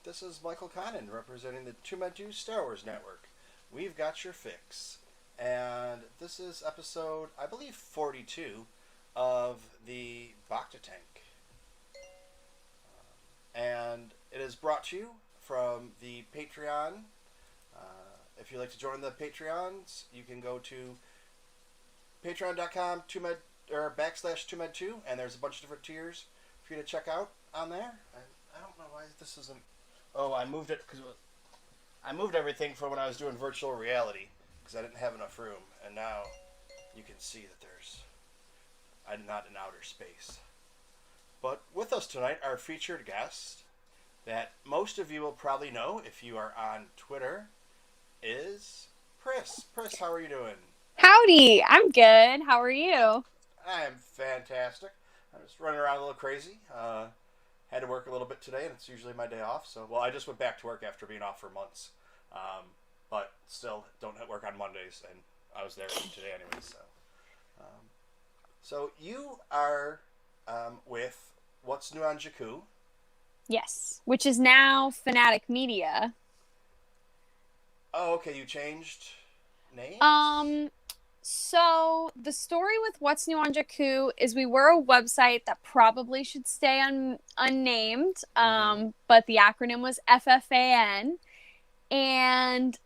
This is Michael Connon representing the TooMedToo's Star Wars Network. We've got your fix. And this is episode, I believe, 42 of the Bacta tank. And it is brought to you from the Patreon. If you'd like to join the Patreons, you can go to patreon.com /TooMed2, and there's a bunch of different tiers for you to check out on there. I don't know why this isn't... Oh, I moved it because I moved everything from when I was doing virtual reality because I didn't have enough room, and now you can see that I'm not in outer space. But with us tonight, our featured guest that most of you will probably know if you are on Twitter is Pris. Pris, how are you doing? Howdy, I'm good. How are you? I am fantastic. I'm just running around a little crazy. Had to work a little bit today, and it's usually my day off. Well, I just went back to work after being off for months. But still, don't work on Mondays, and I was there today anyway. So you are with What's New on Jakku. Yes, which is now FanaticMedia. Oh, okay. You changed names? So the story with What's New on Jakku is we were a website that probably should stay unnamed, but the acronym was FFAN, and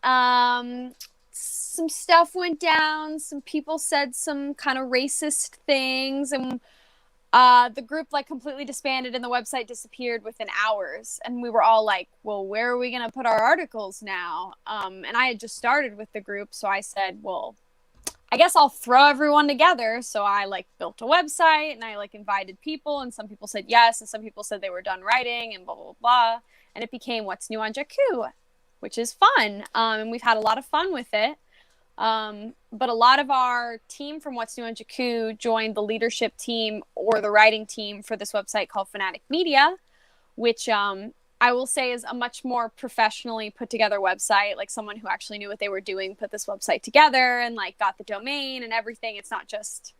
some stuff went down. Some people said some kind of racist things, and the group completely disbanded, and the website disappeared within hours. And we were all like, well, where are we going to put our articles now? And I had just started with the group, so I said, well, I guess I'll throw everyone together. So I built a website, and I invited people, and some people said yes, and some people said they were done writing, and blah, blah, blah. And it became What's New on Jakku, which is fun. And we've had a lot of fun with it. But a lot of our team from What's New on Jakku joined the leadership team or the writing team for this website called FanaticMedia, which I will say is a much more professionally put together website. Someone who actually knew what they were doing put this website together and got the domain and everything. It's not just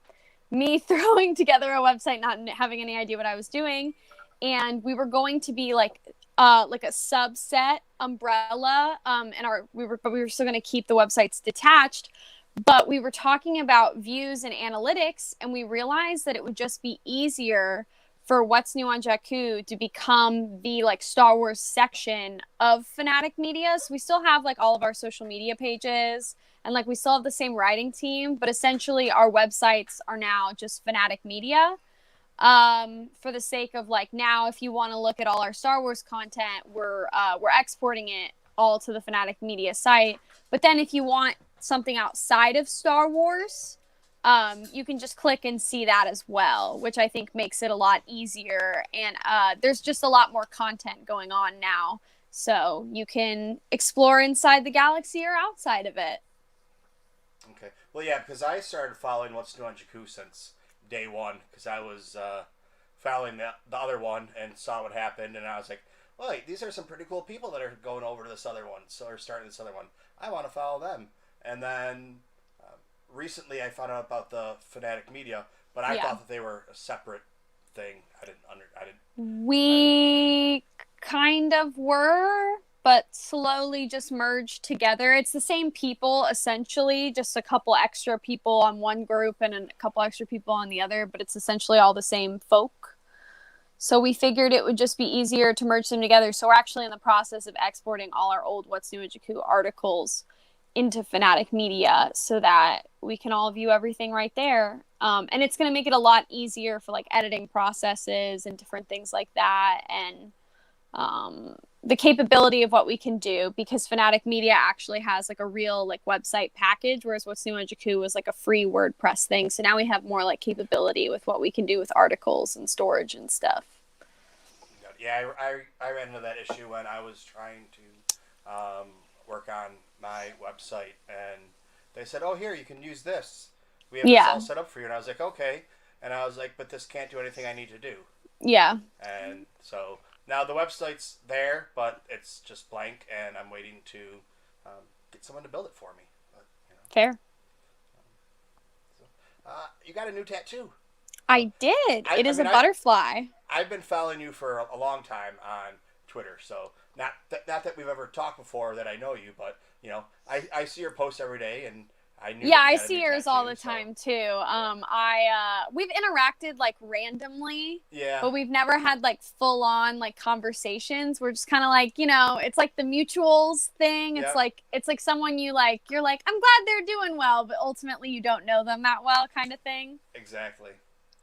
me throwing together a website, not having any idea what I was doing. And we were going to be a subset umbrella, and we were still going to keep the websites detached, but we were talking about views and analytics, and we realized that it would just be easier for What's New on Jakku to become the Star Wars section of FanaticMedia. So we still have all of our social media pages, and we still have the same writing team, but essentially our websites are now just FanaticMedia. For the sake of now, if you want to look at all our Star Wars content, we're exporting it all to the FanaticMedia site. But then if you want something outside of Star Wars, you can just click and see that as well, which I think makes it a lot easier. And there's just a lot more content going on now, so you can explore inside the galaxy or outside of it. Okay. Well, yeah, because I started following What's New on Jakku since day one, because I was following the other one and saw what happened, and I was like, wait, these are some pretty cool people that are going over to this other one, so are starting this other one. I want to follow them. And then recently I found out about the FanaticMedia, but I thought that they were a separate thing. We kind of were, but slowly just merged together. It's the same people, essentially, just a couple extra people on one group and a couple extra people on the other, but it's essentially all the same folk. So we figured it would just be easier to merge them together. So we're actually in the process of exporting all our old What's New on Jakku articles into FanaticMedia so that we can all view everything right there. And it's going to make it a lot easier for editing processes and different things like that. And the capability of what we can do, because FanaticMedia actually has a real website package, whereas What's New on Jakku was a free WordPress thing. So now we have more capability with what we can do with articles and storage and stuff. Yeah, I ran into that issue when I was trying to work on my website, and they said, oh, here, you can use this. We have this all set up for you. And I was like, okay. And I was like, but this can't do anything I need to do. Yeah. And so now the website's there, but it's just blank, and I'm waiting to get someone to build it for me. But, Fair. You got a new tattoo. I did. It is a butterfly. I've been following you for a long time on Twitter. So not that we've ever talked before that I know you, but I see your posts every day, and I knew. Yeah, that you I got a see new yours tattoo, all the time too. We've interacted like randomly, Yeah. but we've never had like full on like conversations. We're just kind of like, it's like the mutuals thing. Yep. It's like someone you're like, I'm glad they're doing well, but ultimately you don't know them that well, kind of thing. Exactly.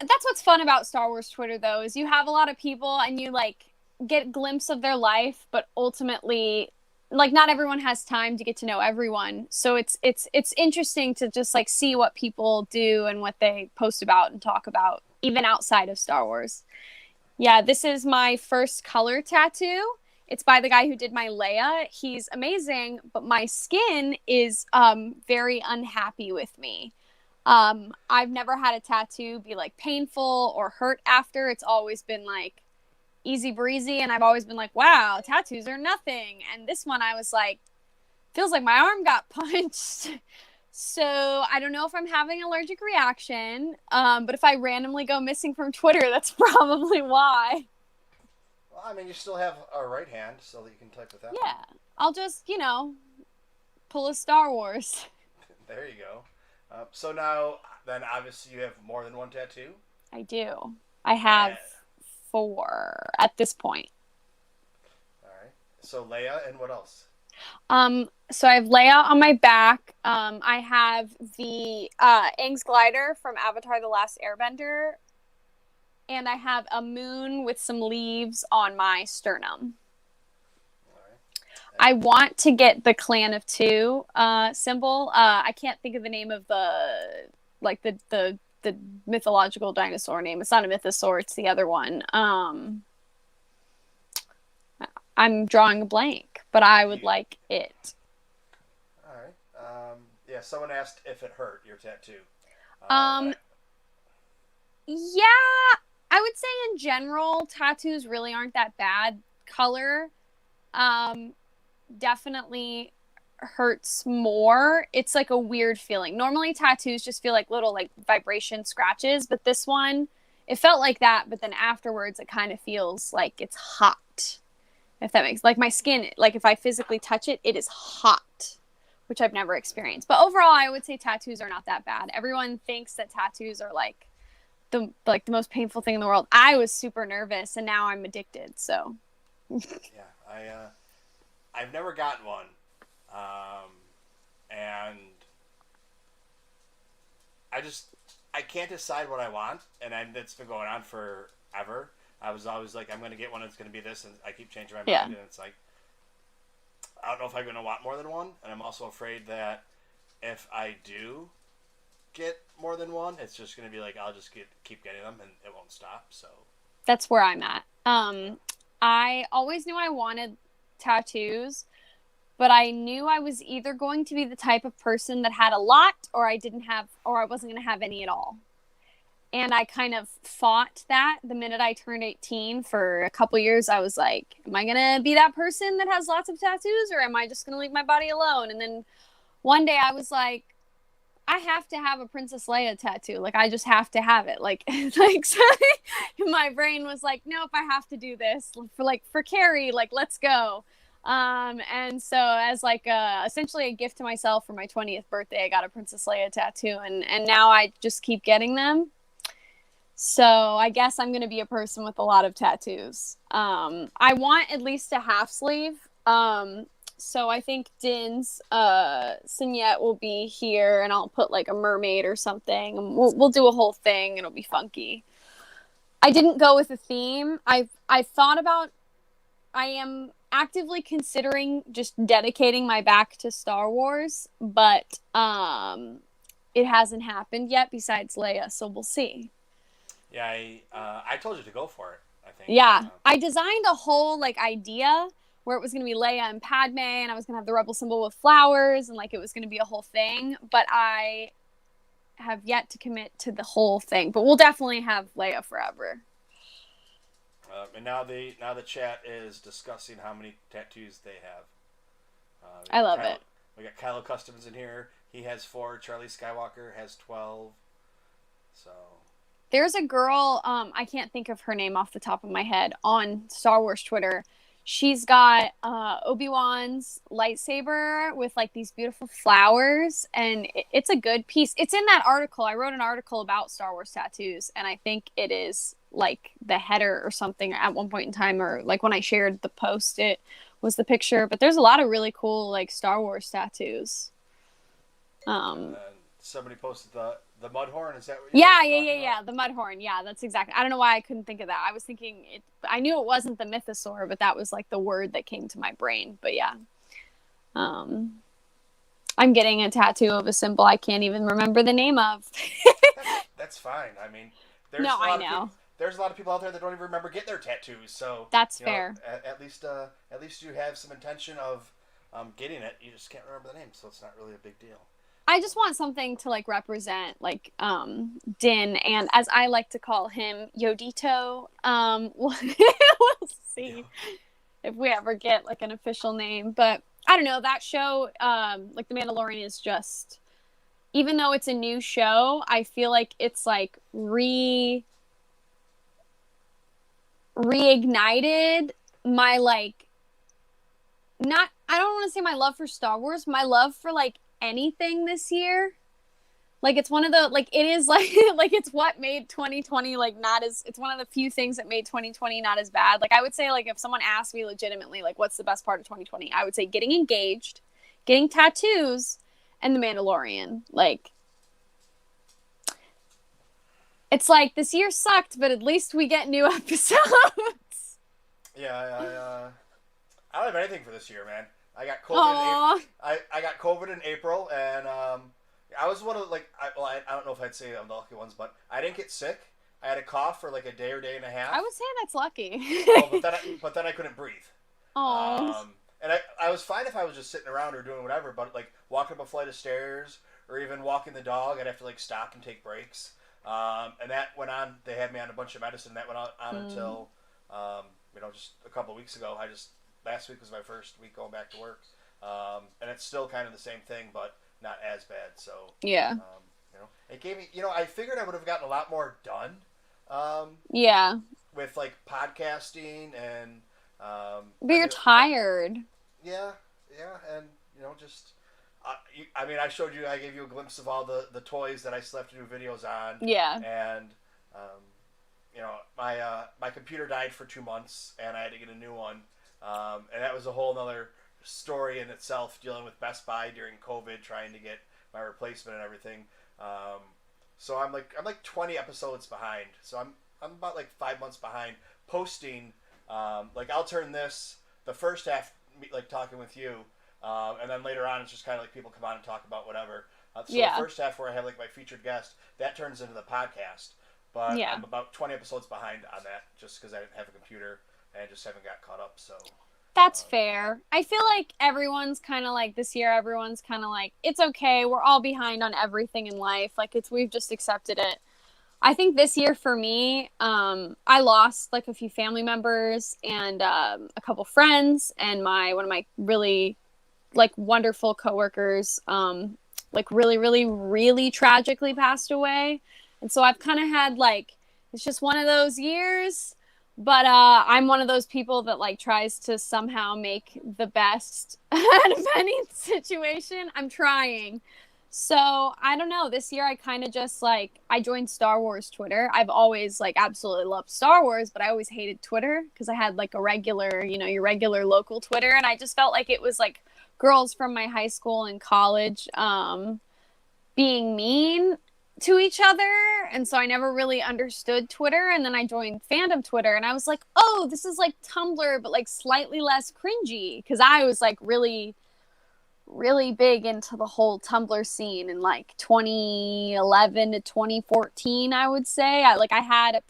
And that's what's fun about Star Wars Twitter though, is you have a lot of people and you like get a glimpse of their life, but ultimately like not everyone has time to get to know everyone. So it's interesting to just like see what people do and what they post about and talk about even outside of Star Wars. Yeah, this is my first color tattoo. It's by the guy who did my Leia. He's amazing, but my skin is very unhappy with me. I've never had a tattoo be like painful or hurt after. It's always been like easy breezy, and I've always been like, wow, tattoos are nothing. And this one I was like, feels like my arm got punched. So I don't know if I'm having an allergic reaction, but if I randomly go missing from Twitter, that's probably why. Well, I mean, you still have a right hand, so that you can type with that. Yeah, I'll just pull a Star Wars. There you go. So now, then obviously you have more than one tattoo? I do. I have 4 at this point. All right. So Leia, and what else? So I have Leia on my back. I have the Aang's glider from Avatar: The Last Airbender, and I have a moon with some leaves on my sternum. All right. I want to get the Clan of Two symbol. I can't think of the name of the mythological dinosaur name. It's not a mythosaur, it's the other one. I'm drawing a blank, but I would like it. All right. Yeah, someone asked if it hurt, your tattoo. Yeah, I would say in general, tattoos really aren't that bad. Color definitely hurts more. It's like a weird feeling. Normally tattoos just feel like little like vibration scratches, but this one, it felt like that, but then afterwards it kind of feels like it's hot. If that makes, like my skin, like if I physically touch it, it is hot, which I've never experienced. But overall, I would say tattoos are not that bad. Everyone thinks that tattoos are like the most painful thing in the world. I was super nervous, and now I'm addicted. So yeah, I've never gotten one, and I can't decide what I want, and it's been going on forever. I was always like, I'm going to get one, it's going to be this, and I keep changing my mind, and it's like, I don't know if I'm going to want more than one, and I'm also afraid that if I do get more than one, it's just going to be like, I'll just keep getting them, and it won't stop, so. That's where I'm at. I always knew I wanted tattoos, but I knew I was either going to be the type of person that had a lot, or I wasn't going to have any at all. And I kind of fought that the minute I turned 18. For a couple years, I was like, am I going to be that person that has lots of tattoos, or am I just going to leave my body alone? And then one day I was like, I have to have a Princess Leia tattoo. Like, I just have to have it. Like so my brain was like, nope, I have to do this for Carrie. Like, let's go. And so as like essentially a gift to myself for my 20th birthday, I got a Princess Leia tattoo, and now I just keep getting them. So I guess I'm going to be a person with a lot of tattoos. I want at least a half sleeve. So I think Din's Signette will be here, and I'll put like a mermaid or something. And we'll do a whole thing. It'll be funky. I didn't go with a theme. I thought about. I am actively considering just dedicating my back to Star Wars, but it hasn't happened yet. Besides Leia, so we'll see. Yeah, I told you to go for it, I think. Yeah, I designed a whole like idea where it was going to be Leia and Padme, and I was going to have the rebel symbol with flowers, and like it was going to be a whole thing, but I have yet to commit to the whole thing. But we'll definitely have Leia forever. And now the chat is discussing how many tattoos they have. I love it. We got Kylo Customs in here. He has 4. Charlie Skywalker has 12. So there's a girl, I can't think of her name off the top of my head, on Star Wars Twitter. She's got Obi-Wan's lightsaber with like these beautiful flowers, and it's a good piece. It's in that article. I wrote an article about Star Wars tattoos, and I think it is like the header or something at one point in time, or like when I shared the post, it was the picture. But there's a lot of really cool like Star Wars tattoos. Somebody posted the mud horn. Is that what Yeah. The mud horn. Yeah, that's exactly. I don't know why I couldn't think of that. I was thinking it. I knew it wasn't the mythosaur, but that was like the word that came to my brain. But yeah, I'm getting a tattoo of a symbol I can't even remember the name of. That's fine. I mean, I know. There's a lot of people out there that don't even remember getting their tattoos. So that's fair. At least you have some intention of getting it. You just can't remember the name, so it's not really a big deal. I just want something to like represent like Din, and as I like to call him, Yodito. We'll see if we ever get like an official name, but I don't know, that show like The Mandalorian is just, even though it's a new show, I feel like it's like reignited my like, not, I don't want to say my love for Star Wars, my love for like anything this year. Like it's one of the like, it is like like it's what made 2020 like not as, it's one of the few things that made 2020 not as bad. Like I would say, like if someone asked me legitimately like what's the best part of 2020, I would say getting engaged, getting tattoos, and The Mandalorian. Like it's like this year sucked, but at least we get new episodes. Yeah, I don't have anything for this year, man. I got COVID. I got COVID in April, and I was one of like I don't know if I'd say I'm the lucky ones, but I didn't get sick. I had a cough for like a day or day and a half. I would say that's lucky. but then I couldn't breathe. Oh. And I was fine if I was just sitting around or doing whatever, but like walking up a flight of stairs or even walking the dog, I'd have to like stop and take breaks. And that went on. They had me on a bunch of medicine. That went on until just a couple of weeks ago. Last week was my first week going back to work, and it's still kind of the same thing, but not as bad. So yeah, it gave me. I figured I would have gotten a lot more done. With like podcasting and. But you're tired. Yeah, and just. I showed you. I gave you a glimpse of all the toys that I still have to do videos on. Yeah. And my computer died for 2 months, and I had to get a new one. And that was a whole nother story in itself, dealing with Best Buy during COVID, trying to get my replacement and everything. So I'm like 20 episodes behind. So I'm about like 5 months behind posting. Like I'll turn the first half like talking with you, and then later on it's just kind of like people come on and talk about whatever. The first half where I have like my featured guest, that turns into the podcast. But I'm about 20 episodes behind on that, just because I didn't have a computer. And I just haven't got caught up, so. That's fair. I feel like everyone's kind of like, this year, everyone's kind of like, it's okay. We're all behind on everything in life. Like, we've just accepted it. I think this year for me, I lost like a few family members and a couple friends, and one of my really like wonderful coworkers, like really, really, really tragically passed away. And so I've kind of had like, it's just one of those years. But I'm one of those people that like tries to somehow make the best out of any situation. I'm trying. So I don't know. This year I kind of just like, I joined Star Wars Twitter. I've always like absolutely loved Star Wars, but I always hated Twitter because I had like a regular, your regular local Twitter. And I just felt like it was like girls from my high school and college being mean to each other, and so I never really understood Twitter. And then I joined fandom Twitter, and I was like, oh, this is like Tumblr but like slightly less cringy, because I was like really, really big into the whole Tumblr scene in like 2011 to 2014, I would say. I had a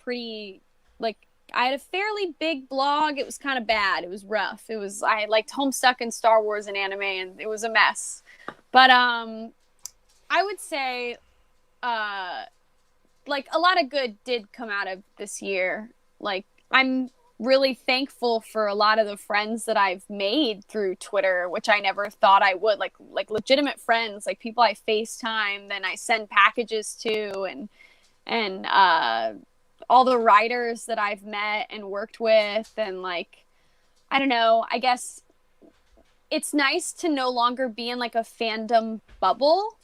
fairly big blog. It was kind of bad. It was rough. I liked Homestuck and Star Wars and anime, and it was a mess. But I would say like a lot of good did come out of this year. Like I'm really thankful for a lot of the friends that I've made through Twitter, which I never thought I would, like legitimate friends, like people I FaceTime, then I send packages to, and all the writers that I've met and worked with, and like I don't know, I guess it's nice to no longer be in like a fandom bubble,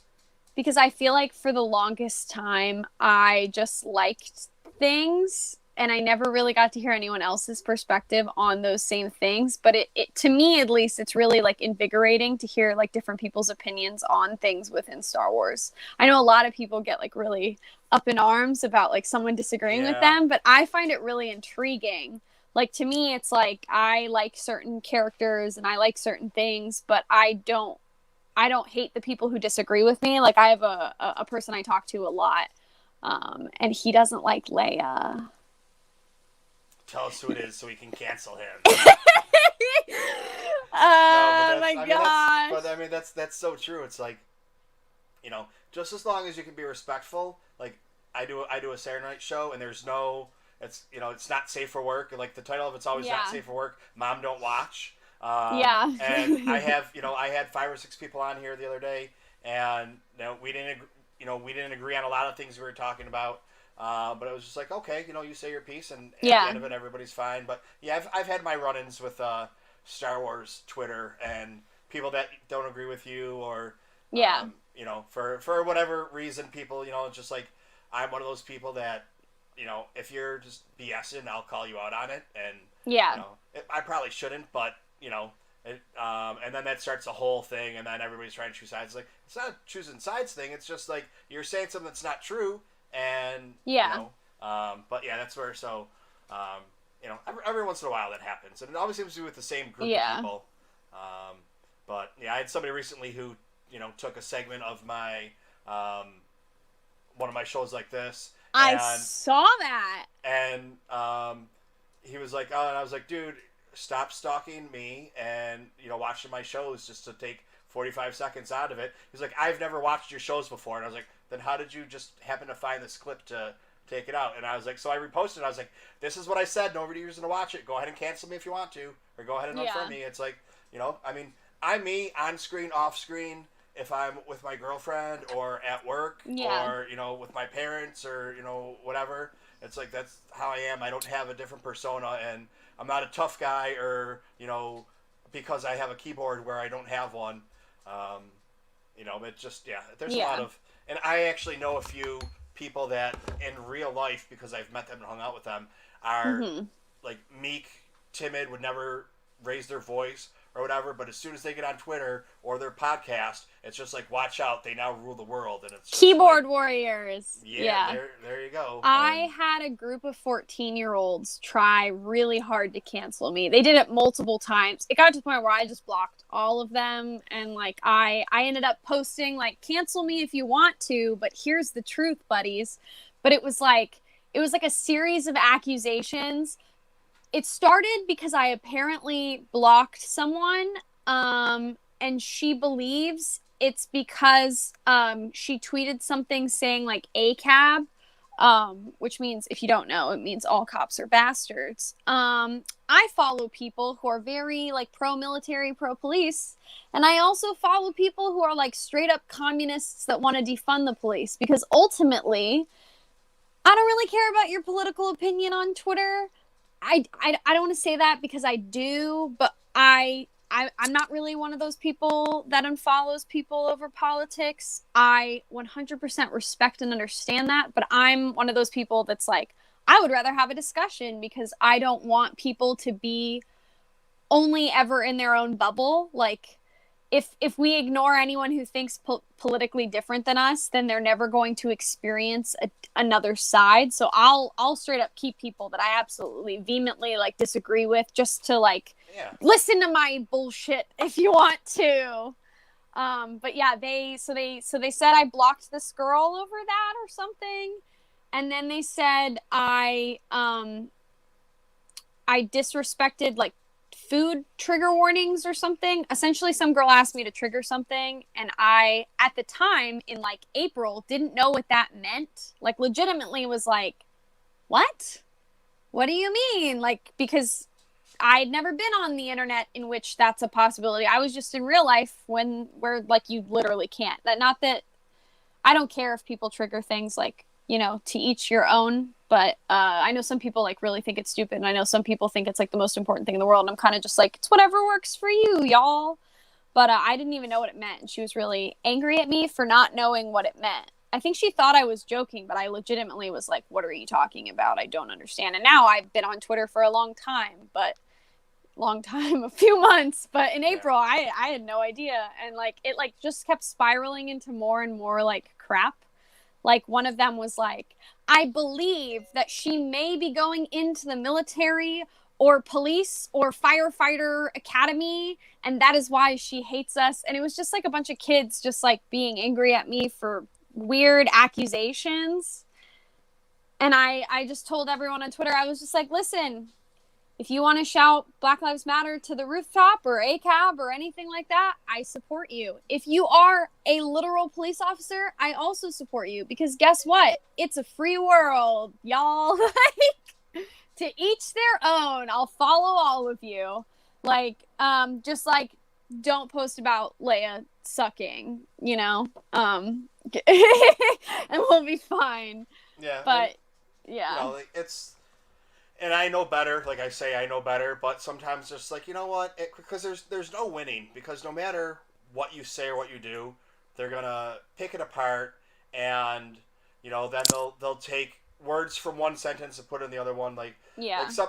because I feel like for the longest time I just liked things and I never really got to hear anyone else's perspective on those same things. But it to me at least, it's really like invigorating to hear like different people's opinions on things within Star Wars. I know a lot of people get like really up in arms about like someone disagreeing with them, but I find it really intriguing. Like to me, it's like I like certain characters and I like certain things, but I don't hate the people who disagree with me. Like I have a person I talk to a lot, and he doesn't like Leia. Tell us who it is so we can cancel him. Oh my gosh! But I mean, that's so true. It's like, you know, just as long as you can be respectful. Like I do a Saturday night show, and there's no, it's, you know, it's not safe for work. And like the title of it's always not safe for work. Mom, don't watch. And I have, you know, I had 5 or 6 people on here the other day, and you know, we didn't agree on a lot of things we were talking about. But it was just like, okay, you know, you say your piece, and at the end of it, everybody's fine. But yeah, I've had my run-ins with Star Wars Twitter and people that don't agree with you, or you know, for whatever reason, people, you know, just like I'm one of those people that, you know, if you're just BSing, I'll call you out on it, and you know, I probably shouldn't, but you know, and then that starts a whole thing, and then everybody's trying to choose sides. Like, it's not a choosing sides thing. It's just like you're saying something that's not true, and you know, but yeah, that's where you know, every once in a while that happens, and it always seems to be with the same group of people. But yeah, I had somebody recently who, you know, took a segment of my one of my shows like this. I saw that, and he was like, oh, and I was like, dude, stop stalking me and, you know, watching my shows just to take 45 seconds out of it. He's like, I've never watched your shows before. And I was like, then how did you just happen to find this clip to take it out? And I was like, so I reposted it. I was like, this is what I said. Nobody's going to watch it. Go ahead and cancel me if you want to, or go ahead and unfriend me. It's like, you know, I mean, I'm me on screen, off screen. If I'm with my girlfriend or at work or, you know, with my parents or, you know, whatever, it's like, that's how I am. I don't have a different persona, and I'm not a tough guy, or, you know, because I have a keyboard where I don't have one. You know, it just, there's a lot of, and I actually know a few people that in real life, because I've met them and hung out with them, are like meek, timid, would never raise their voice or whatever, but as soon as they get on Twitter or their podcast, it's just like, watch out, they now rule the world. And it's keyboard warriors. There you go. I had a group of 14-year-olds try really hard to cancel me. They did it multiple times. It got to the point where I just blocked all of them, and like I ended up posting like, cancel me if you want to, but here's the truth, buddies. But it was like a series of accusations. It started because I apparently blocked someone, and she believes it's because she tweeted something saying like ACAB, which means, if you don't know, it means all cops are bastards. I follow people who are very like pro-military, pro-police, and I also follow people who are like straight up communists that want to defund the police, because ultimately, I don't really care about your political opinion on Twitter. I don't want to say that because I do, but I'm not really one of those people that unfollows people over politics. I 100% respect and understand that, but I'm one of those people that's like, I would rather have a discussion, because I don't want people to be only ever in their own bubble. Like, if we ignore anyone who thinks politically different than us, then they're never going to experience another side. So I'll straight up keep people that I absolutely vehemently like disagree with, just to like listen to my bullshit if you want to. But yeah, they said I blocked this girl over that or something, and then they said I disrespected like food trigger warnings or something. Essentially, some girl asked me to trigger something, and I, at the time in like April, didn't know what that meant. Like, legitimately was like, what do you mean? Like, because I'd never been on the internet in which that's a possibility. I was just in real life where like you literally can't. Not that I don't care if people trigger things, like, you know, to each your own. But I know some people like really think it's stupid, and I know some people think it's like the most important thing in the world. And I'm kind of just like, it's whatever works for you, y'all. But I didn't even know what it meant. And she was really angry at me for not knowing what it meant. I think she thought I was joking, but I legitimately was like, what are you talking about? I don't understand. And now I've been on Twitter for a long time, a few months. But in Yeah. April, I had no idea. And like, it like just kept spiraling into more and more like crap. Like one of them was like, I believe that she may be going into the military or police or firefighter academy, and that is why she hates us. And it was just like a bunch of kids just like being angry at me for weird accusations. And I just told everyone on Twitter, I was just like, listen, if you want to shout Black Lives Matter to the rooftop or ACAB or anything like that, I support you. If you are a literal police officer, I also support you, because guess what? It's a free world, y'all. Like, to each their own. I'll follow all of you. Like, just like, don't post about Leia sucking, and we'll be fine. Yeah. But yeah. Like and I know better. Like I say, I know better. But sometimes just like, you know what? Because there's no winning. Because no matter what you say or what you do, they're gonna pick it apart, and then they'll take words from one sentence and put it in the other one. Like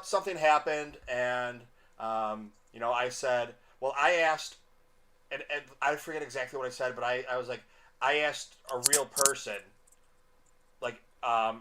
something happened, and I said, well, I asked, and I forget exactly what I said, but I was like, I asked a real person, like I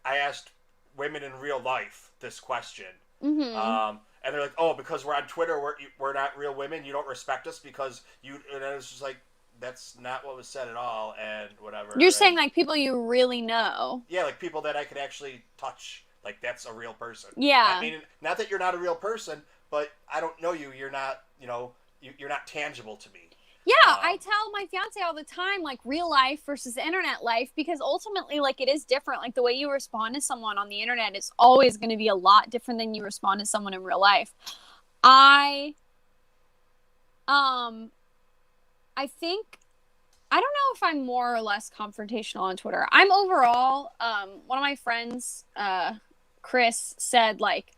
asked women in real life this question. And they're like, oh, because we're on Twitter, we're not real women. You don't respect us because you. And I was just like, that's not what was said at all, and whatever. You're saying like people you really know. Yeah, like people that I could actually touch. Like that's a real person. Yeah. I mean, not that you're not a real person, but I don't know you. You're not. You're not tangible to me. Yeah, I tell my fiance all the time, like real life versus internet life, because ultimately, like it is different. Like the way you respond to someone on the internet is always going to be a lot different than you respond to someone in real life. I think, I don't know if I'm more or less confrontational on Twitter. I'm overall, one of my friends, Pris, said like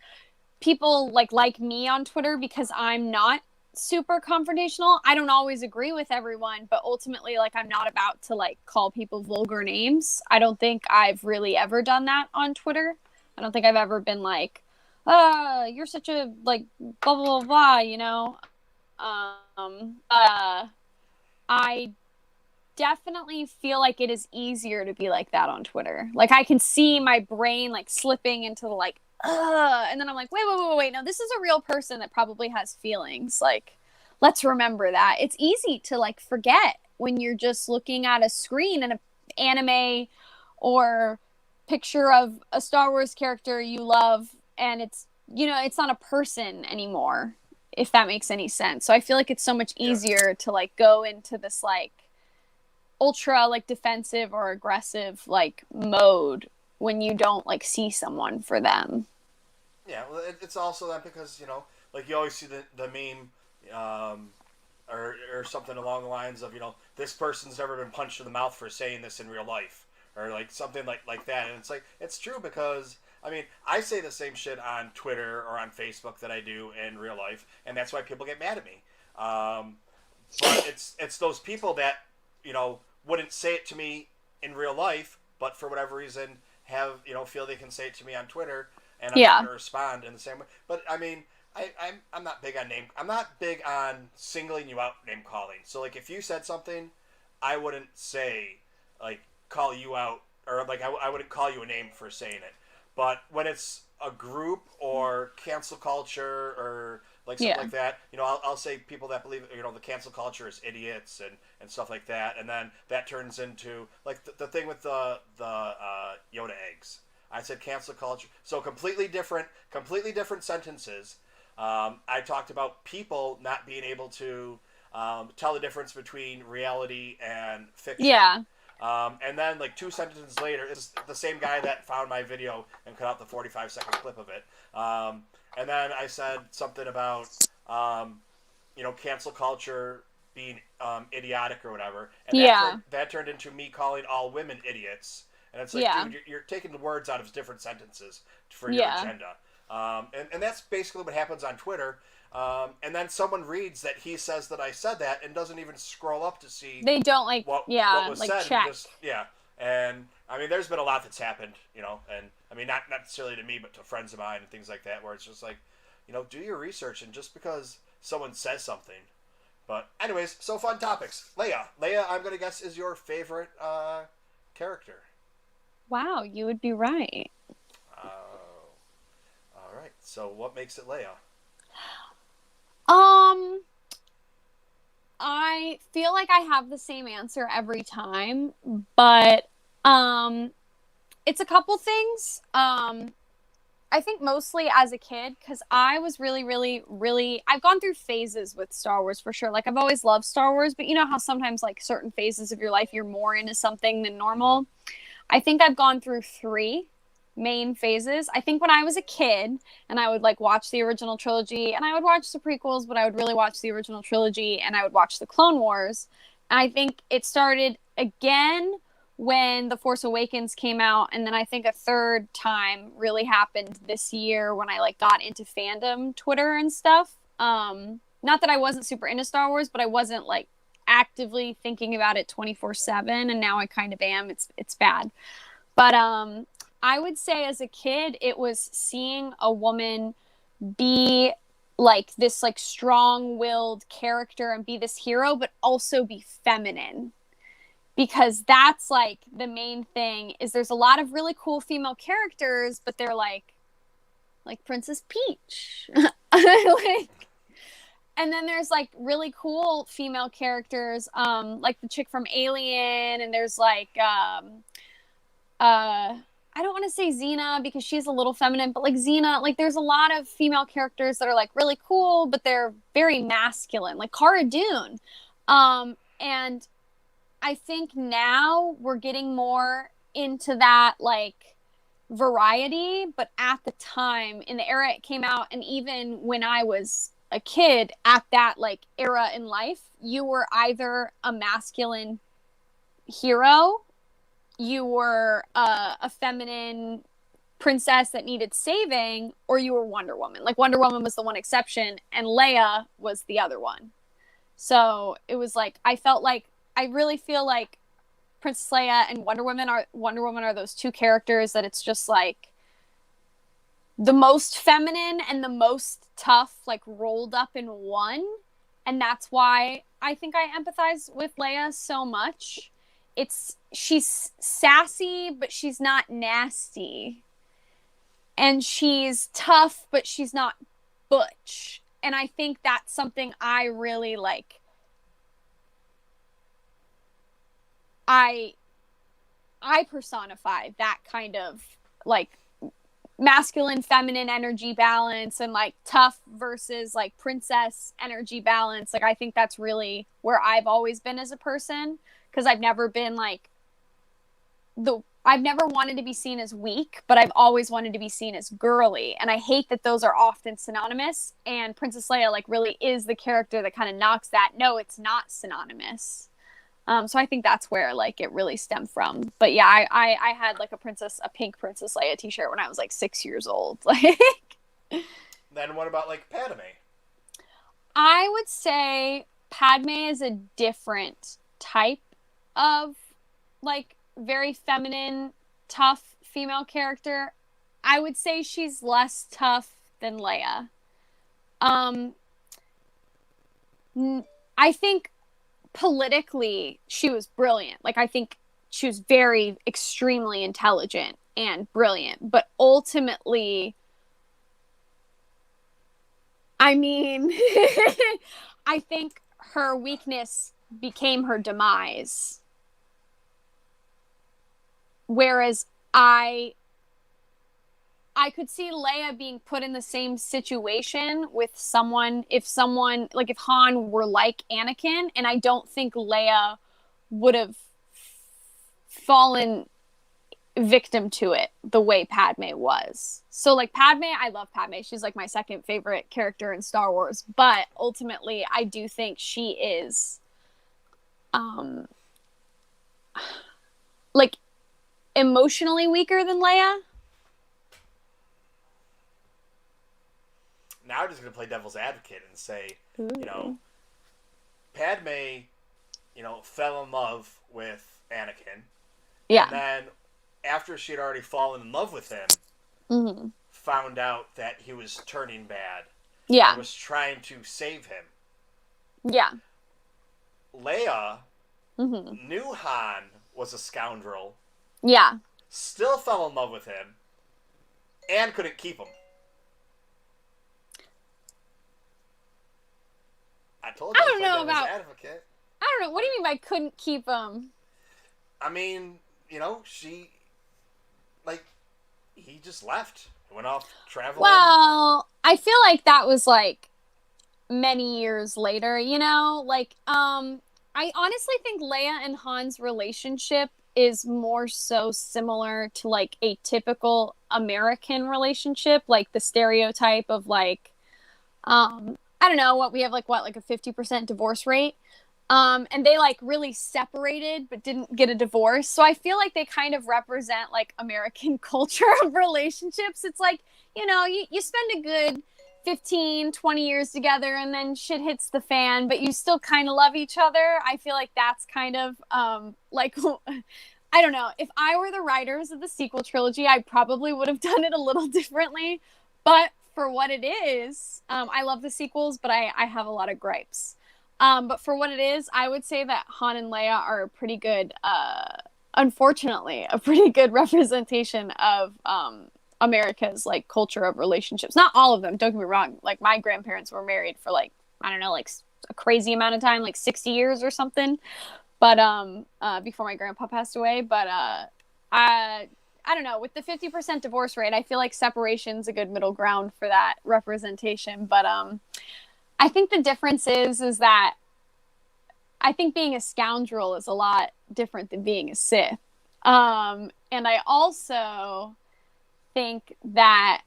people like me on Twitter because I'm not super confrontational. I don't always agree with everyone, but ultimately, like, I'm not about to like call people vulgar names. I don't think I've really ever done that on Twitter. I don't think I've ever been like, you're such a like blah blah blah blah. I definitely feel like it is easier to be like that on Twitter. Like I can see my brain like slipping into the like and then I'm like, wait, no, this is a real person that probably has feelings. Like, let's remember that. It's easy to like forget when you're just looking at a screen and an anime or picture of a Star Wars character you love, and it's it's not a person anymore, if that makes any sense. So I feel like it's so much easier to like go into this like ultra like defensive or aggressive like mode when you don't like see someone for them. Yeah, well, it's also that because like you always see the meme, or something along the lines of this person's never been punched in the mouth for saying this in real life, or like something like that, and it's like it's true because I mean I say the same shit on Twitter or on Facebook that I do in real life, and that's why people get mad at me. But it's those people that wouldn't say it to me in real life, but for whatever reason have feel they can say it to me on Twitter, and I'm not going to respond in the same way. But I mean, I'm not big on I'm not big on singling you out name calling. So like if you said something, I wouldn't say like call you out, or like I wouldn't call you a name for saying it. But when it's a group or cancel culture or like something like that, I'll say people that believe the cancel culture is idiots and stuff like that, and then that turns into like the thing with the Yoda eggs. I said cancel culture, so completely different sentences. I talked about people not being able to tell the difference between reality and fiction. Yeah. And then like 2 sentences later, it's the same guy that found my video and cut out the 45-second clip of it. And then I said something about, cancel culture being idiotic or whatever. And that turned into me calling all women idiots. And it's like, dude, you're taking the words out of different sentences for your agenda. And that's basically what happens on Twitter. And then someone reads that he says that I said that and doesn't even scroll up to see. They don't like, what was like said. check. And I mean, there's been a lot that's happened, and I mean, not necessarily to me, but to friends of mine and things like that, where it's just like, do your research, and just because someone says something. But anyways, so fun topics. Leia, I'm going to guess is your favorite character. Wow, you would be right. Oh. All right. So what makes it Leia? I feel like I have the same answer every time, but it's a couple things. I think mostly as a kid, because I was really, I've gone through phases with Star Wars for sure. Like, I've always loved Star Wars, but you know how sometimes, like, certain phases of your life, you're more into something than normal? I think I've gone through 3 main phases. I think when I was a kid and I would like watch the original trilogy and I would watch the prequels, but I would really watch the original trilogy and I would watch the Clone Wars. And I think it started again when The Force Awakens came out, and then I think a third time really happened this year when I like got into fandom Twitter and stuff. Not that I wasn't super into Star Wars, but I wasn't like actively thinking about it 24/7, and now I kind of am. It's bad. But I would say as a kid, it was seeing a woman be like this like strong-willed character and be this hero, but also be feminine. Because that's like the main thing is there's a lot of really cool female characters, but they're like Princess Peach. And then there's like really cool female characters, like the chick from Alien, and there's like I don't want to say Xena because she's a little feminine, but like Xena, like there's a lot of female characters that are like really cool, but they're very masculine, like Cara Dune. And I think now we're getting more into that like variety, but at the time, in the era it came out, and even when I was a kid at that like era in life, you were either a masculine hero, you were a feminine princess that needed saving, or you were Wonder Woman. Like Wonder Woman was the one exception, and Leia was the other one. So it was like I really feel like Princess Leia and Wonder Woman are those two characters that it's just like the most feminine and the most tough, like rolled up in one. And that's why I think I empathize with Leia so much. She's sassy, but she's not nasty. And she's tough, but she's not butch. And I think that's something I really like. I personify that kind of like masculine feminine energy balance, and like tough versus like princess energy balance. Like I think that's really where I've always been as a person, because I've never been like I've never wanted to be seen as weak, but I've always wanted to be seen as girly, and I hate that those are often synonymous, and Princess Leia like really is the character that kind of knocks that. No, it's not synonymous. So I think that's where like it really stemmed from. But yeah, I had like a pink Princess Leia t-shirt when I was like 6 years old. Like, then what about like Padme? I would say Padme is a different type of like very feminine, tough female character. I would say she's less tough than Leia. I think politically she was brilliant. Like I think she was very extremely intelligent and brilliant, but ultimately I mean I think her weakness became her demise, whereas I could see Leia being put in the same situation with someone, if Han were like Anakin, and I don't think Leia would have fallen victim to it the way Padme was. So like Padme, I love Padme. She's like my second favorite character in Star Wars, but ultimately I do think she is like emotionally weaker than Leia? Now I'm just going to play devil's advocate and say, Ooh. you know, Padme, you know, fell in love with Anakin. Yeah. And then after she had already fallen in love with him, Mm-hmm. found out that he was turning bad. Yeah. And was trying to save him. Yeah. Leia Mm-hmm. knew Han was a scoundrel. Yeah. Still fell in love with him. And couldn't keep him. I told you I don't know devil's about... advocate. I don't know. What do you mean by couldn't keep him? I mean, you know, she... Like, he just left. Went off traveling. Well, I feel like that was, like, many years later, you know? Like, I honestly think Leia and Han's relationship is more so similar to, like, a typical American relationship. Like, the stereotype of, like, I don't know, we have, like a 50% divorce rate. And they, like, really separated but didn't get a divorce. So I feel like they kind of represent, like, American culture of relationships. It's like, you know, you spend a good 15, 20 years together and then shit hits the fan, but you still kind of love each other. I feel like that's kind of, like, I don't know. If I were the writers of the sequel trilogy, I probably would have done it a little differently. But for what it is, I love the sequels, but I have a lot of gripes. But for what it is, I would say that Han and Leia are a pretty good, unfortunately, a pretty good representation of America's, like, culture of relationships. Not all of them, don't get me wrong. Like, my grandparents were married for, like, I don't know, like, a crazy amount of time, like 60 years or something. But before my grandpa passed away. But I don't know. With the 50% divorce rate, I feel like separation's a good middle ground for that representation. But I think the difference is that I think being a scoundrel is a lot different than being a Sith. And I also think that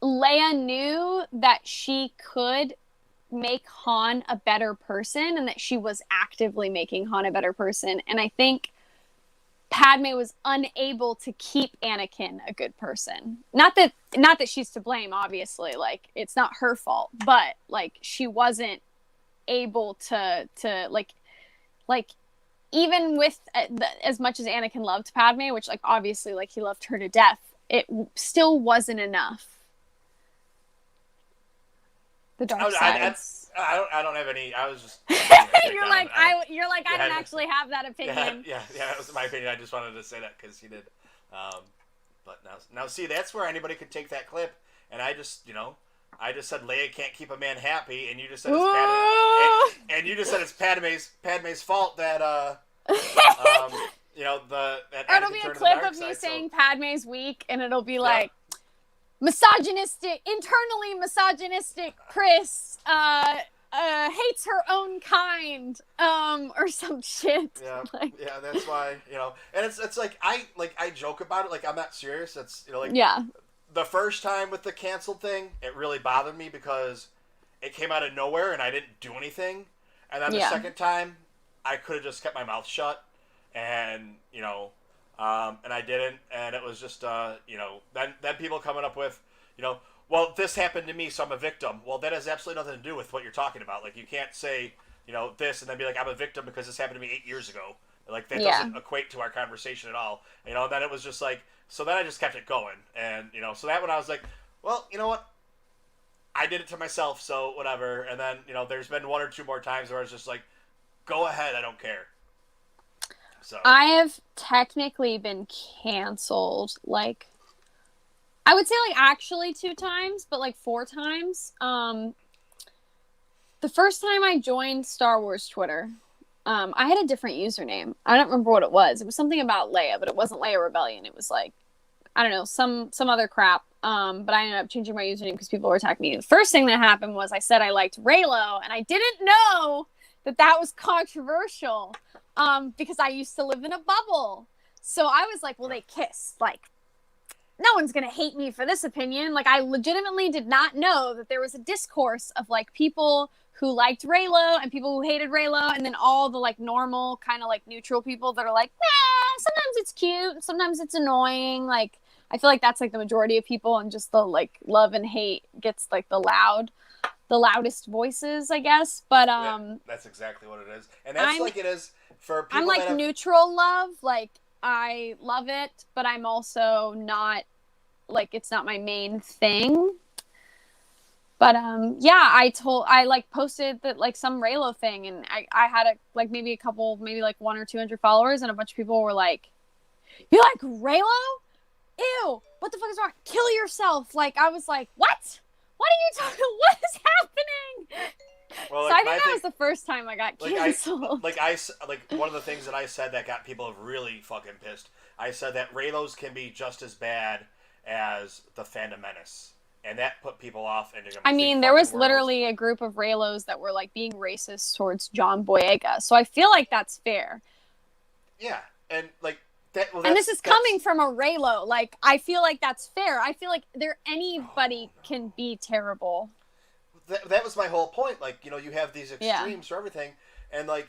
Leia knew that she could make Han a better person and that she was actively making Han a better person. And I think Padme was unable to keep Anakin a good person. Not that she's to blame, obviously. Like, it's not her fault, but, like, she wasn't able to like even with as much as Anakin loved Padme, which, like, obviously, like, he loved her to death, it still wasn't enough. The dark side. I don't have any. I was just. You're like I don't actually have that opinion. Yeah. That was my opinion. I just wanted to say that because he did. But now, see, that's where anybody could take that clip, and I just said Leia can't keep a man happy, and you just said it's Padme, and you just said it's Padme's fault that it'll be a clip of me saying Padme's weak, and it'll be like. Internally misogynistic Pris hates her own kind, or some shit. Yeah, yeah, that's why, and it's like I joke about it, like I'm not serious. It's the first time with the canceled thing, it really bothered me because it came out of nowhere and I didn't do anything, and then the second time I could have just kept my mouth shut, and and I didn't, and it was just, then people coming up with, well, this happened to me, so I'm a victim. Well, that has absolutely nothing to do with what you're talking about. Like, you can't say, this and then be like, I'm a victim because this happened to me 8 years ago. Like, that doesn't equate to our conversation at all. And then it was just like, so then I just kept it going. And, so that one I was like, well, you know what? I did it to myself, so whatever. And then, there's been one or two more times where I was just like, go ahead, I don't care. So. I have technically been canceled, like, I would say, like, actually 2 times, but, like, 4 times. The first time I joined Star Wars Twitter, I had a different username. I don't remember what it was. It was something about Leia, but it wasn't Leia Rebellion. It was, like, I don't know, some other crap. But I ended up changing my username because people were attacking me. The first thing that happened was I said I liked Reylo, and I didn't know that was controversial. Because I used to live in a bubble. So I was like, well, they kissed. Like, no one's gonna hate me for this opinion. Like, I legitimately did not know that there was a discourse of like people who liked Raylo and people who hated Raylo, and then all the like normal kind of like neutral people that are like, nah, sometimes it's cute, sometimes it's annoying. Like, I feel like that's like the majority of people, and just the like love and hate gets like the loudest voices, I guess. But that's exactly what it is, and that's like it is for people. I'm like neutral love, like I love it, but I'm also not like, it's not my main thing. But yeah, I like posted that like some Raylo thing, and I had like maybe a couple, maybe like 100 or 200 followers, and a bunch of people were like, "You like Raylo? Ew! What the fuck is wrong? Kill yourself!" Like, I was like, "What? What are you talking? What is happening?" Well, like, so I think that was the first time I got canceled. Like one of the things that I said that got people really fucking pissed. I said that Raylos can be just as bad as the Fandom Menace. And that put people off. I mean, there was literally a group of Raylos that were like being racist towards John Boyega. So I feel like that's fair. Yeah, and like that. Well, and this is coming from a Raylo. Like, I feel like that's fair. I feel like anybody can be terrible. That was my whole point. Like, you know, you have these extremes for everything, and like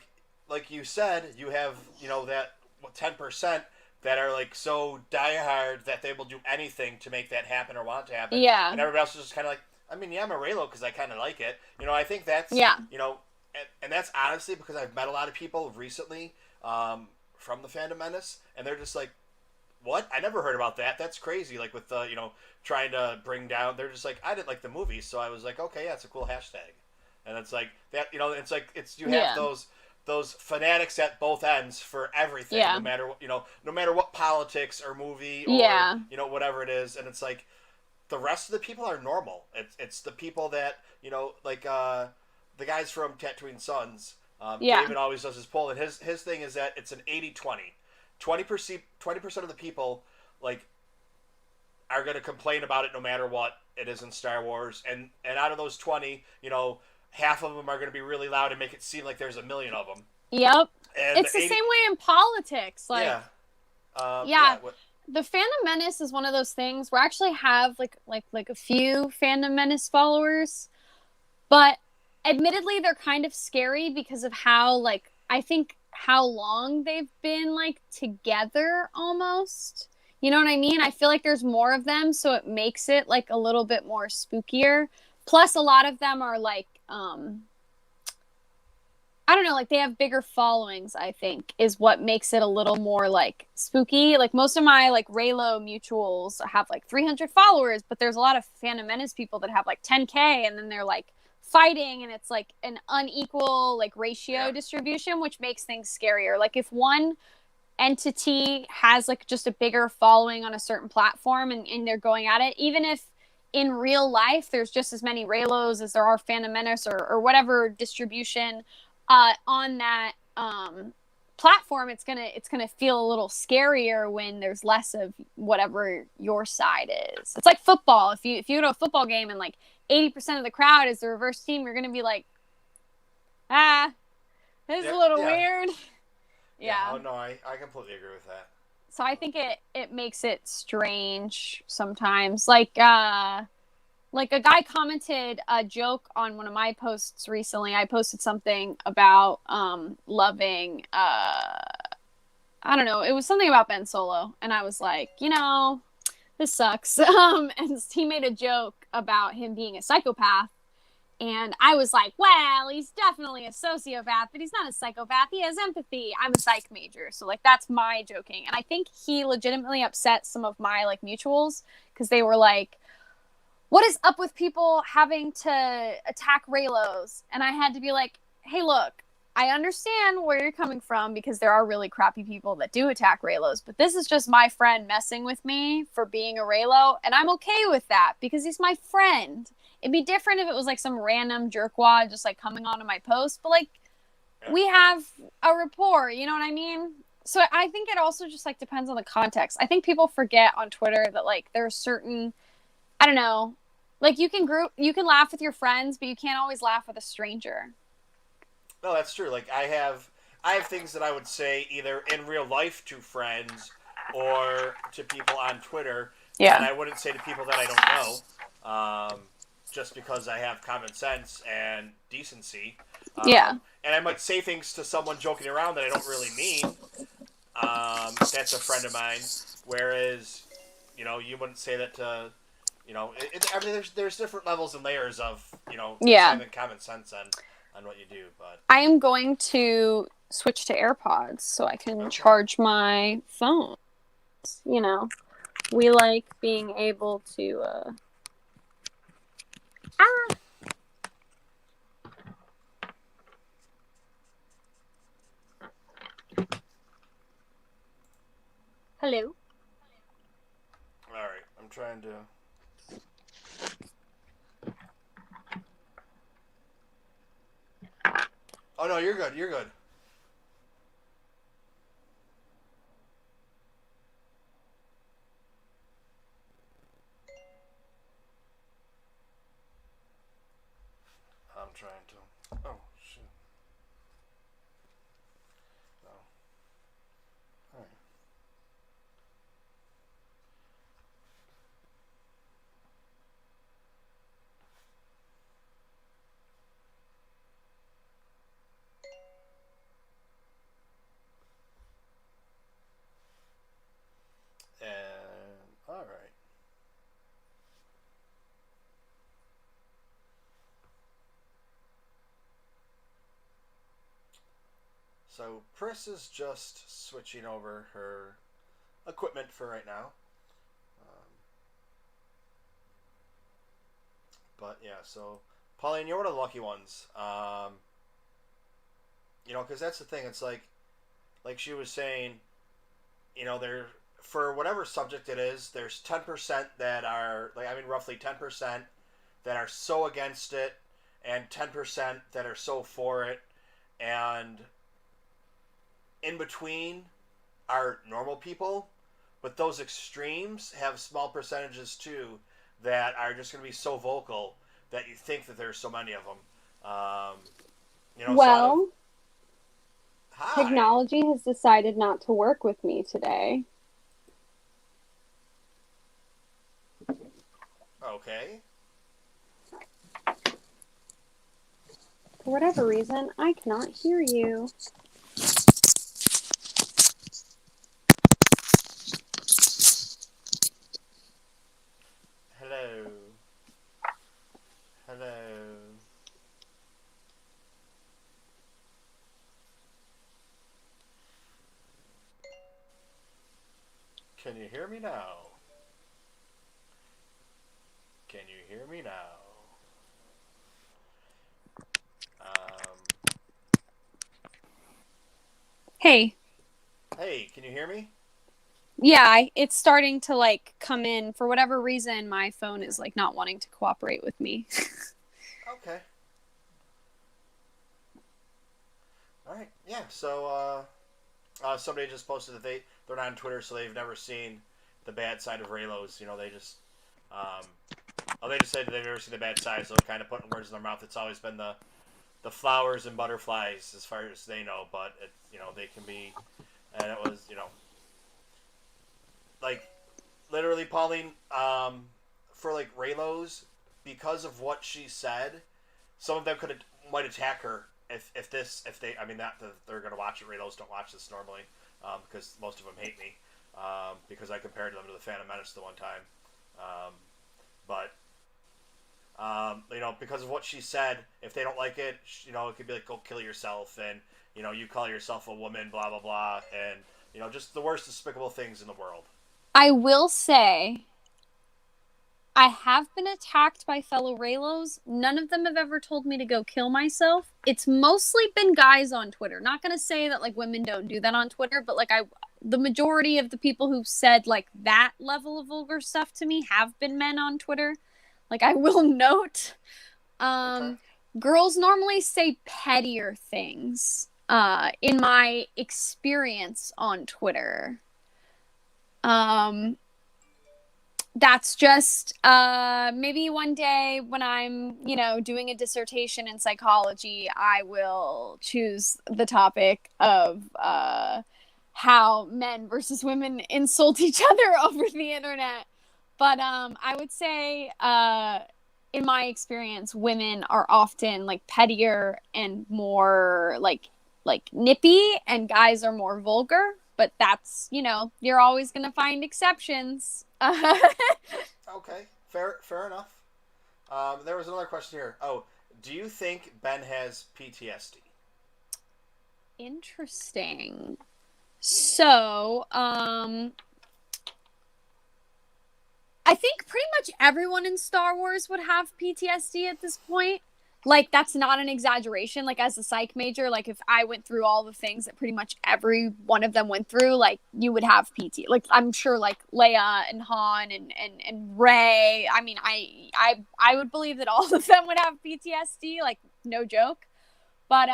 you said, you have, you know, that 10%. That are like so diehard that they will do anything to make that happen or want it to happen. Yeah. And everybody else is just kind of like, I mean, yeah, I'm a Raylo because I kind of like it. You know, I think that's, you know, and that's honestly because I've met a lot of people recently from the Fandom Menace, and they're just like, what? I never heard about that. That's crazy. Like with the, you know, trying to bring down, they're just like, I didn't like the movie, so I was like, okay, yeah, it's a cool hashtag. And it's like that, you know, it's like, you have those fanatics at both ends for everything, no matter what, you know, no matter what politics or movie or you know, whatever it is. And it's like the rest of the people are normal. It's the people that, you know, like the guys from Tatooine Sons. David always does his poll, and his thing is that it's an 80-20. 20% of the people like are going to complain about it no matter what it is in Star Wars, and out of those 20, you know, half of them are going to be really loud and make it seem like there's a million of them. Yep. And it's the same way in politics. Like, the Phantom Menace is one of those things where I actually have like a few Phantom Menace followers, but admittedly they're kind of scary because of how, like, I think how long they've been like together almost. You know what I mean? I feel like there's more of them, so it makes it like a little bit more spookier. Plus, a lot of them are like, I don't know, like they have bigger followings, I think, is what makes it a little more like spooky. Like most of my like Raylo mutuals have like 300 followers, but there's a lot of Phantom Menace people that have like 10K, and then they're like fighting, and it's like an unequal like ratio distribution, which makes things scarier. Like if one entity has like just a bigger following on a certain platform and they're going at it, even if in real life there's just as many Raylos as there are Phantom Menace or whatever distribution on that platform, it's gonna feel a little scarier when there's less of whatever your side is. It's like football. If you go to a football game and like 80% of the crowd is the reverse team, you're gonna be like, this is a little weird. Yeah. Oh no, I completely agree with that. So I think it makes it strange sometimes. Like a guy commented a joke on one of my posts recently. I posted something about loving I don't know, it was something about Ben Solo, and I was like, you know, this sucks. And he made a joke about him being a psychopath, and I was like, well, he's definitely a sociopath, but he's not a psychopath. He has empathy. I'm a psych major, so like that's my joking. And I think he legitimately upset some of my like mutuals because they were like, what is up with people having to attack Raylos? And I had to be like, hey, look, I understand where you're coming from because there are really crappy people that do attack Raylos, but this is just my friend messing with me for being a Raylo, and I'm okay with that because he's my friend. It'd be different if it was like some random jerkwad just like coming onto my post, but like we have a rapport, you know what I mean? So I think it also just like depends on the context. I think people forget on Twitter that like there are certain, I don't know, like you can laugh with your friends, but you can't always laugh with a stranger. No, that's true. Like I have things that I would say either in real life to friends or to people on Twitter And I wouldn't say to people that I don't know, just because I have common sense and decency. And I might say things to someone joking around that I don't really mean. That's a friend of mine. Whereas, you know, you wouldn't say that to, you know, I mean, there's different levels and layers of, you know, having common sense on what you do. But I am going to switch to AirPods so I can charge my phone. You know, we like being able to. Hello. All right, I'm trying to. Oh no, you're good. You're good. I'm trying to. Oh shit. No. All right. And all right. So Pris is just switching over her equipment for right now. But yeah, so Pauline, you're one of the lucky ones. You know, because that's the thing. It's like she was saying, you know, there for whatever subject it is, there's 10% that are like, I mean, roughly 10% that are so against it, and 10% that are so for it, and in between are normal people, but those extremes have small percentages too that are just going to be so vocal that you think that there's so many of them. You know, well, hi. Technology has decided not to work with me today. Okay. For whatever reason, I cannot hear you. Hello. Hello. Can you hear me now? Can you hear me now? Hey. Hey, can you hear me? Yeah, it's starting to like come in. For whatever reason, my phone is like not wanting to cooperate with me. Okay. All right. Yeah. So somebody just posted that they're not on Twitter, so they've never seen the bad side of Raylos. You know, they just they just said they've never seen the bad side, so they're kind of putting words in their mouth. It's always been the flowers and butterflies as far as they know, but it, you know, they can be, and it was, you know, like literally Pauline, for like Raylos, because of what she said, some of them might attack her if they, I mean, not that they're gonna watch it. Raylos don't watch this normally, because most of them hate me, because I compared them to the Phantom Menace the one time, but you know, because of what she said, if they don't like it, you know, it could be like, go kill yourself, and, you know, you call yourself a woman, blah, blah, blah, and, you know, just the worst despicable things in the world. I will say, I have been attacked by fellow Raylos. None of them have ever told me to go kill myself. It's mostly been guys on Twitter. Not going to say that, like, women don't do that on Twitter, but, like, the majority of the people who've said, like, that level of vulgar stuff to me have been men on Twitter. Like, I will note, girls normally say pettier things, in my experience on Twitter. That's just, maybe one day when I'm, you know, doing a dissertation in psychology, I will choose the topic of, how men versus women insult each other over the internet. But I would say, in my experience, women are often like pettier and more like nippy, and guys are more vulgar. But that's, you're always gonna find exceptions. Okay, fair enough. There was another question here. Oh, do you think Ben has PTSD? Interesting. So, I think pretty much everyone in Star Wars would have PTSD at this point. Like, that's not an exaggeration. Like, as a psych major, like, if I went through all the things that pretty much every one of them went through, like, you would have PT. Like, I'm sure, like, Leia and Han and Rey. I mean, I would believe that all of them would have PTSD. Like, no joke. But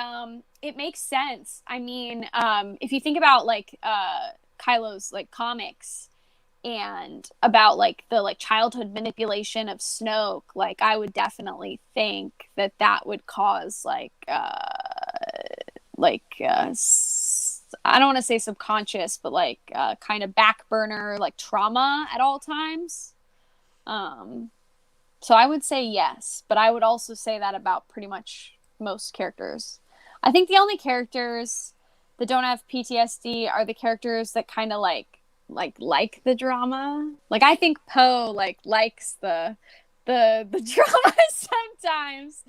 it makes sense. I mean, if you think about, like, Kylo's, like, comics, and about like the like childhood manipulation of Snoke, like I would definitely think that would cause I don't want to say subconscious, but like kind of back burner like trauma at all times. So I would say yes, but I would also say that about pretty much most characters. I think the only characters that don't have PTSD are the characters that kind of like the drama. Like I think Poe likes the drama sometimes.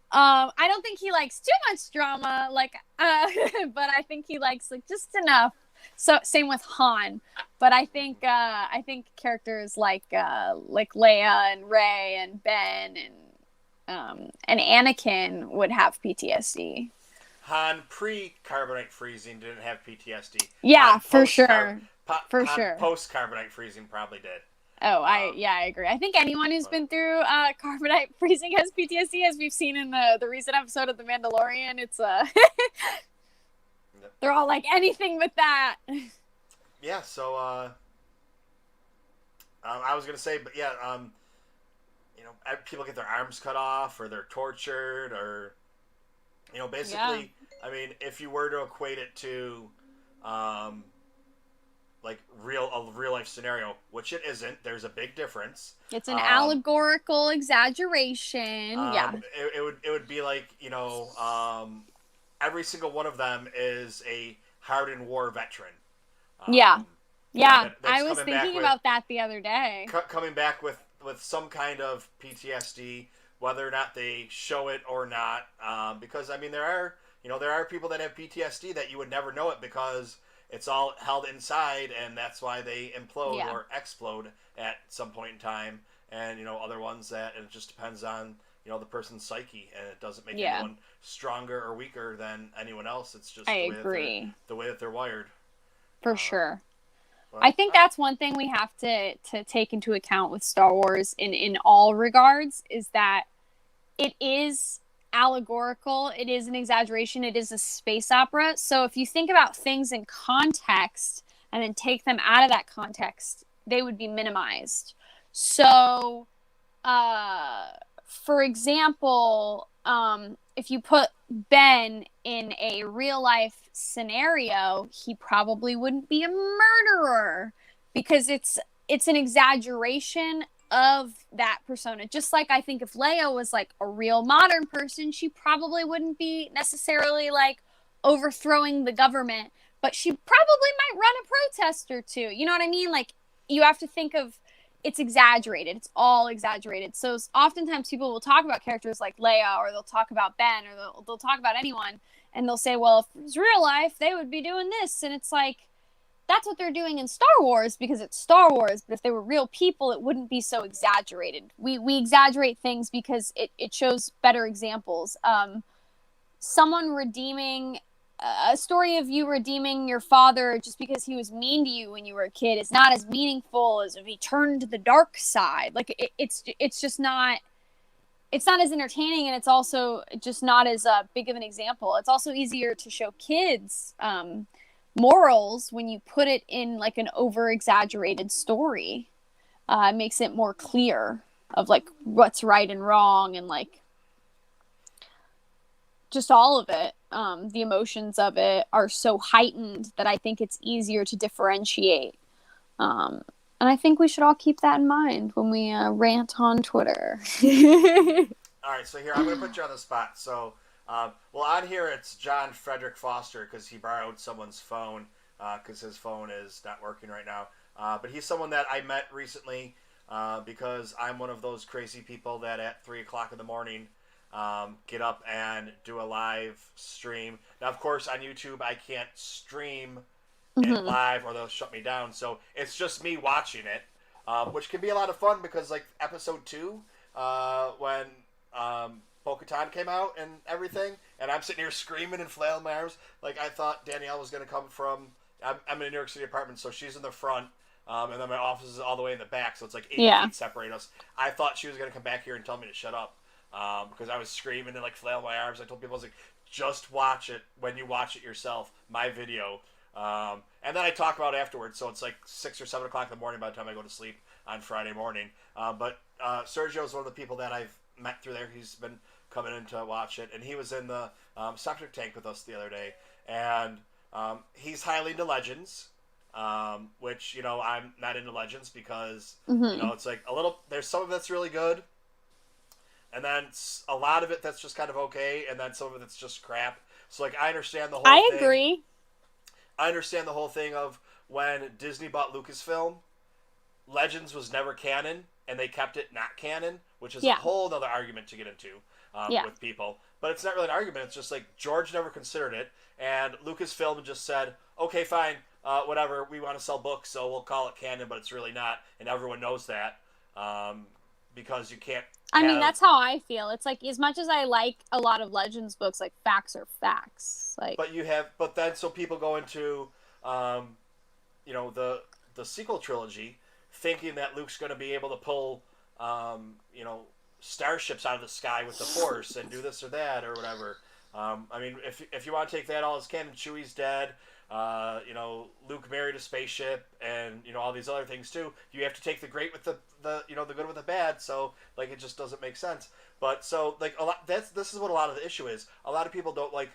I don't think he likes too much drama, but I think he likes like just enough. So same with Han. But I think characters like Leia and Rey and Ben and Anakin would have PTSD. Han pre-carbonite freezing didn't have PTSD. Yeah, Han for sure. For Han sure. Post-carbonite freezing probably did. Oh, I agree. I think anyone who's been through carbonite freezing has PTSD, as we've seen in the recent episode of The Mandalorian. It's they're all like anything but that. Yeah. So I was gonna say, but yeah, people get their arms cut off or they're tortured or basically. Yeah. I mean, if you were to equate it to like a real life scenario, which it isn't. There's a big difference. It's an allegorical exaggeration. Yeah. It would be like, every single one of them is a hardened war veteran. Yeah. That's I was thinking about that the other day. Coming back with some kind of PTSD, whether or not they show it or not. Because I mean there are people that have PTSD that you would never know it because it's all held inside, and that's why they implode or explode at some point in time. And other ones that it just depends on the person's psyche, and it doesn't make anyone stronger or weaker than anyone else. It's just the way that they're wired. For sure. I think that's one thing we have to take into account with Star Wars in all regards is that it is allegorical, it is an exaggeration, it is a space opera. So if you think about things in context and then take them out of that context, they would be minimized. So for example, if you put Ben in a real life scenario, he probably wouldn't be a murderer because it's an exaggeration of that persona. Just like I think if Leia was like a real modern person, she probably wouldn't be necessarily like overthrowing the government, but she probably might run a protest or two. You know what I mean? Like you have to think of it's exaggerated. It's all exaggerated. So oftentimes people will talk about characters like Leia, or they'll talk about Ben, or they'll talk about anyone, and they'll say, well, if it was real life, they would be doing this. And it's like, that's what they're doing in Star Wars because it's Star Wars. But if they were real people, it wouldn't be so exaggerated. We exaggerate things because it shows better examples. Someone redeeming a story of you redeeming your father just because he was mean to you when you were a kid is not as meaningful as if he turned to the dark side. Like it's just not. It's not as entertaining, and it's also just not as big of an example. It's also easier to show kids morals when you put it in like an over-exaggerated story. It makes it more clear of like what's right and wrong, and like just all of it. The emotions of it are so heightened that I think it's easier to differentiate And I think we should all keep that in mind when we rant on Twitter. All right, so here I'm going to put you on the spot. So, well, on here it's John Frederick Foster because he borrowed someone's phone because his phone is not working right now. But he's someone that I met recently because I'm one of those crazy people that at 3 o'clock in the morning get up and do a live stream. Now, of course, on YouTube I can't stream it live or they'll shut me down. So it's just me watching it, which can be a lot of fun because like episode 2, when Bo-Katan came out and everything, and I'm sitting here screaming and flailing my arms. Like I thought Danielle was going to come from. I'm in a New York City apartment, so she's in the front, and then my office is all the way in the back, so it's like 80 feet separate us. I thought she was going to come back here and tell me to shut up because I was screaming and like flailing my arms. I told people I was like, just watch it when you watch it yourself, my video. And then I talk about it afterwards, so it's like 6 or 7 o'clock in the morning by the time I go to sleep on Friday morning. But Sergio is one of the people that I've met through there. He's been coming in to watch it, and he was in the septic tank with us the other day. And he's highly into Legends, which, you know, I'm not into Legends because, you know, it's like a little, there's some of it's really good, and then a lot of it that's just kind of okay, and then some of it that's just crap. So, like, I understand the whole thing. I agree. I understand the whole thing of when Disney bought Lucasfilm, Legends was never canon, and they kept it not canon, which is a whole other argument to get into with people. But it's not really an argument. It's just like George never considered it, and Lucasfilm just said, okay, fine, whatever, we want to sell books, so we'll call it canon, but it's really not, and everyone knows that because you can't I mean, that's how I feel. It's like, as much as I like a lot of Legends books, like, facts are facts. Like, but then so people go into, you know, the sequel trilogy, thinking that Luke's going to be able to pull, you know, starships out of the sky with the Force and do this or that or whatever. I mean, if you want to take that all as canon, Chewie's dead. You know, Luke married a spaceship, and you know all these other things too. You have to take the great with the you know the good with the bad. So like it just doesn't make sense. But so like a lot this is what a lot of the issue is. A lot of people don't like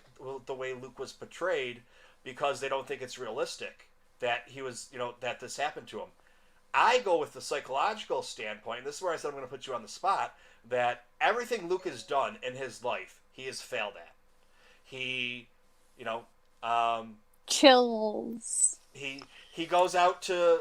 the way Luke was portrayed because they don't think it's realistic that he was, you know, that this happened to him. I go with the psychological standpoint, and this is where I said I'm going to put you on the spot, that everything Luke has done in his life, he has failed at. He, you know, chills. He goes out to,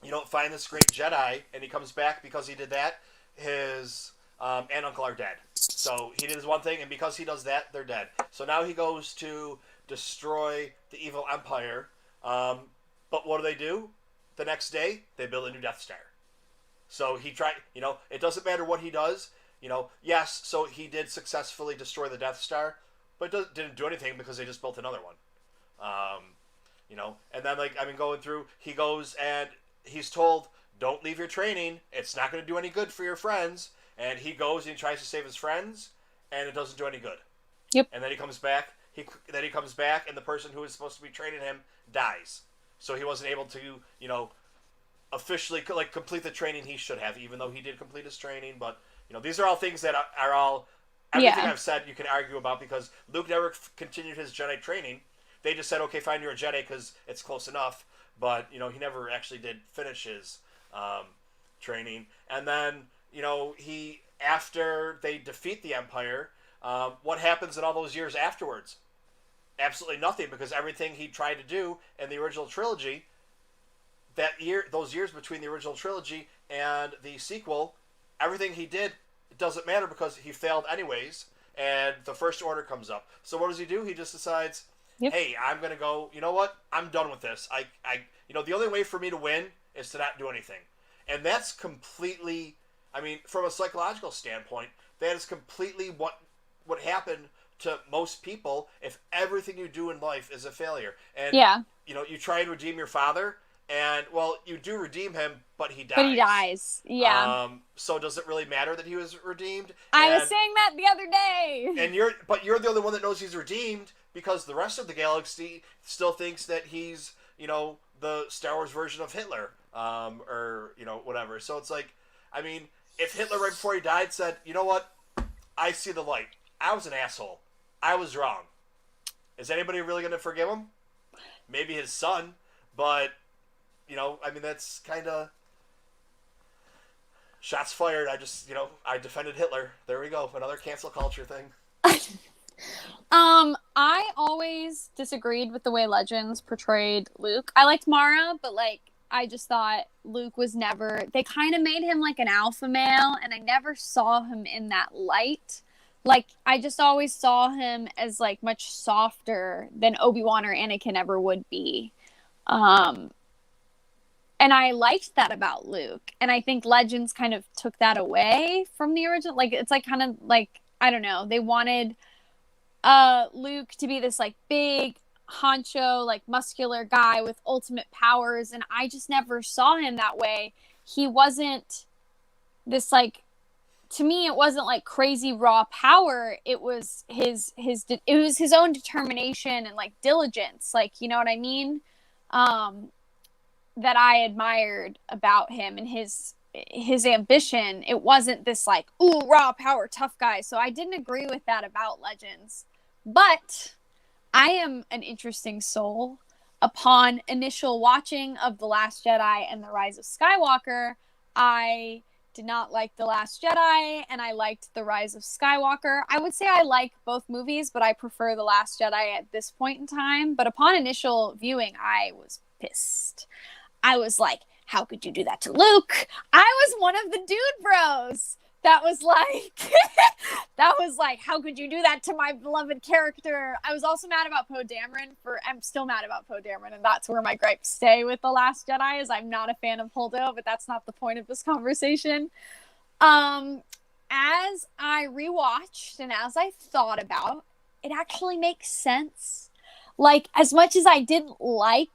you know, find this great Jedi, and he comes back because he did that. His aunt and uncle are dead. So he did his one thing, and because he does that, they're dead. So now he goes to destroy the evil Empire. But what do? The next day, they build a new Death Star. So he tried, you know, it doesn't matter what he does. You know, yes, so he did successfully destroy the Death Star, but it didn't do anything because they just built another one. You know, and then, like, I mean, going through, he goes and he's told, don't leave your training. It's not going to do any good for your friends. And he goes and he tries to save his friends, and it doesn't do any good. Yep. And then he comes back. Then he comes back, and the person who is supposed to be training him dies. So he wasn't able to, you know, officially like complete the training he should have, even though he did complete his training. But you know, these are all things that are all everything I've said you can argue about because Luke never continued his Jedi training. They just said, okay, fine, you're a Jedi because it's close enough. But you know, he never actually did finish his training. And then you know, after they defeat the Empire, what happens in all those years afterwards? Absolutely nothing, because everything he tried to do in the original trilogy, those years between the original trilogy and the sequel, everything he did, it doesn't matter because he failed anyways, and the First Order comes up. So what does he do? He just decides, hey, I'm going to go, you know what? I'm done with this. You know, the only way for me to win is to not do anything. And that's completely, I mean, from a psychological standpoint, that is completely what happened to most people if everything you do in life is a failure. And, you know, you try and redeem your father, and, well, you do redeem him, but he dies. Yeah. So does it really matter that he was redeemed? I was saying that the other day. And you're the only one that knows he's redeemed because the rest of the galaxy still thinks that he's, you know, the Star Wars version of Hitler, or, you know, whatever. So it's like, I mean, if Hitler right before he died said, you know what, I see the light. I was an asshole. I was wrong. Is anybody really going to forgive him? Maybe his son, but, I mean, that's kind of shots fired. I defended Hitler. There we go. Another cancel culture thing. I always disagreed with the way Legends portrayed Luke. I liked Mara, but like I just thought Luke was never. They kind of made him like an alpha male, and I never saw him in that light. Like I just always saw him as like much softer than Obi-Wan or Anakin ever would be. And I liked that about Luke, and I think Legends kind of took that away from the original. Like it's like kind of like I don't know. They wanted Luke to be this like big honcho, like muscular guy with ultimate powers, and I just never saw him that way. He wasn't this like, to me it wasn't like crazy raw power. It was it was his own determination and like diligence, like, you know what I mean, that I admired about him, and his ambition. It wasn't this like, ooh, raw power tough guy. So I didn't agree with that about Legends. But I am an interesting soul. Upon initial watching of The Last Jedi and The Rise of Skywalker, I did not like The Last Jedi, and I liked The Rise of Skywalker. I would say I like both movies, but I prefer The Last Jedi at this point in time. But upon initial viewing, I was pissed. I was like, how could you do that to Luke? I was one of the dude bros that was like, how could you do that to my beloved character? I was also mad about Poe Dameron. I'm still mad about Poe Dameron, and that's where my gripes stay with The Last Jedi, is I'm not a fan of Holdo, but that's not the point of this conversation. As I rewatched and as I thought about, it actually makes sense. Like, as much as I didn't like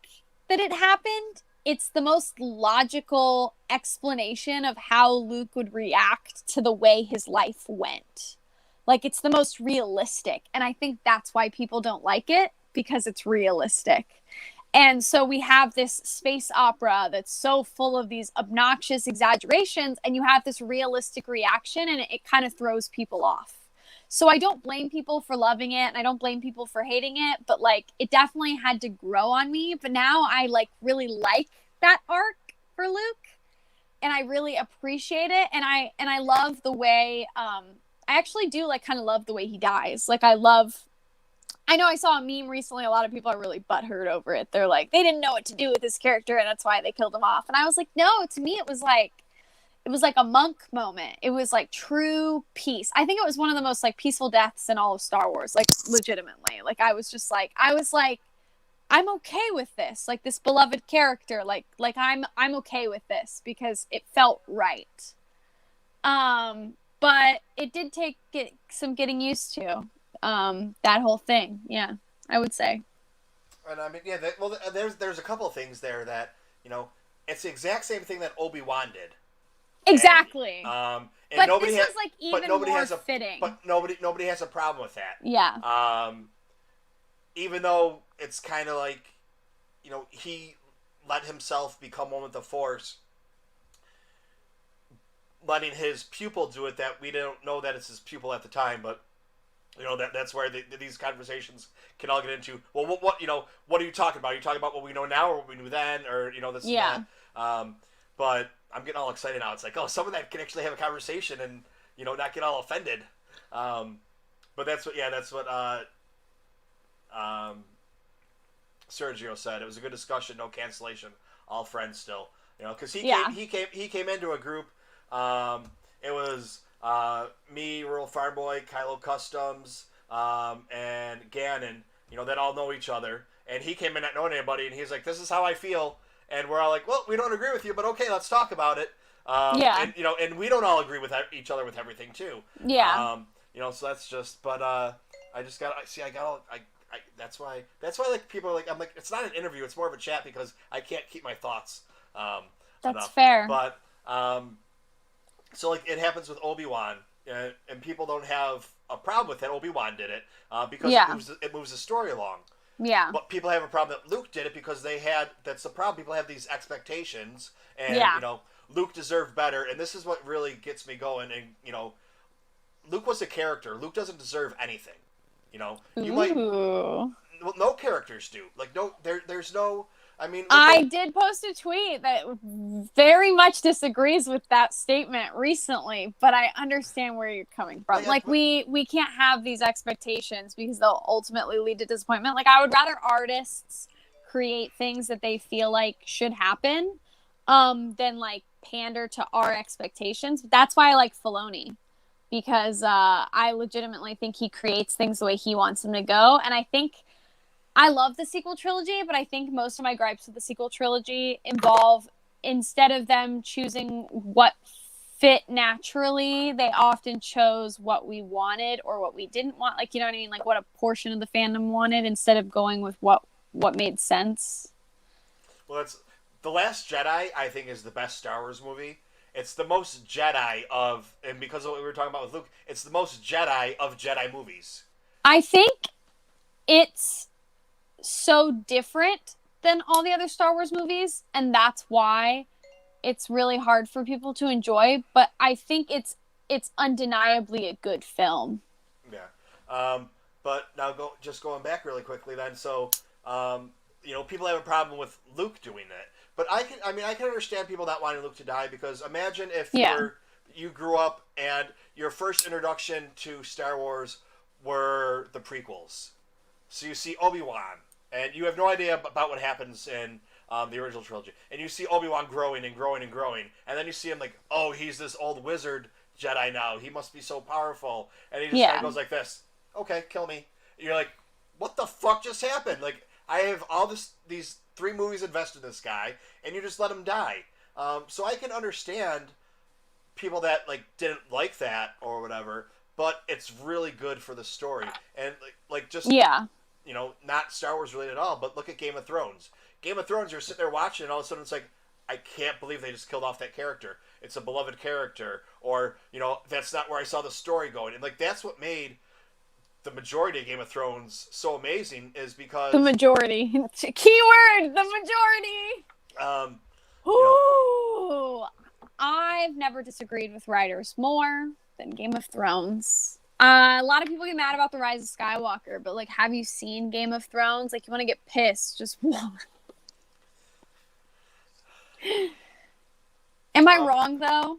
that it happened, it's the most logical explanation of how Luke would react to the way his life went. Like, it's the most realistic. And I think that's why people don't like it, because it's realistic. And so we have this space opera that's so full of these obnoxious exaggerations, and you have this realistic reaction, and it kind of throws people off. So I don't blame people for loving it, and I don't blame people for hating it, but like it definitely had to grow on me. But now I like really like that arc for Luke, and I really appreciate it, and I love the way I actually do like kind of love the way he dies. Like I know I saw a meme recently, a lot of people are really butthurt over it. They're like, they didn't know what to do with this character and that's why they killed him off. And I was like, no, to me it was like a monk moment. It was like true peace. I think it was one of the most like peaceful deaths in all of Star Wars, like legitimately. Like I was like, I'm okay with this. Like this beloved character, like I'm okay with this because it felt right. But it did take some getting used to. That whole thing. Yeah, I would say. And I mean, yeah, there's a couple of things there that, it's the exact same thing that Obi-Wan did. Exactly. And but nobody this was like even more fitting. But nobody has a problem with that. Yeah. Even though it's kind of like, he let himself become one with the Force, letting his pupil do it, that we don't know that it's his pupil at the time, but that's where these conversations can all get into. Well, what are you talking about? Are you talking about what we know now or what we knew then, or this yeah. and that? But I'm getting all excited now. It's like, oh, someone that can actually have a conversation and not get all offended. But that's what Sergio said. It was a good discussion, no cancellation, all friends still. Because he came into a group. It was me, Rural Farm Boy, Kylo Customs, and Gannon. That all know each other. And he came in not knowing anybody, and he's like, "This is how I feel." And we're all like, "Well, we don't agree with you, but okay, let's talk about it." And and we don't all agree with each other with everything too. Yeah. So that's just. But I just got. That's why like people are like, I'm like, it's not an interview, it's more of a chat because I can't keep my thoughts. That's enough. fair. But so like it happens with Obi-Wan, and people don't have a problem with that. Obi-Wan did it because it moves the story along. Yeah. But people have a problem that Luke did it because that's the problem. People have these expectations, and Luke deserved better. And this is what really gets me going. And Luke was a character. Luke doesn't deserve anything. You might. Well, no characters do. Like there's no. I mean, I did post a tweet that very much disagrees with that statement recently, but I understand where you're coming from. Yeah, like we can't have these expectations because they'll ultimately lead to disappointment. Like I would rather artists create things that they feel like should happen than like pander to our expectations. That's why I like Filoni, because I legitimately think he creates things the way he wants them to go. And I think I love the sequel trilogy, but I think most of my gripes with the sequel trilogy involve, instead of them choosing what fit naturally, they often chose what we wanted or what we didn't want. Like, you know what I mean? Like what a portion of the fandom wanted instead of going with what made sense. well, it's The Last Jedi. I think is the best Star Wars movie. It's the most Jedi of, and because of what we were talking about with Luke, it's the most Jedi of Jedi movies. I think it's so different than all the other Star Wars movies, and that's why it's really hard for people to enjoy, but I think it's undeniably a good film. Yeah. But now just going back really quickly then. So, people have a problem with Luke doing it, but I can understand people not wanting Luke to die, because imagine if you grew up and your first introduction to Star Wars were the prequels. So you see Obi-Wan, and you have no idea about what happens in the original trilogy. And you see Obi-Wan growing and growing and growing. And then you see him like, oh, he's this old wizard Jedi now. He must be so powerful. And he just kind of goes like this. Okay, kill me. And you're like, what the fuck just happened? Like, I have these 3 movies invested in this guy, and you just let him die. So I can understand people that like didn't like that or whatever, but it's really good for the story. And not Star Wars related at all, but look at Game of Thrones. Game of Thrones, you're sitting there watching, and all of a sudden it's like, I can't believe they just killed off that character. It's a beloved character, or that's not where I saw the story going. And like that's what made the majority of Game of Thrones so amazing, is because the majority, keyword, the majority. Ooh, I've never disagreed with writers more than Game of Thrones. A lot of people get mad about The Rise of Skywalker, but like, have you seen Game of Thrones? Like, you want to get pissed, just watch. Am I wrong though?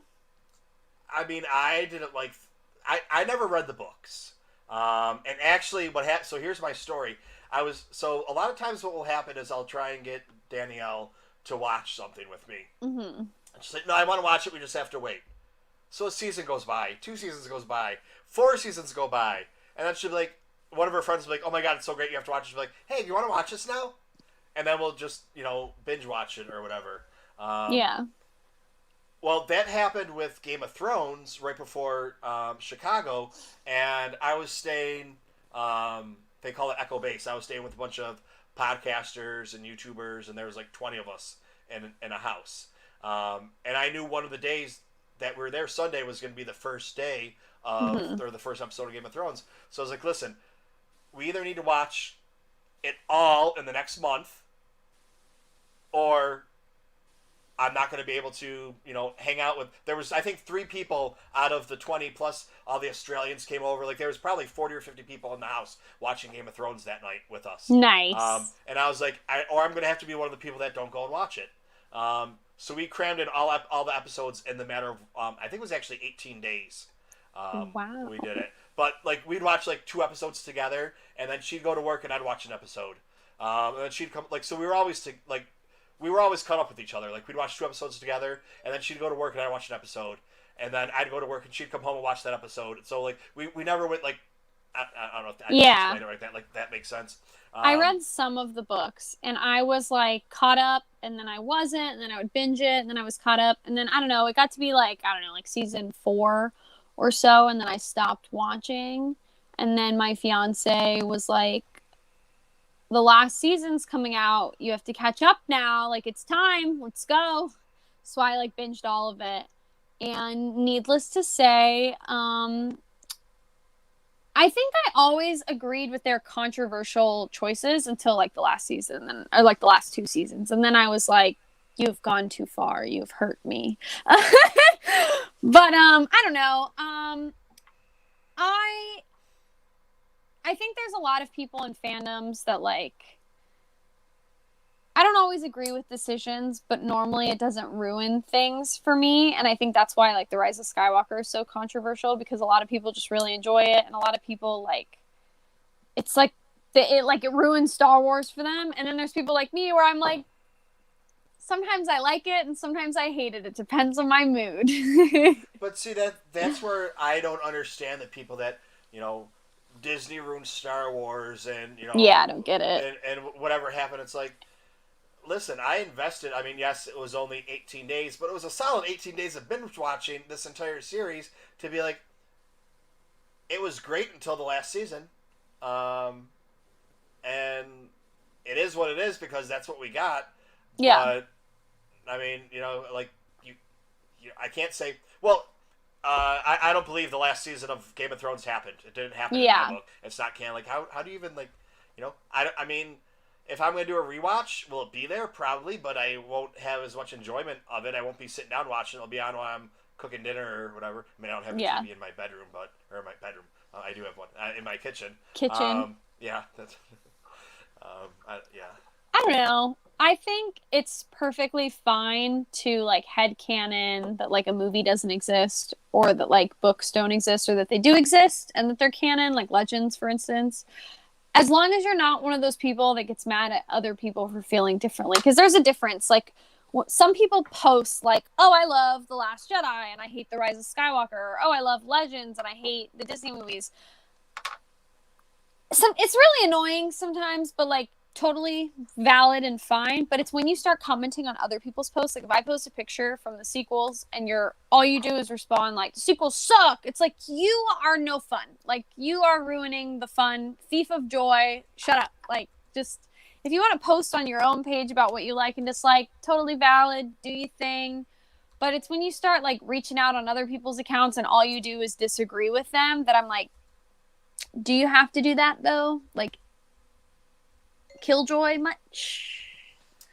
I mean, I didn't like. I never read the books. And actually, what happened? So here's my story. A lot of times what will happen is I'll try and get Danielle to watch something with me. Mm-hmm. And she's like, "No, I want to watch it. We just have to wait." So a season goes by, 2 seasons goes by, 4 seasons go by, and then she'll be like, one of her friends will be like, "Oh my god, it's so great, you have to watch it." She'll be like, "Hey, do you want to watch this now?" And then we'll just binge watch it or whatever. Yeah. Well, that happened with Game of Thrones right before Chicago, and I was staying. They call it Echo Base. I was staying with a bunch of podcasters and YouTubers, and there was like 20 of us in a house. And I knew one of the days that we were there, Sunday, was going to be the first day of or the first episode of Game of Thrones. So I was like, "Listen, we either need to watch it all in the next month, or I'm not going to be able to, hang out with." There was, I think, 3 people out of the 20, plus all the Australians came over. Like, there was probably 40 or 50 people in the house watching Game of Thrones that night with us. Nice. And I was like, I'm going to have to be one of the people that don't go and watch it. So we crammed in all the episodes in the matter of, I think it was actually 18 days. Wow. We did it. But, like, we'd watch, like, 2 episodes together, and then she'd go to work and I'd watch an episode. And then she'd come, like, so we were always caught up with each other. Like, we'd watch 2 episodes together, and then she'd go to work and I'd watch an episode. And then I'd go to work and she'd come home and watch that episode. So, like, we never went, like, I don't know if I can explain it like that. Like, that makes sense. I read some of the books, and I was, like, caught up, and then I wasn't, and then I would binge it, and then I was caught up, and then, I don't know, it got to be, like, season 4 or so, and then I stopped watching, and then my fiance was like, "The last season's coming out, you have to catch up now, like, it's time, let's go." So I, like, binged all of it, and needless to say, I think I always agreed with their controversial choices until like the last season, or like the last 2 seasons, and then I was like, "You've gone too far. You've hurt me." But I don't know. I think there's a lot of people in fandoms that like. I don't always agree with decisions, but normally it doesn't ruin things for me. And I think that's why like The Rise of Skywalker is so controversial, because a lot of people just really enjoy it, and a lot of people like it's like it ruins Star Wars for them. And then there's people like me where I'm like, sometimes I like it and sometimes I hate it. It depends on my mood. But see, that's where I don't understand the people that, Disney ruined Star Wars, and Yeah, I don't get it. and whatever happened. It's like, listen, I invested. I mean, yes, it was only 18 days, but it was a solid 18 days of binge watching this entire series to be like, it was great until the last season, and it is what it is because that's what we got. Yeah. But I mean, like I can't say. Well, I don't believe the last season of Game of Thrones happened. It didn't happen in my book. It's not canon. Like how do you even like, I mean, if I'm gonna do a rewatch, will it be there? Probably, but I won't have as much enjoyment of it. I won't be sitting down watching. It'll be on while I'm cooking dinner or whatever. I mean, I don't have a TV in my bedroom, or my bedroom. I do have one in my kitchen. Yeah, that's. Yeah. I don't know. I think it's perfectly fine to like headcanon that like a movie doesn't exist, or that like books don't exist, or that they do exist and that they're canon, like Legends, for instance. As long as you're not one of those people that gets mad at other people for feeling differently, because there's a difference. Like some people post like, "Oh, I love The Last Jedi and I hate The Rise of Skywalker," or "Oh, I love Legends and I hate the Disney movies." It's really annoying sometimes, but like totally valid and fine. But it's when you start commenting on other people's posts. Like if I post a picture from the sequels and all you do is respond like, "The sequels suck," it's like, you are no fun. Like you are ruining the fun. Thief of joy. Shut up. Like just, if you want to post on your own page about what you like and dislike, totally valid. Do your thing. But it's when you start like reaching out on other people's accounts and all you do is disagree with them that I'm like, do you have to do that though? Like, killjoy much?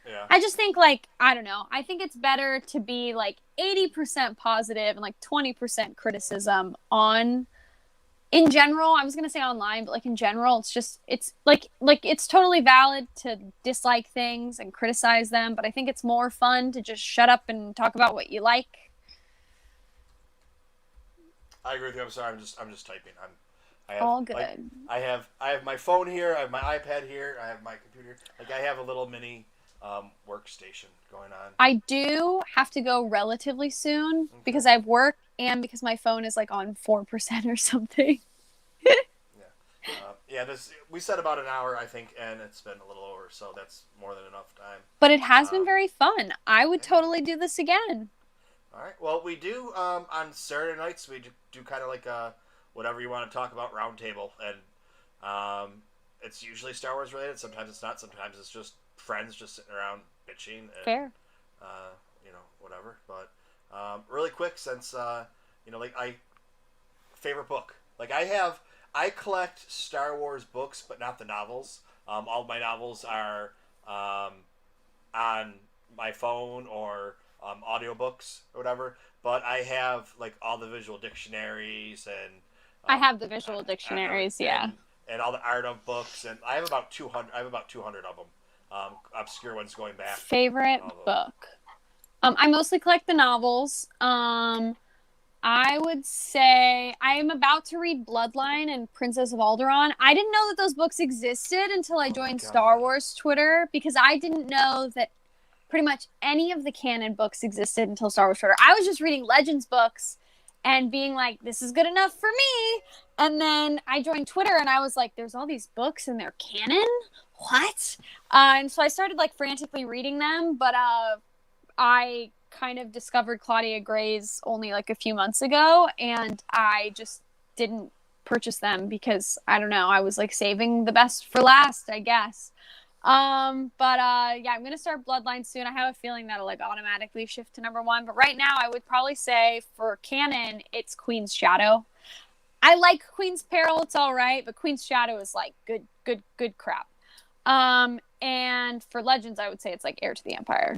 Yeah. I just think like, I don't know. I think it's better to be like 80% positive and like 20% criticism in general. I was going to say online, but like in general, it's like it's totally valid to dislike things and criticize them. But I think it's more fun to just shut up and talk about what you like. I agree with you. I'm sorry. I'm just typing. All good. Like, I have my phone here. I have my iPad here. I have my computer. Like I have a little mini workstation going on. I do have to go relatively soon because I have work and because my phone is like on 4% or something. We said about an hour, I think, and it's been a little over, so that's more than enough time. But it has been very fun. I would totally do this again. All right. Well, we do on Saturday nights. We do kind of like a whatever you want to talk about roundtable, and it's usually Star Wars related. Sometimes it's not. Sometimes it's just friends just sitting around bitching. And, Fair. Whatever. But really quick, since favorite book. Like I collect Star Wars books, but not the novels. All of my novels are on my phone or audiobooks or whatever. But I have like all the visual dictionaries and. I have the visual dictionaries, yeah. And all the art of books, and I have about 200. I have about 200 of them, obscure ones going back. Favorite book. I mostly collect the novels. I would say I am about to read Bloodline and Princess of Alderaan. I didn't know that those books existed until I joined Star Wars Twitter, because I didn't know that pretty much any of the canon books existed until Star Wars Twitter. I was just reading Legends books and being like, this is good enough for me. And then I joined Twitter and I was like, there's all these books and they're canon? What? And so I started like frantically reading them, but I kind of discovered Claudia Gray's only like a few months ago, and I just didn't purchase them because I don't know, I was like saving the best for last, I guess. I'm gonna start Bloodline soon. I have a feeling that'll like automatically shift to number one, but right now I would probably say for canon it's Queen's Shadow. I like Queen's Peril, it's all right, but Queen's Shadow is like good crap. And for Legends I would say it's like Heir to the Empire.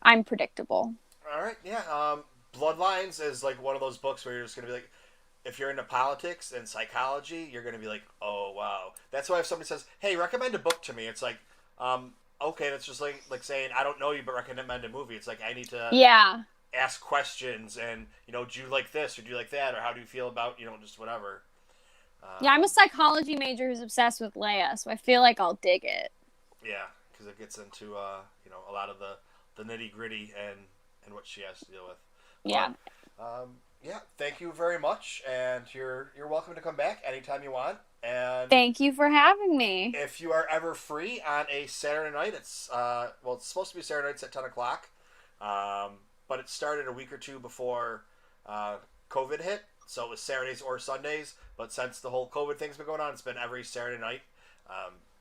I'm predictable. All right, yeah. Bloodlines is like one of those books where you're just gonna be like, if you're into politics and psychology, you're going to be like, oh wow. That's why if somebody says, hey, recommend a book to me, it's like, okay, that's just like saying I don't know you, but recommend a movie. It's like I need to Yeah. ask questions and do you like this or do you like that or how do you feel about just whatever. Yeah, I'm a psychology major who's obsessed with Leia, so I feel like I'll dig it. Yeah, because it gets into a lot of the nitty gritty and what she has to deal with. Yeah. But yeah, thank you very much, and you're welcome to come back anytime you want. And Thank you for having me. if you are ever free on a Saturday night, it's it's supposed to be Saturday nights at 10 o'clock, but it started a week or two before COVID hit, so it was Saturdays or Sundays. But since the whole COVID thing's been going on, it's been every Saturday night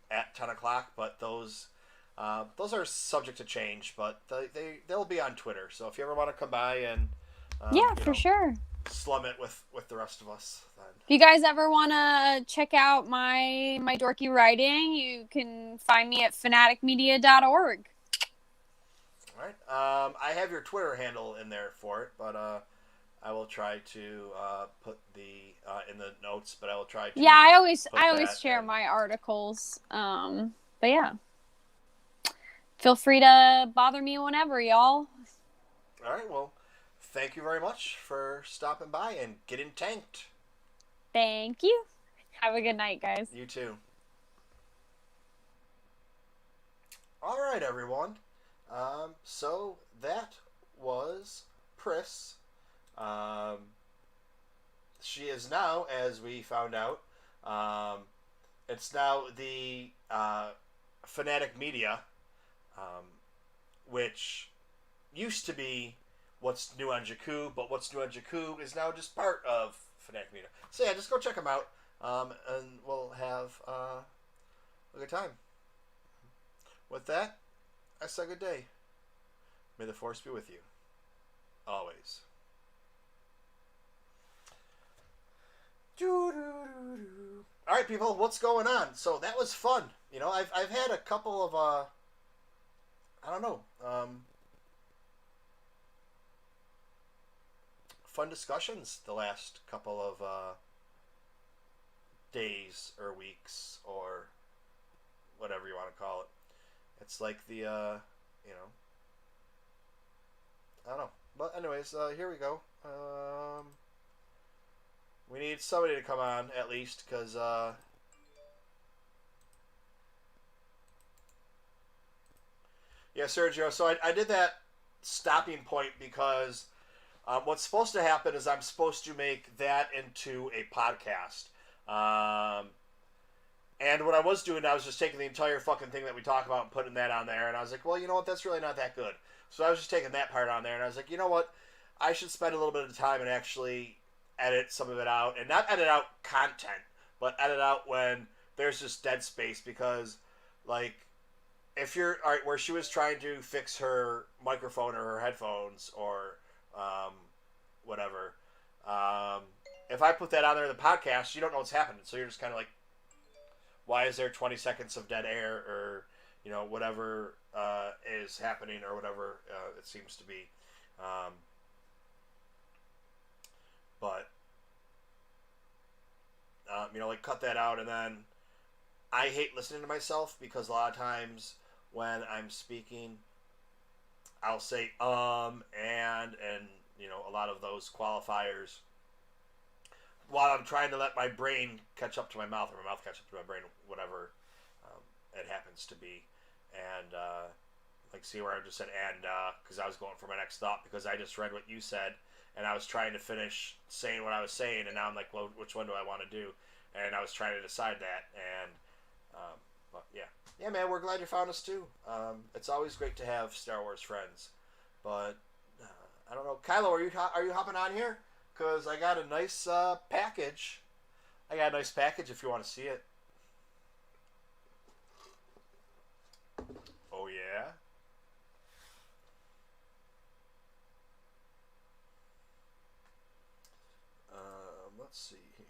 at 10 o'clock. But those are subject to change, but they'll be on Twitter. So if you ever want to come by and Yeah, for sure. slum it with the rest of us, then. If you guys ever want to check out my dorky writing, you can find me at FanaticMedia.org. All right. I have your Twitter handle in there for it, but I will try to put the in the notes. But I will try to. Yeah, I always share in. my articles. But yeah, feel free to bother me whenever, y'all. All right. Well, thank you very much for stopping by and getting tanked. Thank you. Have a good night, guys. You too. All right, everyone. So that was Pris. She is now, as we found out, it's now the FanaticMedia, which used to be What's New on Jakku, but What's New on Jakku is now just part of FanaticMedia. So yeah, just go check them out, and we'll have a good time. With that, I say good day. May the Force be with you. Always. All right, people, what's going on? So that was fun. I've had a couple of I don't know, fun discussions the last couple of days or weeks or whatever you want to call it. It's like the I don't know. But anyways, here we go. We need somebody to come on at least, because yeah, Sergio. So I did that stopping point because what's supposed to happen is I'm supposed to make that into a podcast. And what I was doing, I was just taking the entire fucking thing that we talk about and putting that on there. And I was like, well, you know what? That's really not that good. So I was just taking that part on there. And I was like, you know what? I should spend a little bit of time and actually edit some of it out. And not edit out content, but edit out when there's just dead space. Because, like, if you're... All right, where she was trying to fix her microphone or her headphones or whatever. If I put that on there in the podcast, you don't know what's happening. So you're just kind of like, why is there 20 seconds of dead air or, whatever is happening or whatever it seems to be. But, like cut that out. And then I hate listening to myself because a lot of times when I'm speaking, I'll say, and, a lot of those qualifiers while I'm trying to let my brain catch up to my mouth, or my mouth catch up to my brain, whatever it happens to be. And, see where I just said, and, because I was going for my next thought, because I just read what you said, and I was trying to finish saying what I was saying, and now I'm like, well, which one do I want to do? And I was trying to decide that, and, but yeah. Yeah, man, we're glad you found us, too. It's always great to have Star Wars friends, but, I don't know. Kylo, are you hopping on here? Because I got a nice package. I got a nice package if you want to see it. Oh, yeah? Let's see here.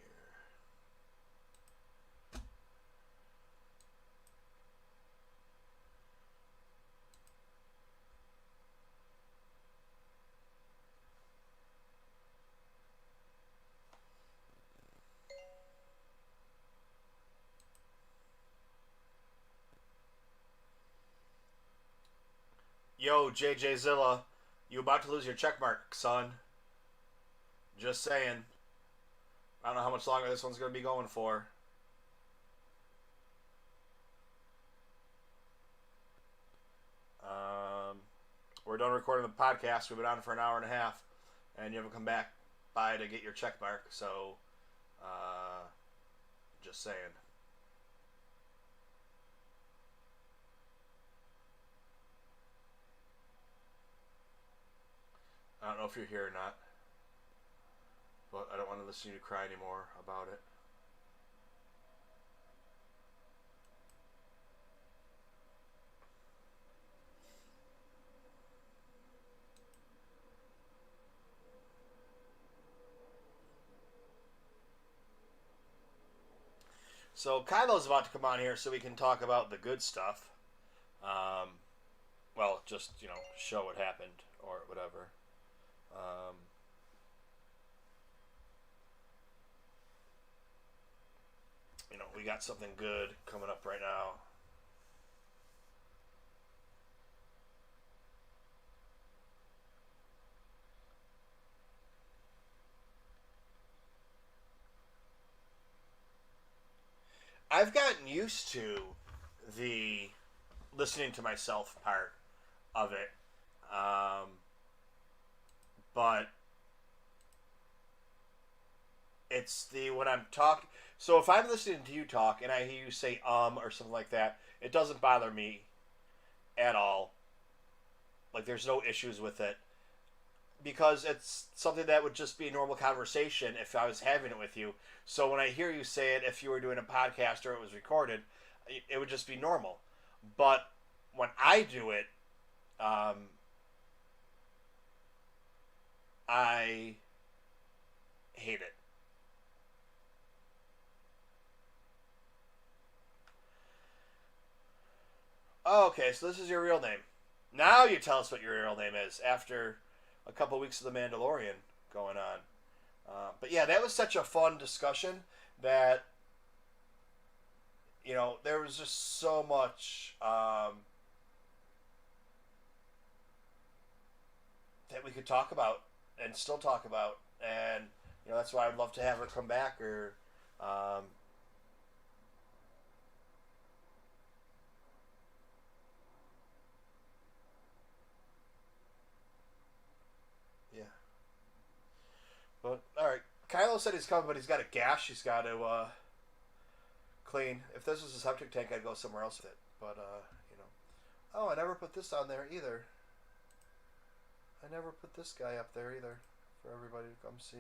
Yo, JJ Zilla, you about to lose your check mark, son. Just saying. I don't know how much longer this one's going to be going for. Um, we're done recording the podcast. We've been on for an hour and a half, and you haven't come back by to get your check mark. So, just saying. I don't know if you're here or not, but I don't want to listen to you cry anymore about it. So Kylo's about to come on here so we can talk about the good stuff. Um, well, just, show what happened or whatever. Um, we got something good coming up right now. I've gotten used to the listening to myself part of it. But it's the when I'm talking. So if I'm listening to you talk and I hear you say or something like that, it doesn't bother me at all. Like there's no issues with it because it's something that would just be a normal conversation if I was having it with you. So when I hear you say it, if you were doing a podcast or it was recorded, it would just be normal. But when I do it, I hate it. Oh, okay, so this is your real name. Now you tell us what your real name is after a couple weeks of the Mandalorian going on. But yeah, that was such a fun discussion that there was just so much that we could talk about and still talk about, and that's why I'd love to have her come back or. Yeah. But all right, Kylo said he's coming, but he's got a gash he's got to clean. If this was a septic tank, I'd go somewhere else with it. But oh, I never put this on there either. I never put this guy up there either for everybody to come see.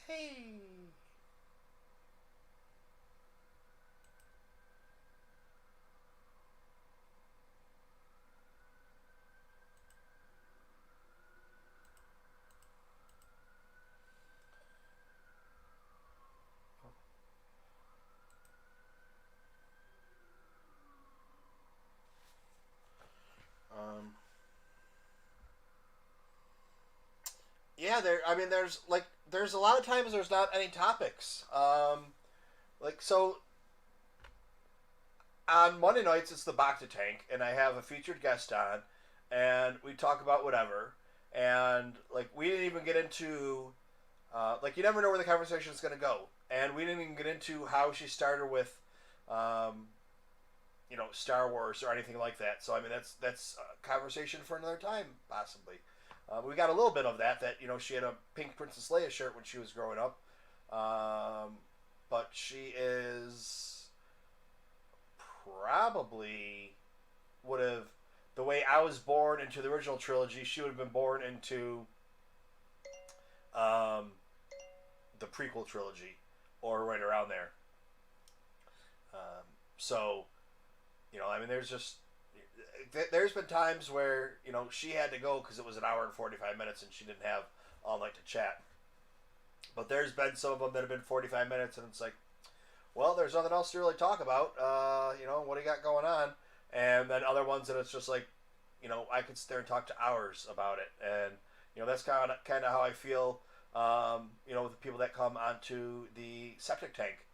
Hey. Um, yeah, there's a lot of times there's not any topics. So on Monday nights it's the Bacta tank, and I have a featured guest on, and we talk about whatever, and we didn't even get into, you never know where the conversation is going to go, and we didn't even get into how she started with, Star Wars or anything like that. So I mean that's a conversation for another time possibly. We got a little bit of that she had a pink Princess Leia shirt when she was growing up, but she is probably would have the way I was born into the original trilogy. She would have been born into the prequel trilogy or right around there. So there's been times where she had to go because it was an hour and 45 minutes and she didn't have all night to chat. But there's been some of them that have been 45 minutes and it's like, well, there's nothing else to really talk about. What do you got going on? And then other ones that it's just like, I could sit there and talk to hours about it. And that's kind of how I feel. With the people that come onto the septic tank.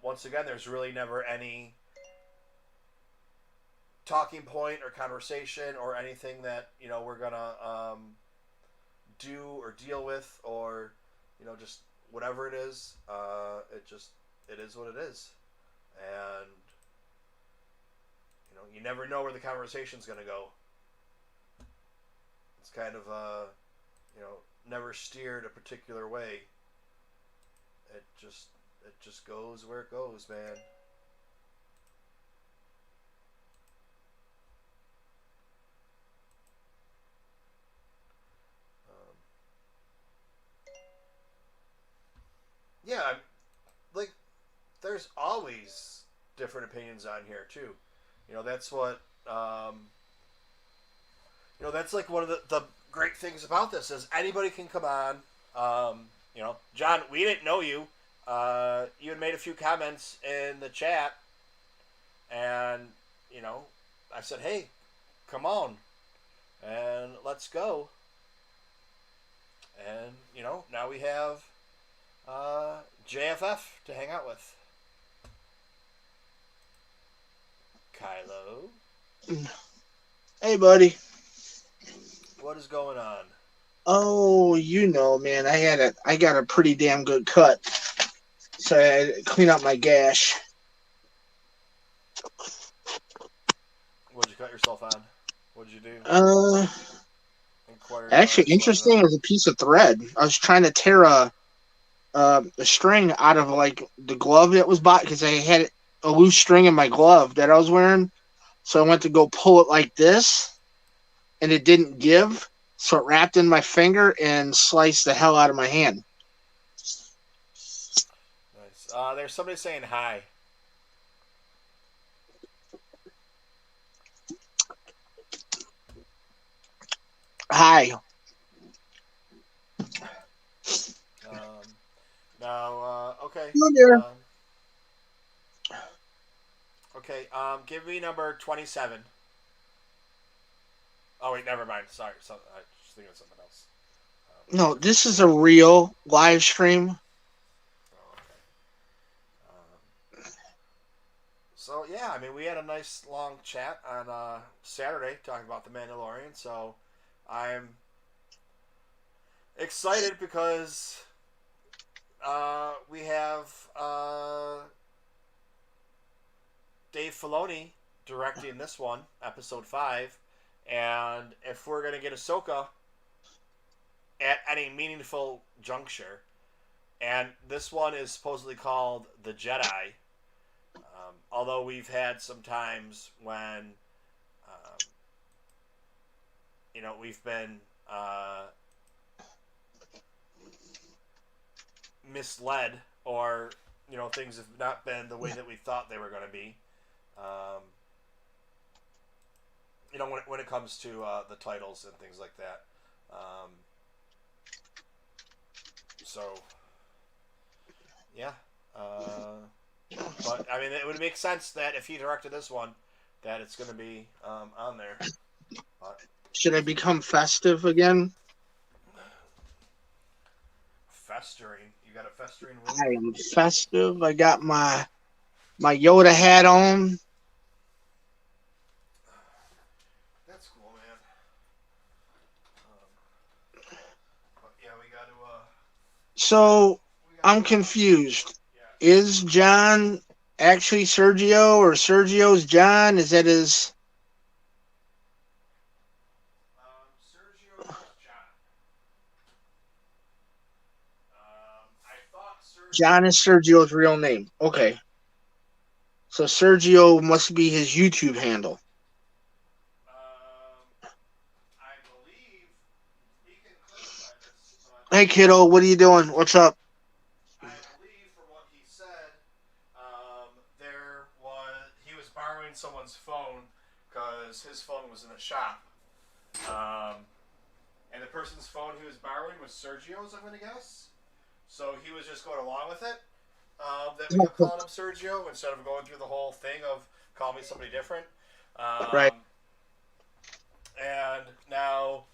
Once again, there's really never any talking point or conversation or anything that we're gonna do or deal with, or just whatever it is. It is what it is, and you never know where the conversation's gonna go. It's kind of never steered a particular way. It just goes where it goes, man. Yeah, like there's always different opinions on here too. That's what that's like one of the great things about this is anybody can come on. John, we didn't know you. You had made a few comments in the chat, and I said, "Hey, come on, and let's go." And now we have JFF to hang out with. Kylo. Hey, buddy. What is going on? Oh, man, I got a pretty damn good cut, so I had to clean up my gash. What'd you cut yourself on? What'd you do? Actually, interesting as a piece of thread. I was trying to tear a string out of like the glove that was bought because I had a loose string in my glove that I was wearing, so I went to go pull it like this, and it didn't give. So it wrapped in my finger and sliced the hell out of my hand. Nice. There's somebody saying hi. Hi. Okay. Okay. Give me number 27. Oh wait, never mind. Sorry, I was thinking of something else. No, this is a real live stream. Oh, okay. So yeah, I mean, we had a nice long chat on Saturday talking about the Mandalorian. So I'm excited because we have Dave Filoni directing this one, episode 5. And if we're going to get Ahsoka at any meaningful juncture, and this one is supposedly called The Jedi, although we've had some times when, we've been misled, or, things have not been the way that we thought they were going to be. When it comes to the titles and things like that. So, yeah. But, I mean, it would make sense that if he directed this one, that it's going to be on there. But, should I become festive again? Festering? You got a festering wound? I am festive. I got my Yoda hat on. That's cool, man. But yeah, we got to. So I'm confused. Yeah. Is John actually Sergio, or Sergio's John? Is that his? Sergio is John. I thought Sergio. John is Sergio's real name. Okay. So Sergio must be his YouTube handle. I believe he can clarify this. Hey kiddo, what are you doing? What's up? I believe from what he said, he was borrowing someone's phone because his phone was in the shop. And the person's phone he was borrowing was Sergio's, I'm going to guess. So he was just going along with it. That we kept calling him Sergio instead of going through the whole thing of call me somebody different. Right. And now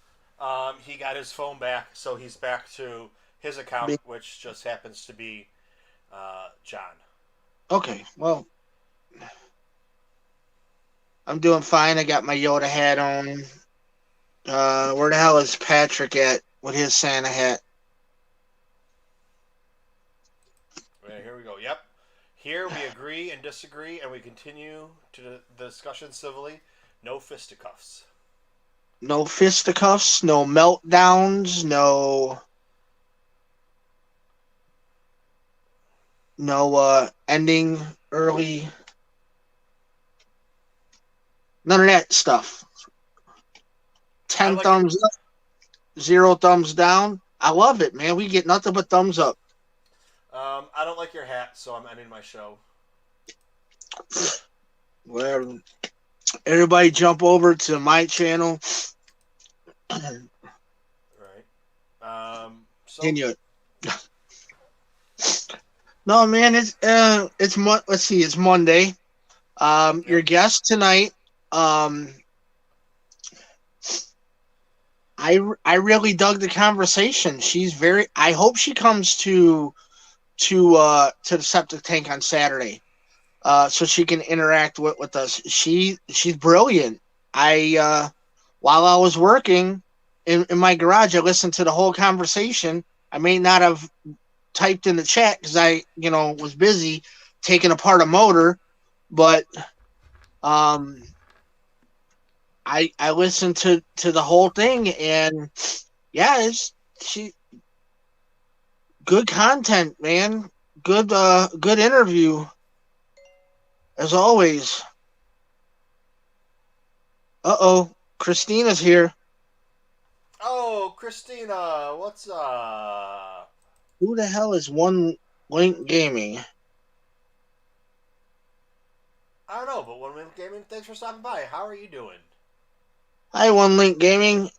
he got his phone back, so he's back to his account, which just happens to be John. Okay, well. I'm doing fine. I got my Yoda hat on. Where the hell is Patrick at with his Santa hat? Right, here we go. Yep. Here we agree and disagree, and we continue to the discussion civilly. No fisticuffs. No fisticuffs, no meltdowns, no ending early. None of that stuff. 10 thumbs up, 0 thumbs down. I love it, man. We get nothing but thumbs up. I don't like your hat, so I'm ending my show. Whatever. Everybody jump over to my channel. Right. So Continue it. No, man, it's let's see, it's Monday. Yep. Your guest tonight, I really dug the conversation. I hope she comes to the septic tank on Saturday, so she can interact with us. She's brilliant. While I was working in my garage, I listened to the whole conversation. I may not have typed in the chat because I was busy taking apart a motor, but I listened to the whole thing, and yeah, she good content, man. Good interview as always. Christina's here. Oh, Christina, what's up? Who the hell is One Link Gaming? I don't know, but One Link Gaming, thanks for stopping by. How are you doing? Hi, One Link Gaming.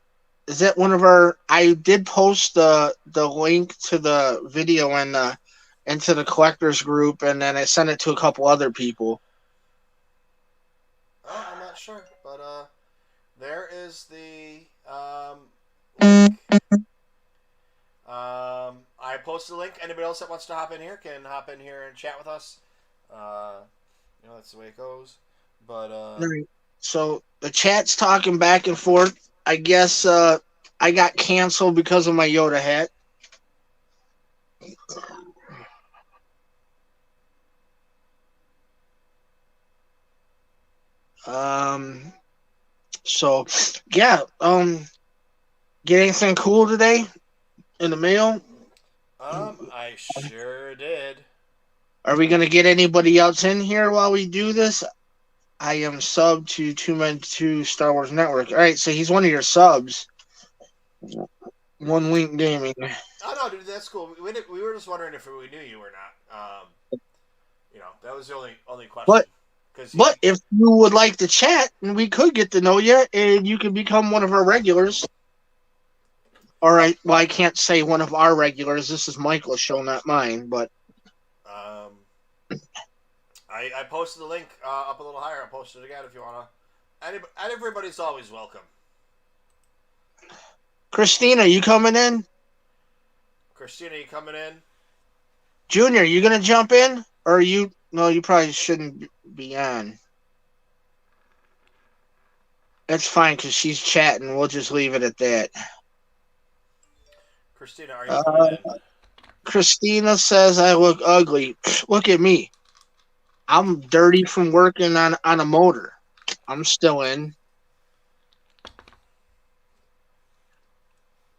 Is that one of our? I did post the link to the video into the collectors group, and then I sent it to a couple other people. Oh, I'm not sure, but there is the link. I posted a link. Anybody else that wants to hop in here can hop in here and chat with us. That's the way it goes. But so the chat's talking back and forth. I guess I got canceled because of my Yoda hat. So yeah, get anything cool today in the mail? I sure did. Are we gonna get anybody else in here while we do this? I am sub to TooMedToo's Star Wars Network. All right, so he's one of your subs. One Link Gaming. Oh no, dude, that's cool. We were just wondering if we knew you or not. That was the only question. But if you would like to chat, we could get to know you, and you can become one of our regulars. All right. Well, I can't say one of our regulars. This is Michael's show, not mine. But I posted the link up a little higher. I'll post it again if you wanna. Everybody's always welcome. Christina, you coming in? Christina, you coming in? Junior, you gonna jump in, or you? No, you probably shouldn't be on. That's fine because she's chatting. We'll just leave it at that. Christina, are you coming in? Christina says I look ugly. Look at me. I'm dirty from working on a motor. I'm still in.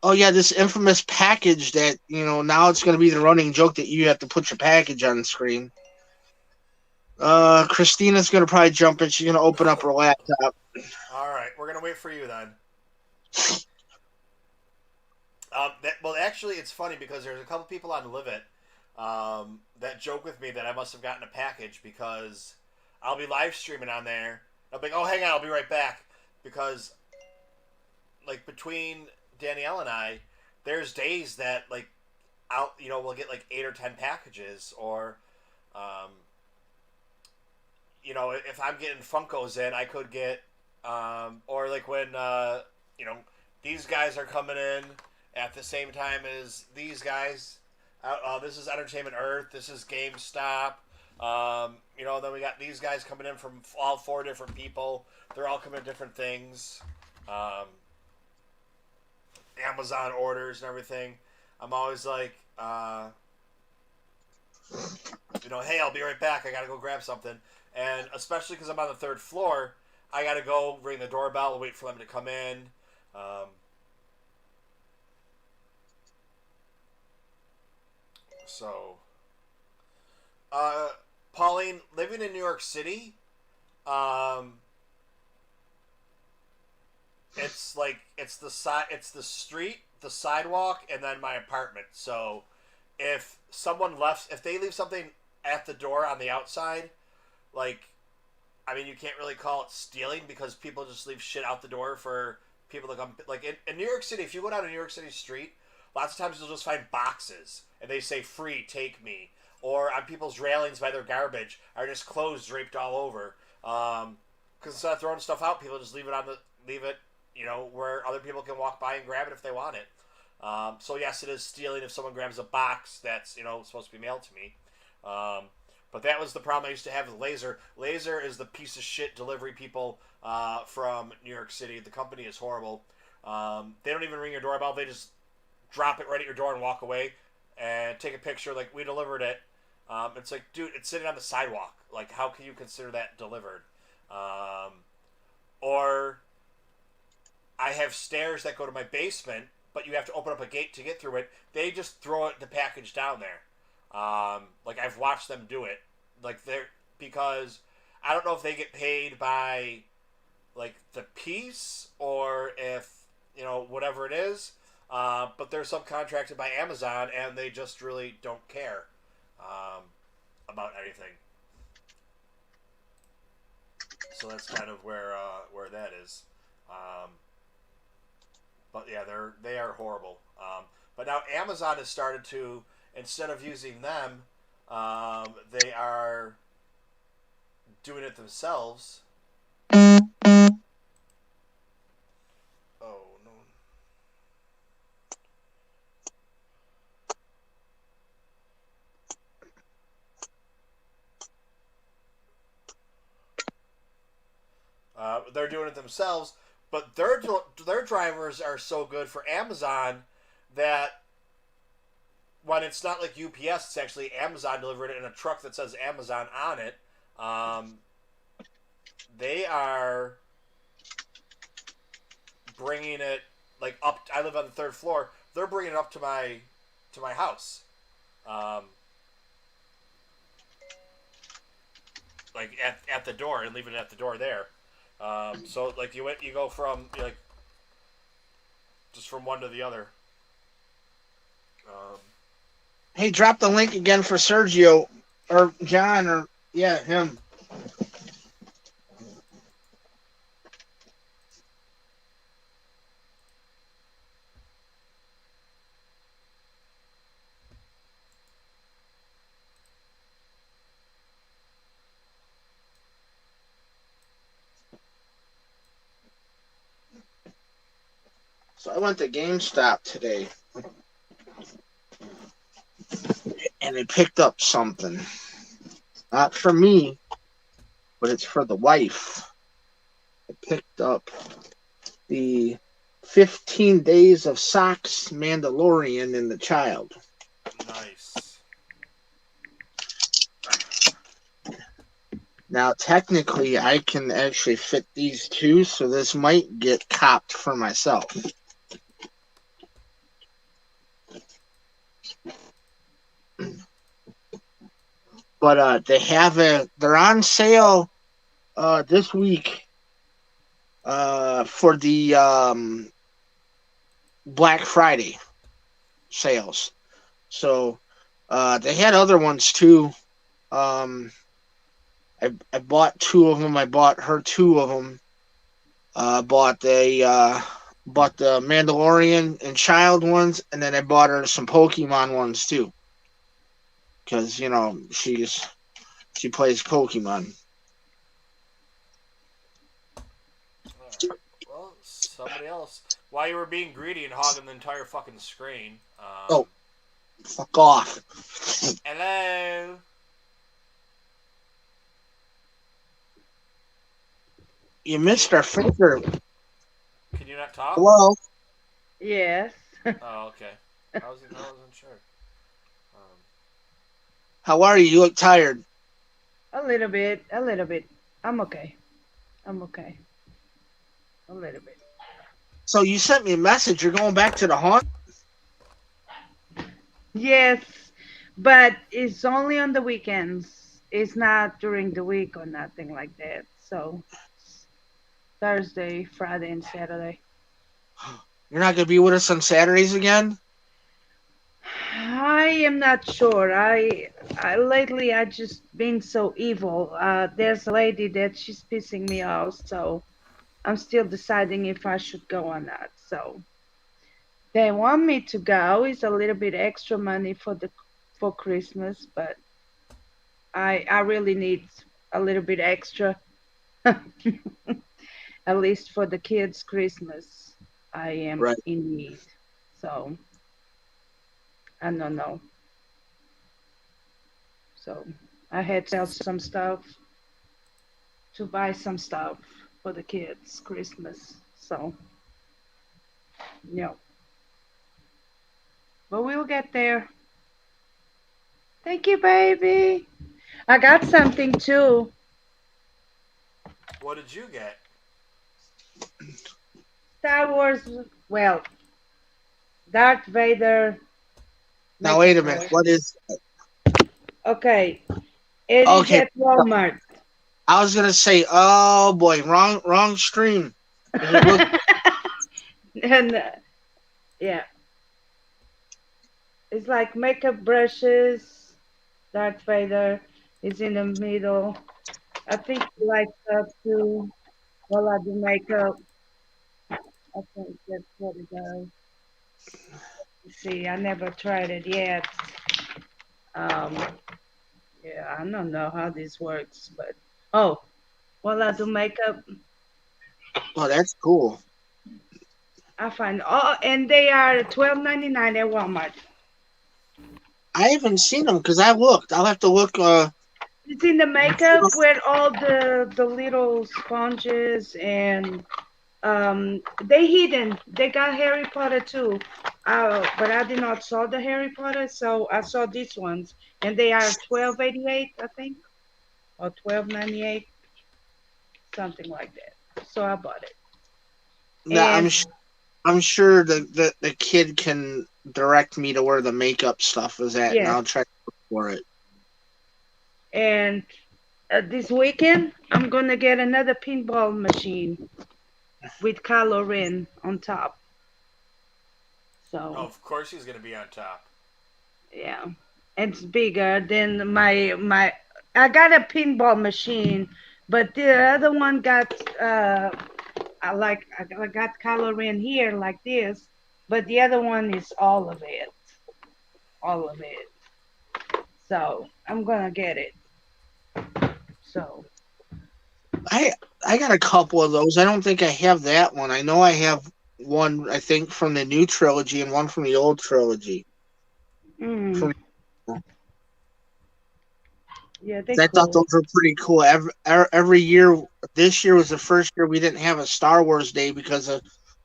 Oh yeah, this infamous package that now it's going to be the running joke that you have to put your package on the screen. Christina's going to probably jump in. She's going to open up her laptop. All right, we're going to wait for you then. Well, actually, it's funny because there's a couple people on Live It that joke with me that I must have gotten a package because I'll be live streaming on there. I'll be like, oh, hang on, I'll be right back. Because, like, between Danielle and I, there's days that, like, we'll get, like, 8 or 10 packages. Or, if I'm getting Funkos in, I could get, or, like, when, these guys are coming in at the same time as these guys. This is Entertainment Earth. This is GameStop. Then we got these guys coming in from all 4 different people. They're all coming in different things. Amazon orders and everything. I'm always like, hey, I'll be right back. I gotta go grab something. And especially because I'm on the 3rd floor, I gotta go ring the doorbell, wait for them to come in. Pauline, living in New York City, it's the street, the sidewalk, and then my apartment. So if they leave something at the door on the outside, you can't really call it stealing because people just leave shit out the door for people to come. In New York City, if you go down a New York City street, lots of times you'll just find boxes and they say "free, take me," or on people's railings by their garbage are just clothes draped all over. Because instead of throwing stuff out, people just leave it where other people can walk by and grab it if they want it. So yes, it is stealing if someone grabs a box that's supposed to be mailed to me. But that was the problem I used to have with Laser. Laser is the piece of shit delivery people from New York City. The company is horrible. They don't even ring your doorbell. They just drop it right at your door and walk away and take a picture like we delivered it. It's like, dude, it's sitting on the sidewalk. Like, how can you consider that delivered? Or I have stairs that go to my basement, but you have to open up a gate to get through it. They just throw the package down there. I've watched them do it. Because I don't know if they get paid by the piece or if whatever it is. But they're subcontracted by Amazon and they just really don't care about anything. So that's kind of where that is. But yeah, they are horrible. But now Amazon has started to, instead of using them, they are doing it themselves. Oh no. They're doing it themselves, but their drivers are so good for Amazon that when it's not like UPS, it's actually Amazon delivering it in a truck that says Amazon on it. They are bringing it up. I live on the 3rd floor. They're bringing it up to my house. At the door and leaving it at the door there. So you go from just from one to the other. Hey, drop the link again for Sergio or John or him. So I went to GameStop today. And I picked up something. Not for me, but it's for the wife. I picked up the 15 Days of Socks Mandalorian and the Child. Nice. Now, technically, I can actually fit these two, so this might get copped for myself. But they're on sale this week for the Black Friday sales. So they had other ones too. I bought 2 of them. I bought her 2 of them. Bought the Mandalorian and Child ones, and then I bought her some Pokemon ones too. Because she plays Pokemon. Well, somebody else. While you were being greedy and hogging the entire fucking screen. Fuck off. Hello. You missed our finger. Can you not talk? Hello? Yes. Oh, okay. I wasn't sure. How are you? You look tired. A little bit. A little bit. I'm okay. I'm okay. A little bit. So you sent me a message. You're going back to the haunt? Yes, but it's only on the weekends. It's not during the week or nothing like that. So Thursday, Friday, and Saturday. You're not going to be with us on Saturdays again? I am not sure. I lately I just been so evil. There's a lady that she's pissing me off, so I'm still deciding if I should go or not. So they want me to go. It's a little bit extra money for Christmas, but I really need a little bit extra, at least for the kids' Christmas. I am Right. in need. So I don't know. So I had to sell some stuff to buy some stuff for the kids' Christmas. So yeah. But we'll get there. Thank you, baby. I got something too. What did you get? Star Wars, well, Darth Vader. Now, wait a minute. What is... Okay, it is Okay. at Walmart. I was going to say, oh, boy, wrong stream. It looks... And yeah, it's like makeup brushes. Darth Vader is in the middle. I think he likes up too while I do makeup. I think that's what it does. Let's see, I never tried it yet. Um, yeah, I don't know how this works, but oh, while I do makeup, Oh, that's cool. I find and they are $12.99 at Walmart. I haven't seen them because I looked. I'll have to look. It's in the makeup with all the little sponges and they hidden. They got Harry Potter too. But I did not saw the Harry Potter, so I saw these ones, and they are $12.88, I think, or $12.98, something like that. So I bought it. No, And I'm sure the kid can direct me to where the makeup stuff is at, and yes, I'll try to look for it. and this weekend I'm gonna get another pinball machine with Kylo Ren on top. Oh, So of course he's going to be on top. yeah, it's bigger than my. I got a pinball machine, but the other one got I got Kylo Ren here like this, but the other one is all of it. So I'm gonna get it. So I got a couple of those. I don't think I have that one. I know I have one. I think from the new trilogy and one from the old trilogy. mm, yeah, they're I thought cool. those were pretty cool. Every year, this year was the first year we didn't have a Star Wars Day because of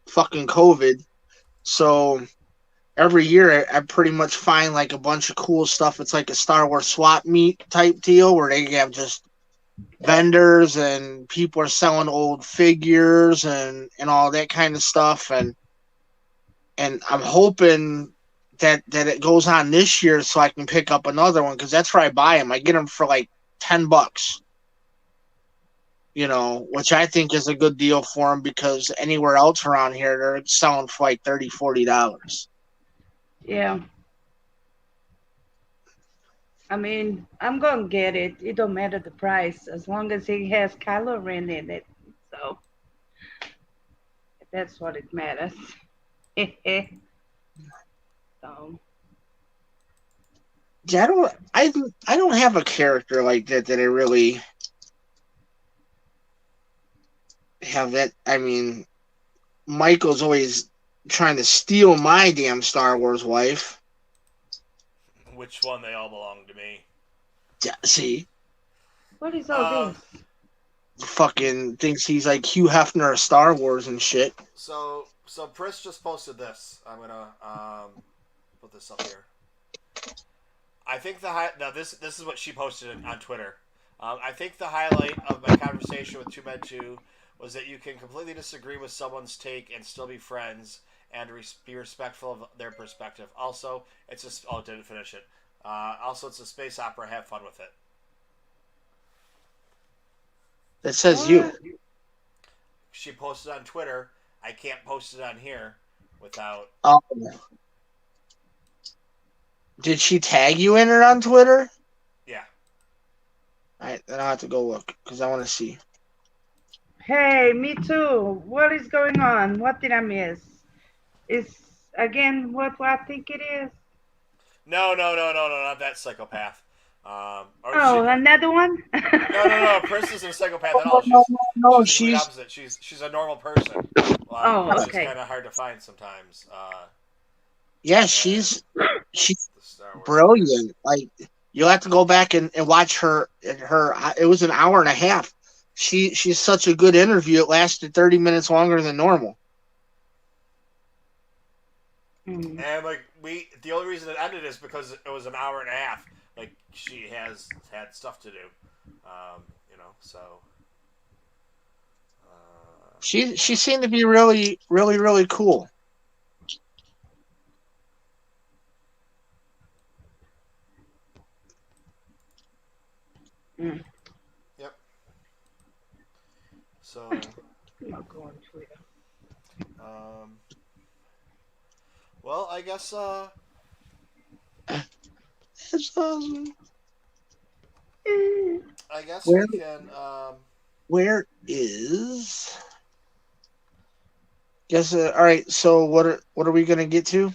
fucking COVID. So every year I pretty much find like a bunch of cool stuff. It's like a Star Wars swap meet type deal where they have just vendors and people are selling old figures and all that kind of stuff. And I'm hoping that it goes on this year so I can pick up another one because that's where I buy them. I get them for like $10, which I think is a good deal for them because anywhere else around here they're selling for like $30-$40. Yeah. I mean, I'm gonna get it. It don't matter the price as long as it has Kylo Ren in it. So that's what it matters. So Yeah, I don't have a character like that I really have that. I mean, Michael's always trying to steal my damn Star Wars wife. Which one? They all belong to me. Yeah, see, what is all this? fucking thinks he's like Hugh Hefner of Star Wars and shit. So Pris just posted this. I'm gonna put this up here. I think now this is what she posted on Twitter. I think the highlight of my conversation with TooMedToo was that you can completely disagree with someone's take and still be friends and be respectful of their perspective. Also, it's just didn't finish it. Also, it's a space opera. Have fun with it. That says you. She posted on Twitter. I can't post it on here without. Did she tag you in it on Twitter? Yeah. All right, then I'll have to go look because I want to see. Hey, me too. What is going on? What did I miss? Is again what I think it is? No, not that psychopath. Another one? No. Pris isn't a psychopath at all. She's the complete opposite. She's a normal person. Which okay. is kind of hard to find sometimes. Yeah, she's brilliant. Like you'll have to go back and watch her. It was an hour and a half. She's such a good interview. It lasted 30 minutes longer than normal. And the only reason it ended is because it was an hour and a half. Like she has had stuff to do, So she seemed to be really, really, really cool. Yep. So. I'll go on Twitter. Well, I guess. That's awesome. I guess we can. Where is? Guess. All right. So what are we gonna get to?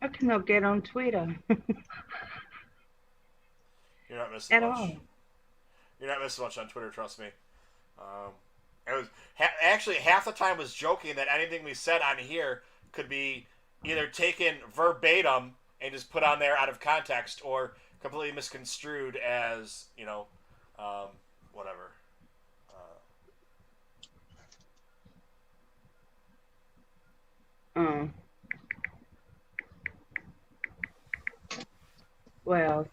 I cannot get on Twitter. You're not missing at much. all. You're not missing much on Twitter. Trust me. It was actually half the time was joking that anything we said on here could be either taken verbatim and just put on there out of context, or completely misconstrued as whatever. Well.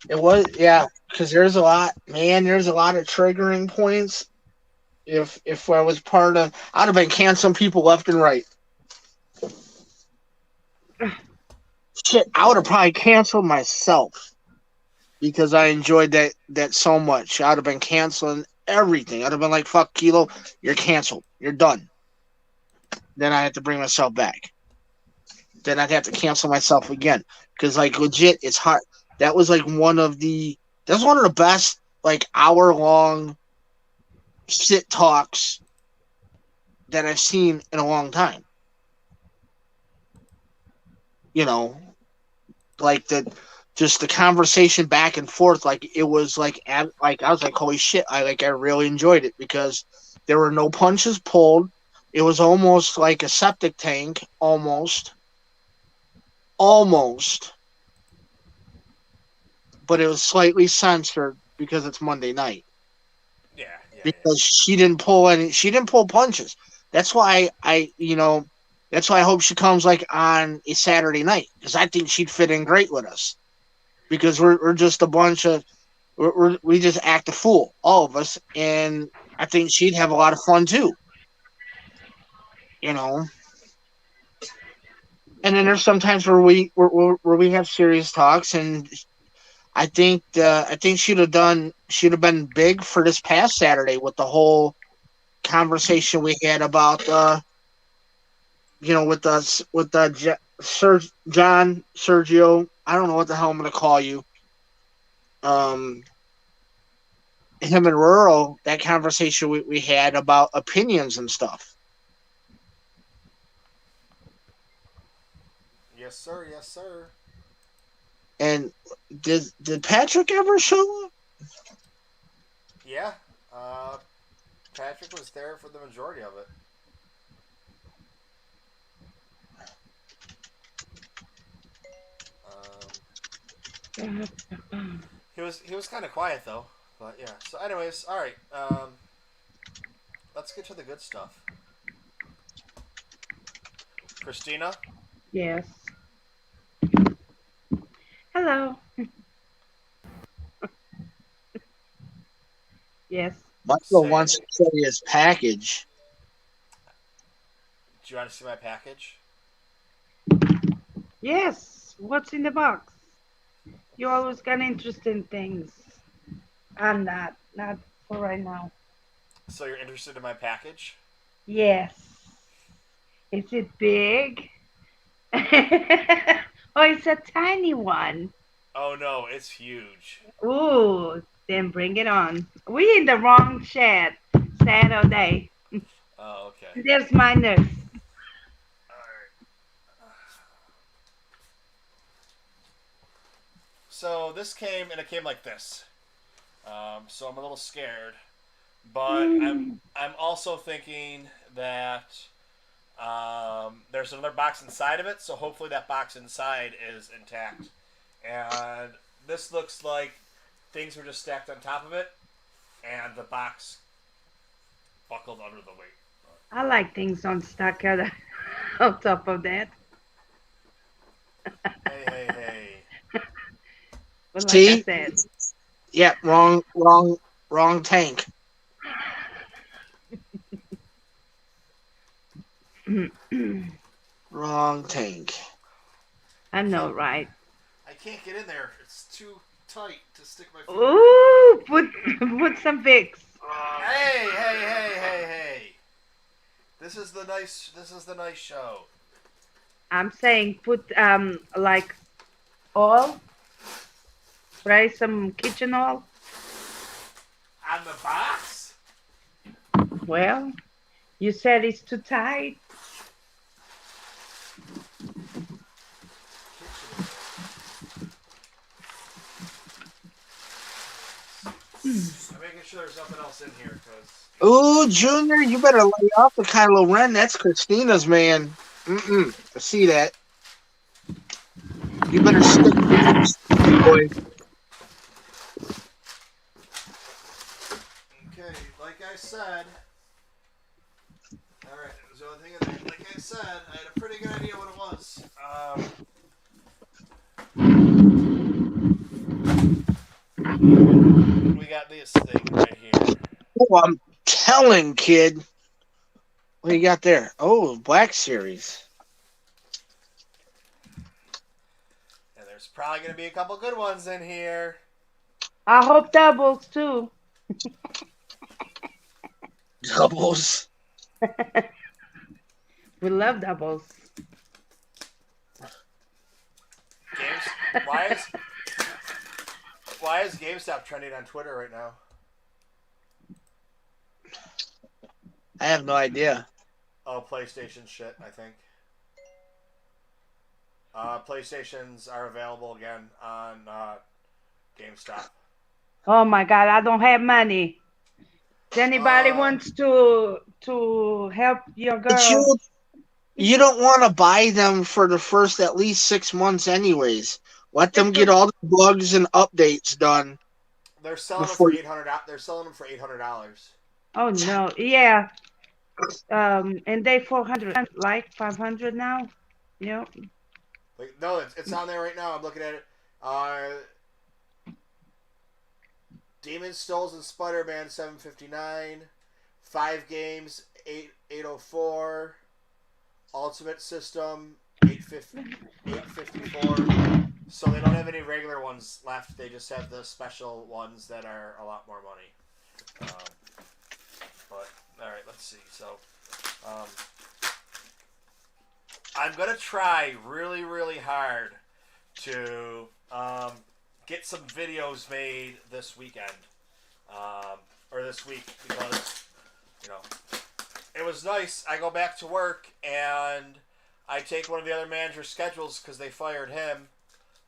It was, yeah, because there's a lot of triggering points. If I was part of, I'd have been canceling people left and right. Shit, I would have probably canceled myself because I enjoyed that so much. I'd have been canceling everything. I'd have been like, fuck Kilo, you're canceled. You're done. Then I had to bring myself back. Then I'd have to cancel myself again. Because, like, legit, it's hard. That was like one of the best like hour-long shit talks that I've seen in a long time. Like the conversation back and forth, like it was like I was like, holy shit, I really enjoyed it because there were no punches pulled. It was almost like a septic tank, almost. But it was slightly censored because it's Monday night. Yeah. Because she didn't pull punches. That's why I hope she comes like on a Saturday night, because I think she'd fit in great with us. Because we're just a bunch of we just act a fool, all of us, and I think she'd have a lot of fun too. And then there's sometimes where we have serious talks, and I think she'd have been big for this past Saturday with the whole conversation we had about with Sergio, I don't know what the hell I'm gonna call you. Him and Rural, that conversation we had about opinions and stuff. Yes, sir. And did Patrick ever show up? Yeah. Patrick was there for the majority of it. He was kind of quiet though, but yeah. So, anyways, all right. Let's get to the good stuff. Christina. Yes. Hello. Yes. Michael wants to show you his package. Do you want to see my package? Yes. What's in the box? You always got interesting things. I'm not for right now. So you're interested in my package? Yes. Is it big? Oh, it's a tiny one. Oh no, it's huge. Ooh, then bring it on. We in the wrong chat. Saturday. Oh, okay. There's my nurse. So this came, and it came like this. So I'm a little scared, but I'm also thinking that there's another box inside of it. So hopefully that box inside is intact. And this looks like things were just stacked on top of it, and the box buckled under the weight. I like things on stack on top of that. Hey. But like See? I said. Yeah, wrong tank. Wrong tank. I know, right? I can't get in there. It's too tight to stick my finger. Ooh, put some Vicks. Hey. This is the nice show. I'm saying put like oil. Spray some kitchen oil. On the box? Well, you said it's too tight. I'm making sure there's nothing else in here, because... Ooh, Junior, you better lay off the Kylo Ren. That's Christina's man. I see that. You better stick with your boy. Okay, like I said... Alright, there's the only thing in there. Like I said, I had a pretty good idea what it was. We got this thing right here. Oh, I'm telling, kid. What do you got there? Oh, Black Series. And there's probably going to be a couple good ones in here. I hope doubles too. Doubles. We love doubles. Why is GameStop trending on Twitter right now? I have no idea. Oh, PlayStation shit, I think. PlayStations are available again on GameStop. Oh my God, I don't have money. If anybody wants to help your But girl? you don't want to buy them for the first at least 6 months anyways. Let them get all the bugs and updates done. They're selling them for $800. They're selling them for $800. Oh no, yeah. And they 400, like 500 now. Yeah. Like, no, it's on there right now. I'm looking at it. Demon Souls and Spider-Man $759. 5 games $804. Ultimate System $854. So they don't have any regular ones left. They just have the special ones that are a lot more money. But all right, let's see. So I'm gonna try really, really hard to get some videos made this weekend or this week, because it was nice. I go back to work and I take one of the other manager's schedules because they fired him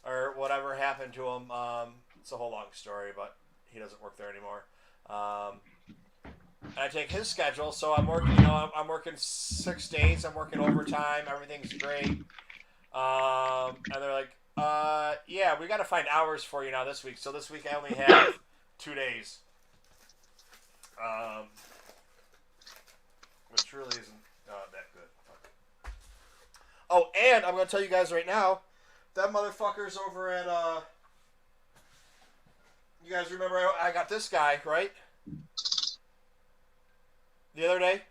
or whatever happened to him. It's a whole long story, but he doesn't work there anymore. and I take his schedule. So I'm working. You know, I'm working 6 days. I'm working overtime. Everything's great. And they're like, yeah, we got to find hours for you now this week. So this week I only have 2 days. Which really isn't that good. Fuck. Oh, and I'm going to tell you guys right now, that motherfucker's over at, you guys remember I got this guy, right? The other day?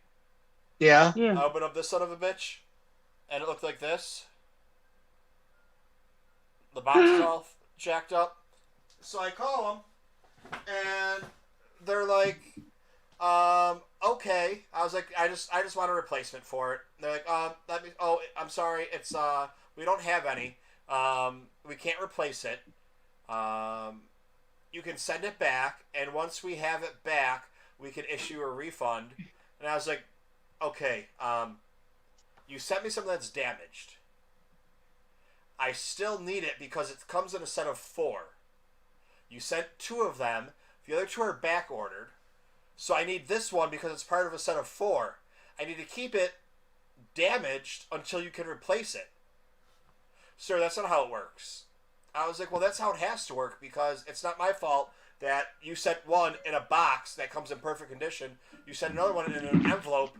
Yeah. I opened up this son of a bitch, and it looked like this. The box is all jacked up. So I call them, and they're like, okay. I was like, I just want a replacement for it. They're like, I'm sorry, it's we don't have any. We can't replace it. You can send it back, and once we have it back, we can issue a refund. And I was like, okay, you sent me something that's damaged. I still need it because it comes in a set of 4. You sent 2 of them. The other 2 are back ordered. So I need this one because it's part of a set of 4. I need to keep it damaged until you can replace it. Sir, that's not how it works. I was like, well, that's how it has to work because it's not my fault that you sent one in a box that comes in perfect condition. You sent another one in an envelope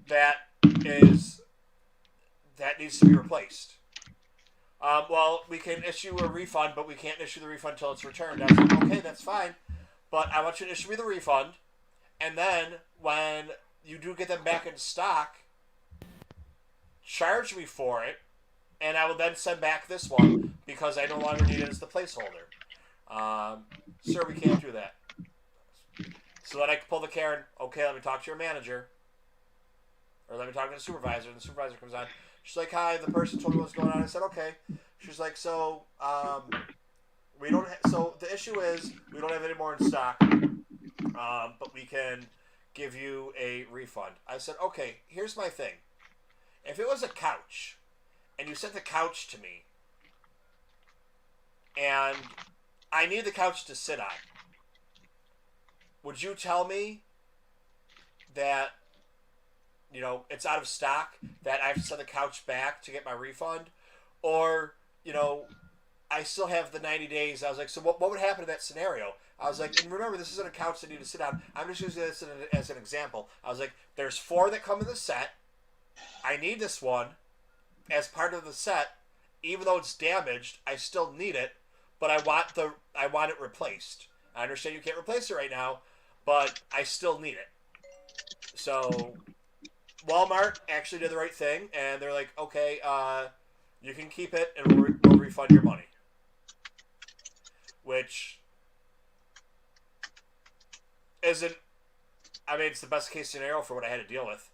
that needs to be replaced. Well, we can issue a refund, but we can't issue the refund until it's returned. I was like, okay, that's fine. But I want you to issue me the refund. And then when you do get them back in stock, charge me for it. And I will then send back this one because I no longer need it as the placeholder. Sir, we can't do that. So then I pull the Karen, okay, let me talk to your manager. Or let me talk to the supervisor. And the supervisor comes on. She's like, hi, the person told me what's going on. I said, okay. She's like, so, we don't so the issue is we don't have any more in stock, but we can give you a refund. I said, okay, here's my thing. If it was a couch, and you sent the couch to me, and I need the couch to sit on, would you tell me that, you know, it's out of stock, that I have to send the couch back to get my refund? Or, you know, I still have the 90 days. I was like, so what would happen in that scenario? I was like, and remember, this isn't a couch that you need to sit on. I'm just using this as an example. I was like, there's 4 that come in the set. I need this one as part of the set. Even though it's damaged, I still need it, but I want it replaced. I understand you can't replace it right now, but I still need it. So Walmart actually did the right thing, and they're like, okay, you can keep it, and we'll refund your money. Which isn't, I mean, it's the best case scenario for what I had to deal with.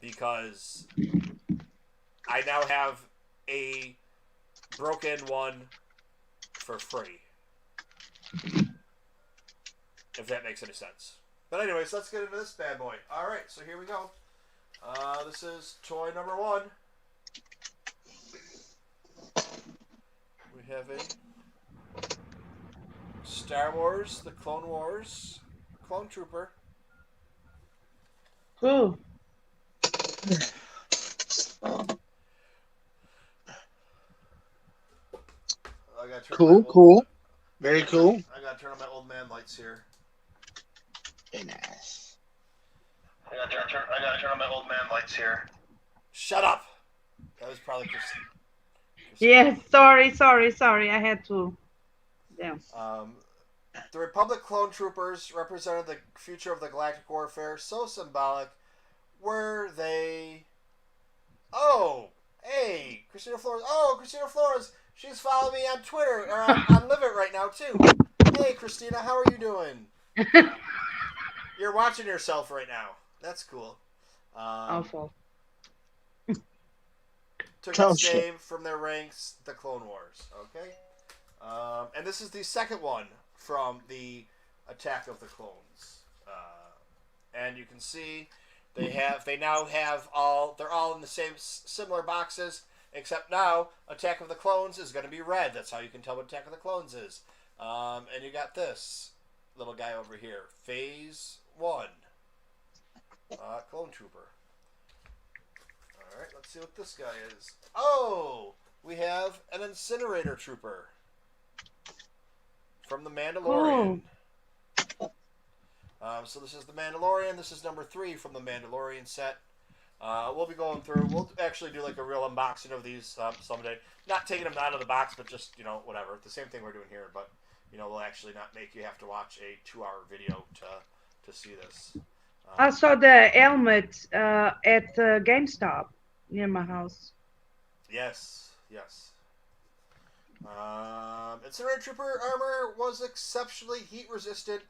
Because I now have a broken one for free. If that makes any sense. But anyways, let's get into this bad boy. Alright, so here we go. This is toy number 1. We have a Star Wars, the Clone Wars, Clone Trooper. Cool. Cool. Very cool. I gotta turn on my old man lights here. Very nice. I gotta turn on my old man lights here. Shut up! That was probably just... Yeah, sorry. I had to. Yeah. The Republic clone troopers represented the future of the galactic warfare. So symbolic. Were they... Oh! Hey! Christina Flores. Oh, Christina Flores! She's following me on Twitter, or on Live It right now, too. Hey, Christina, how are you doing? You're watching yourself right now. That's cool. Awful. Took its name from their ranks, the Clone Wars. Okay? And this is the second one from the Attack of the Clones. And you can see they're all in the same similar boxes, except now Attack of the Clones is going to be red. That's how you can tell what Attack of the Clones is. And you got this. little guy over here. Phase 1. Clone Trooper. Alright, let's see what this guy is. Oh! We have an Incinerator Trooper. From the Mandalorian. So this is the Mandalorian. This is number 3 from the Mandalorian set. We'll be going through. We'll actually do like a real unboxing of these someday. Not taking them out of the box, but just, whatever. The same thing we're doing here, but, we'll actually not make you have to watch a 2-hour video to see this. I saw the helmet at GameStop near my house. Yes. Incinerator Trooper armor was exceptionally heat resistant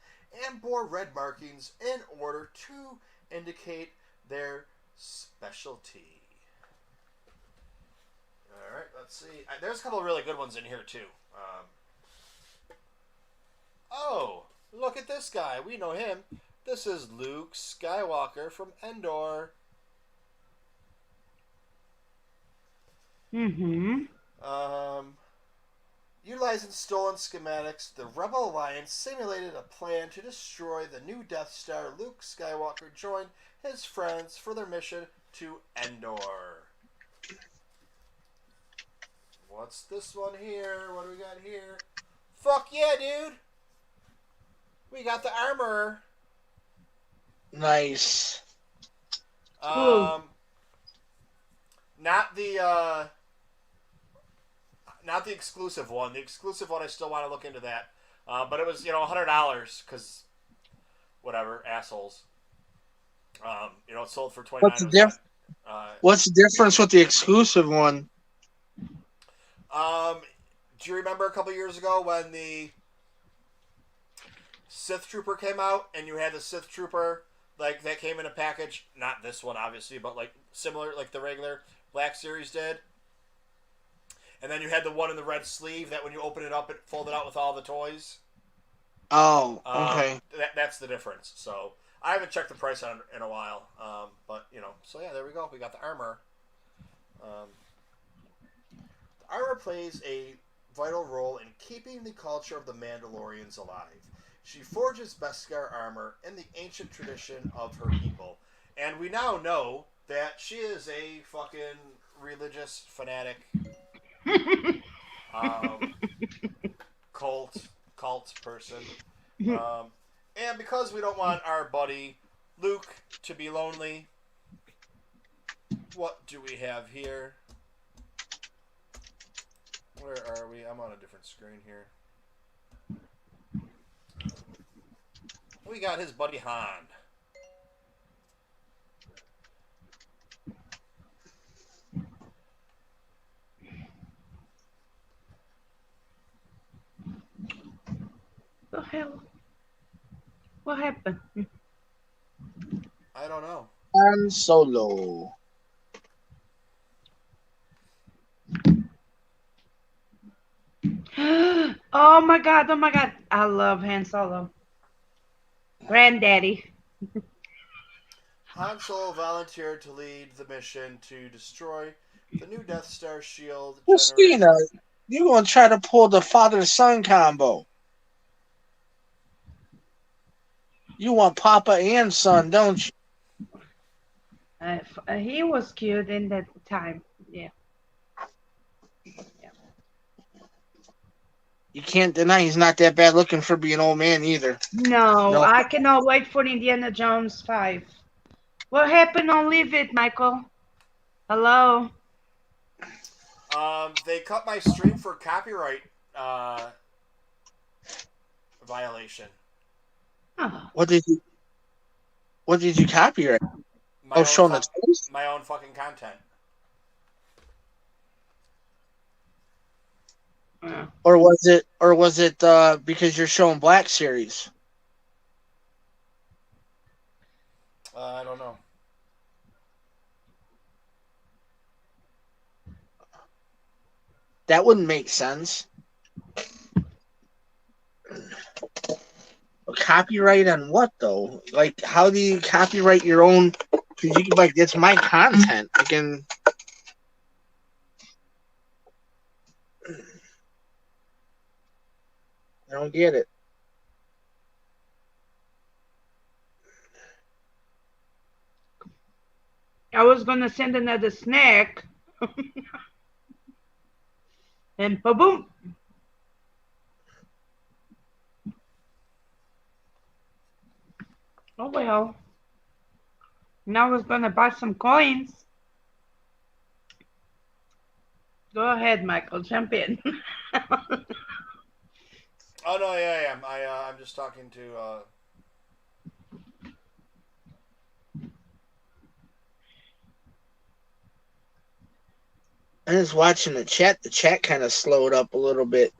and bore red markings in order to indicate their specialty. Alright, let's see. There's a couple of really good ones in here too. Oh, look at this guy. We know him. This is Luke Skywalker from Endor. Utilizing stolen schematics, the Rebel Alliance simulated a plan to destroy the new Death Star. Luke Skywalker joined his friends for their mission to Endor. What's this one here? What do we got here? Fuck yeah, dude! We got the armor. Nice. Not the exclusive one. The exclusive one, I still want to look into that. But it was, $100 because, whatever, assholes. It sold for $29. What's the difference with the exclusive one? Do you remember a couple years ago when the Sith Trooper came out and you had the Sith Trooper like that came in a package? Not this one, obviously, but like similar, like the regular Black Series did. And then you had the one in the red sleeve that when you open it up, it folded out with all the toys. Oh, okay. That's the difference. So I haven't checked the price on it in a while. But, so yeah, there we go. We got the armor. The armor plays a vital role in keeping the culture of the Mandalorians alive. She forges Beskar armor in the ancient tradition of her people. And we now know that she is a fucking religious fanatic cult person. And because we don't want our buddy Luke to be lonely, what do we have here? Where are we? I'm on a different screen here. We got his buddy Han. The hell? What happened? I don't know. Han Solo. Oh my god, I love Han Solo. Granddaddy. Han Solo volunteered to lead the mission to destroy the new Death Star shield. Christina, you're going to try to pull the father-son combo. You want Papa and son, don't you? He was cute in that time. Yeah. You can't deny he's not that bad looking for being an old man either. No, I cannot wait for Indiana Jones 5. What happened on Leave It, Michael? Hello? They cut my stream for copyright violation. Oh. What did you copyright? Showing the toys? My own fucking content. Or was it because you're showing Black Series? I don't know. That wouldn't make sense. A copyright on what though? Like, how do you copyright your own? Because you can it's my content. I can. I don't get it. I was gonna send another snack, and boom. Oh well. Now I was gonna buy some coins. Go ahead, Michael. Jump in. Oh no, yeah, I am. I'm just talking to. I was watching the chat. The chat kind of slowed up a little bit.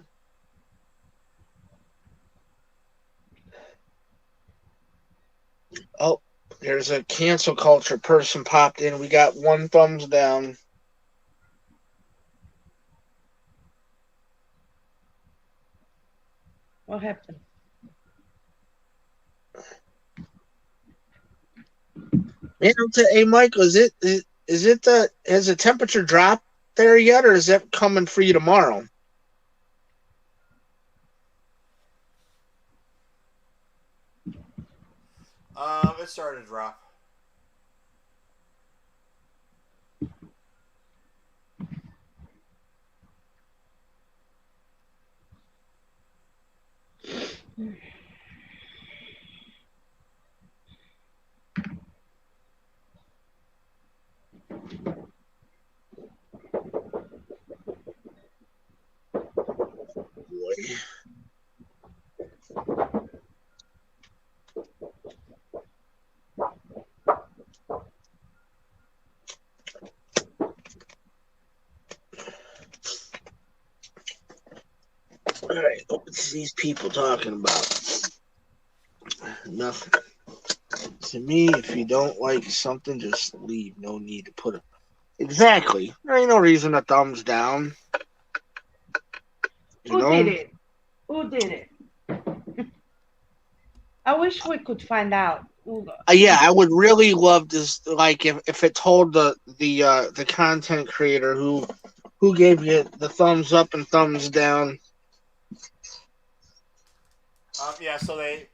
Oh, there's a cancel culture person popped in. We got 1 thumbs down. What happened? Man, hey Michael, is it has the temperature dropped there yet, or is that coming for you tomorrow? It started to drop. Boy. All right, what's these people talking about? Nothing. To me, if you don't like something, just leave. No need to put it. Exactly. There ain't no reason to thumbs down. Who did it? Who did it? I wish we could find out. Yeah, I would really love this. Like, if it told the content creator who gave you the thumbs up and thumbs down. Yeah, so they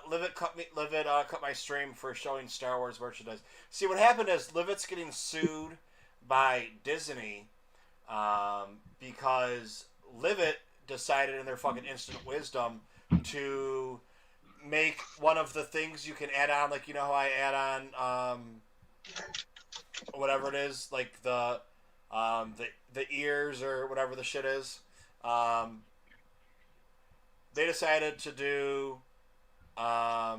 Livet cut my stream for showing Star Wars merchandise. See, what happened is Livet's getting sued by Disney because Livet decided in their fucking instant wisdom to make one of the things you can add on, like, you know how I add on whatever it is, like the ears or whatever the shit is. They decided to do a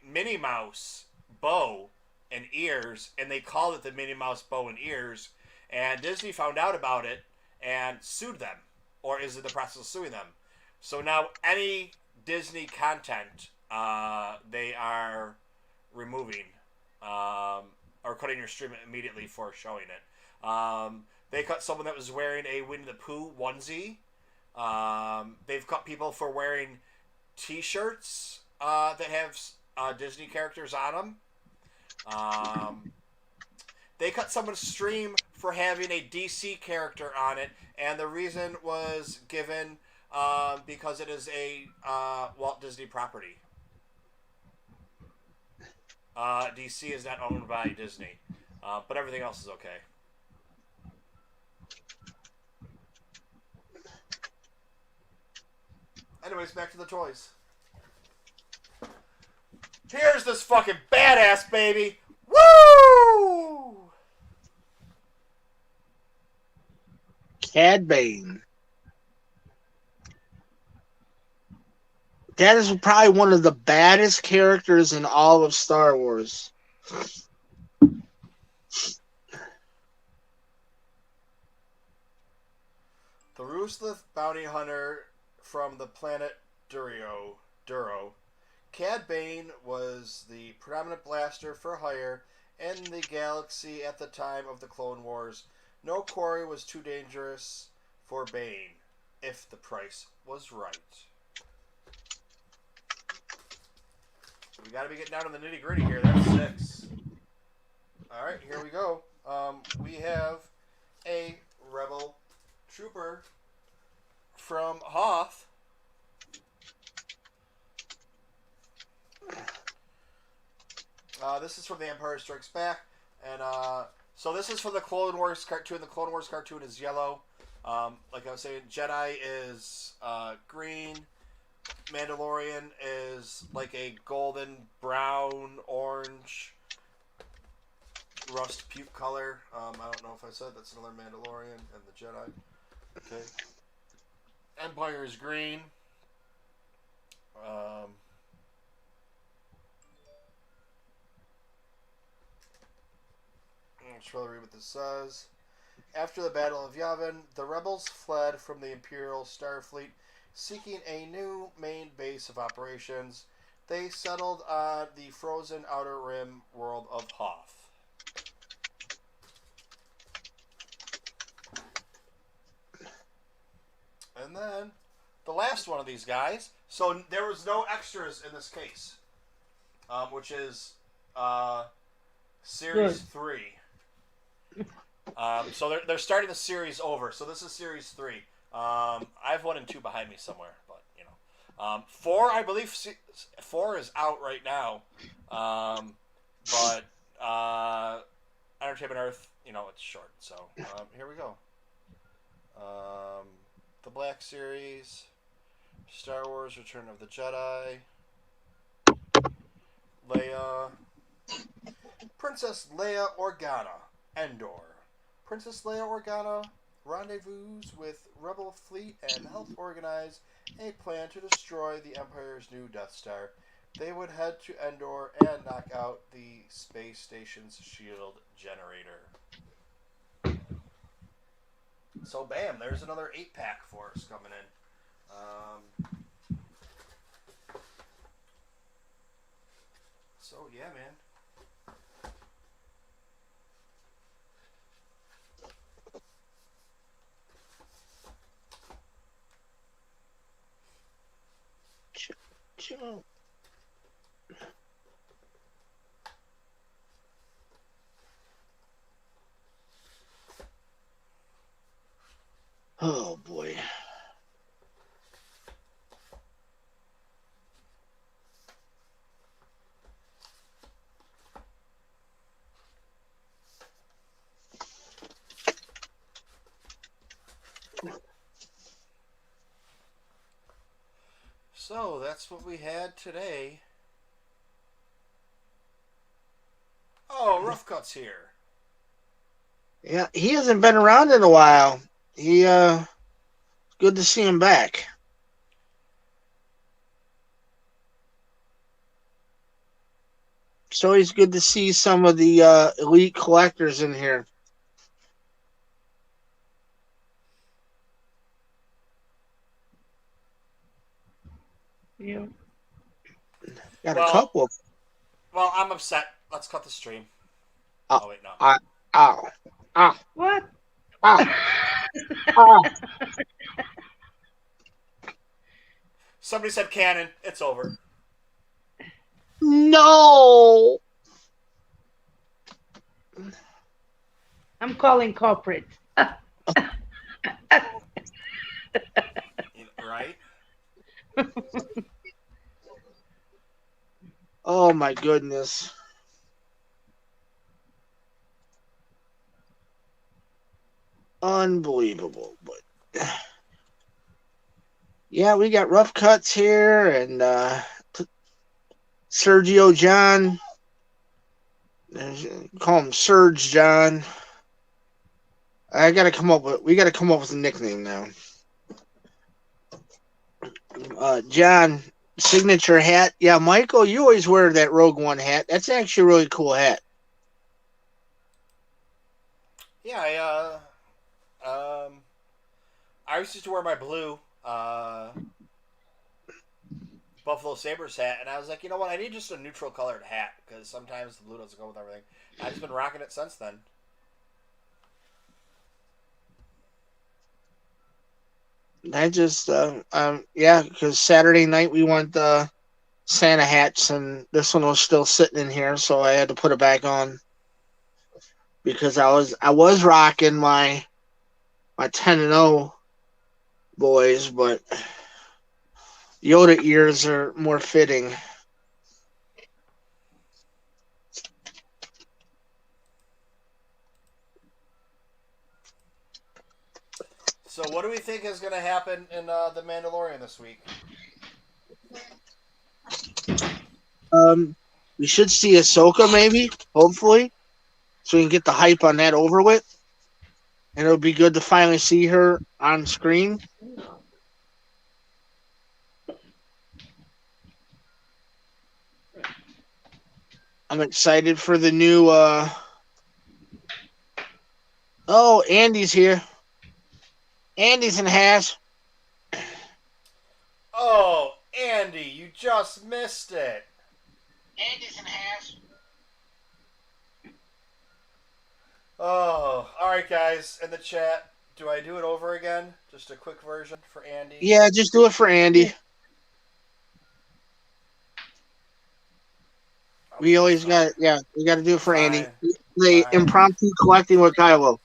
Minnie Mouse bow and ears, and they called it the Minnie Mouse bow and ears. And Disney found out about it and sued them, or is in the process of suing them. So now any Disney content they are removing or cutting your stream immediately for showing it. They cut someone that was wearing a Winnie the Pooh onesie. They've cut people for wearing T-shirts that have Disney characters on them. They cut someone's stream for having a DC character on it, and the reason was given because it is a Walt Disney property. DC is not owned by Disney, but everything else is okay. Anyways, back to the toys. Here's this fucking badass baby. Woo! Cad Bane. That is probably one of the baddest characters in all of Star Wars. The ruthless bounty hunter from the planet Duro. Cad Bane was the predominant blaster for hire in the galaxy at the time of the Clone Wars. No quarry was too dangerous for Bane, if the price was right. We gotta be getting down to the nitty gritty here. That's 6. Alright, here we go. We have a Rebel Trooper from Hoth. This is from The Empire Strikes Back, and so this is from the Clone Wars cartoon. The Clone Wars cartoon is yellow. Like I was saying, Jedi is green. Mandalorian is like a golden brown, orange, rust puke color. I don't know if I said that's another Mandalorian and the Jedi. Okay. Empire is green. I'll try to read what this says. After the Battle of Yavin, the rebels fled from the Imperial Starfleet, seeking a new main base of operations. They settled on the frozen Outer Rim world of Hoth. And then the last one of these guys. So there was no extras in this case, which is Series 3. So they're starting the series over. So this is Series 3. I have 1 and 2 behind me somewhere, but you know, 4 I believe 4 is out right now, but Entertainment Earth, you know, it's short. So here we go. The Black Series, Star Wars: Return of the Jedi, Leia, Princess Leia Organa, Endor. Princess Leia Organa rendezvous with Rebel fleet and help organize a plan to destroy the Empire's new Death Star. They would head to Endor and knock out the space station's shield generator. So bam, there's another 8-pack for us coming in. So yeah, man. Oh boy. So that's what we had today. Oh, Rough Cut's here. Yeah, he hasn't been around in a while. Good to see him back. It's always good to see some of the elite collectors in here. Yeah. Got a couple. Well, I'm upset. Let's cut the stream. Oh wait, no. Ow. What? Ow. Ow. Somebody said canon. It's over. No. I'm calling corporate. Right? Oh my goodness. Unbelievable. But yeah, we got Rough Cuts here and Sergio John. Call him Serge John. We gotta come up with a nickname now. John, signature hat. Yeah, Michael, you always wear that Rogue One hat. That's actually a really cool hat. Yeah, I used to wear my blue Buffalo Sabres hat, and I was like, you know what? I need just a neutral colored hat because sometimes the blue doesn't go with everything. I've just been rocking it since then. I just, yeah, because Saturday night we went Santa hats, and this one was still sitting in here, so I had to put it back on because I was rocking my 10-0 boys, but Yoda ears are more fitting. what do we think is going to happen in the Mandalorian this week? We should see Ahsoka maybe, hopefully, so we can get the hype on that over with. And it'll be good to finally see her on screen. I'm excited for the new. Oh, Andy's here. Andy's in Hash. Oh, Andy, you just missed it. Andy's in Hash. Oh, all right, guys, in the chat, do I do it over again? Just a quick version for Andy? Yeah, just do it for Andy. We always got, we got to do it for Andy. The impromptu collecting with Kylo.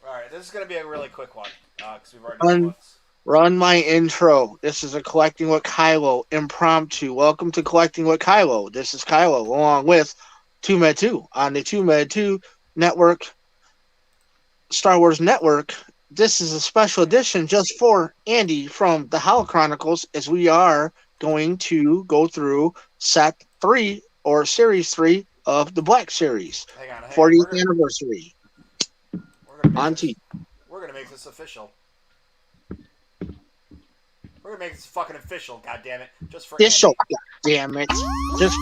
All right, this is going to be a really quick one because we've already done once. Run my intro. This is a Collecting with Kylo impromptu. Welcome to Collecting with Kylo. This is Kylo along with TooMedToo's on the TooMedToo's network, Star Wars Network. This is a special edition just for Andy from the Holo Chronicles, as we are going to go through set 3 or series 3 of the Black Series. Hang on, 40th anniversary. We're gonna make this official. We're gonna make this fucking official. God damn it! Just for official. God damn it! Just.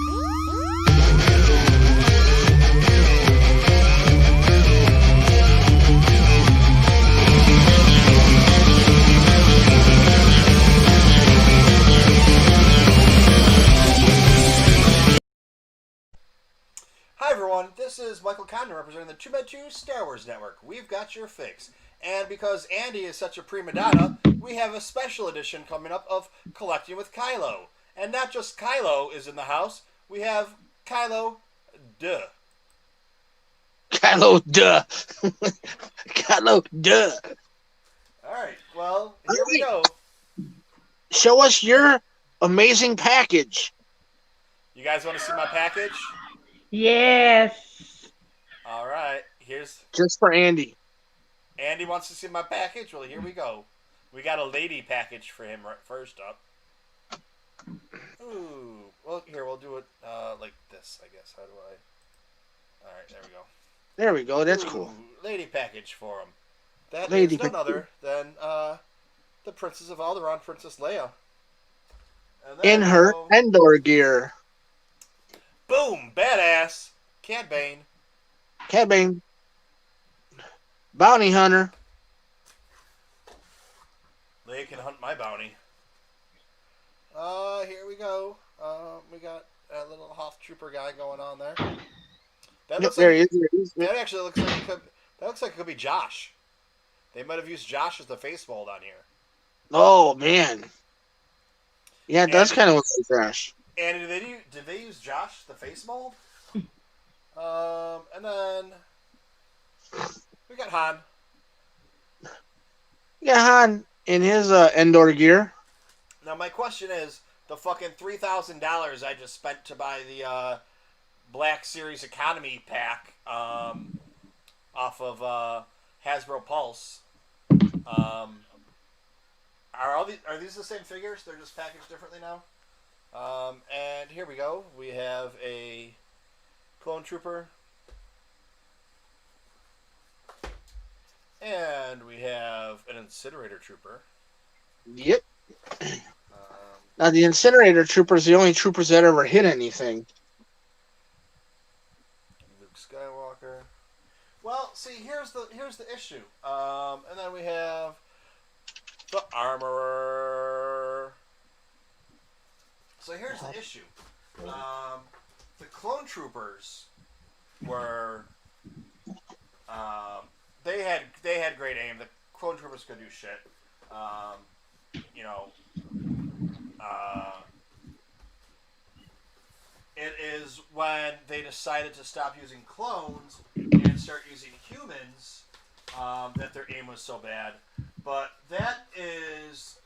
Hi everyone, this is Michael Condon representing the TooMedToo's Star Wars Network. We've got your fix. And because Andy is such a prima donna, we have a special edition coming up of Collecting with Kylo. And not just Kylo is in the house, we have Kylo Duh. Kylo Duh. Kylo Duh. Alright, well, here we go. Show us your amazing package. You guys want to see my package? Yes. Alright, here's... Just for Andy. Andy wants to see my package? Well, here we go. We got a lady package for him right first up. Ooh. Well, here, we'll do it like this, I guess. How do I... Alright, there we go. There we go. That's Ooh, cool. Lady package for him. That lady is none other than the Princess of Alderaan, Princess Leia. In her Endor gear. Boom! Badass! Cad Bane. Cad Bane. Bounty hunter. Leia can hunt my bounty. Here we go. We got a little Hoth Trooper guy going on there. That looks there like, he is. That actually looks like it could be Josh. They might have used Josh as the face mold on here. Oh man. Yeah, it does kind of look like Josh. And did they use Josh the face mold? And then we got Han. Yeah, Han in his Endor gear. Now my question is, the fucking $3,000 I just spent to buy the Black Series Economy pack off of Hasbro Pulse. Are these the same figures? They're just packaged differently now. And here we go. We have a Clone Trooper. And we have an Incinerator Trooper. Yep. Now the Incinerator Troopers are the only troopers that ever hit anything. Luke Skywalker. Well, see, here's the issue. And then we have the Armorer. So here's the issue. The Clone Troopers were they had great aim. The Clone Troopers could do shit. It is when they decided to stop using clones and start using humans that their aim was so bad. But that is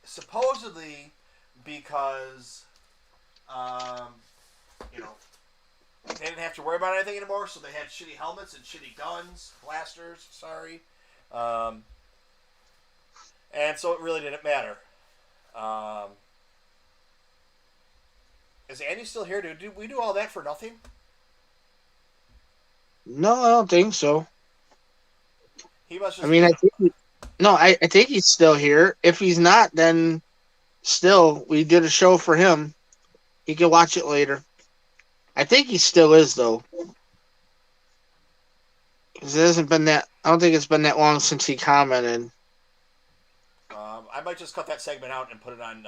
supposedly because they didn't have to worry about anything anymore, so they had shitty helmets and shitty guns, blasters, and so it really didn't matter. Is Andy still here? Did we do all that for nothing? No, I don't think so. He must just. I mean, I think he's still here. If he's not, then still, we did a show for him. He can watch it later. I think he still is, though. Because it hasn't been that... I don't think it's been that long since he commented. I might just cut that segment out and put it on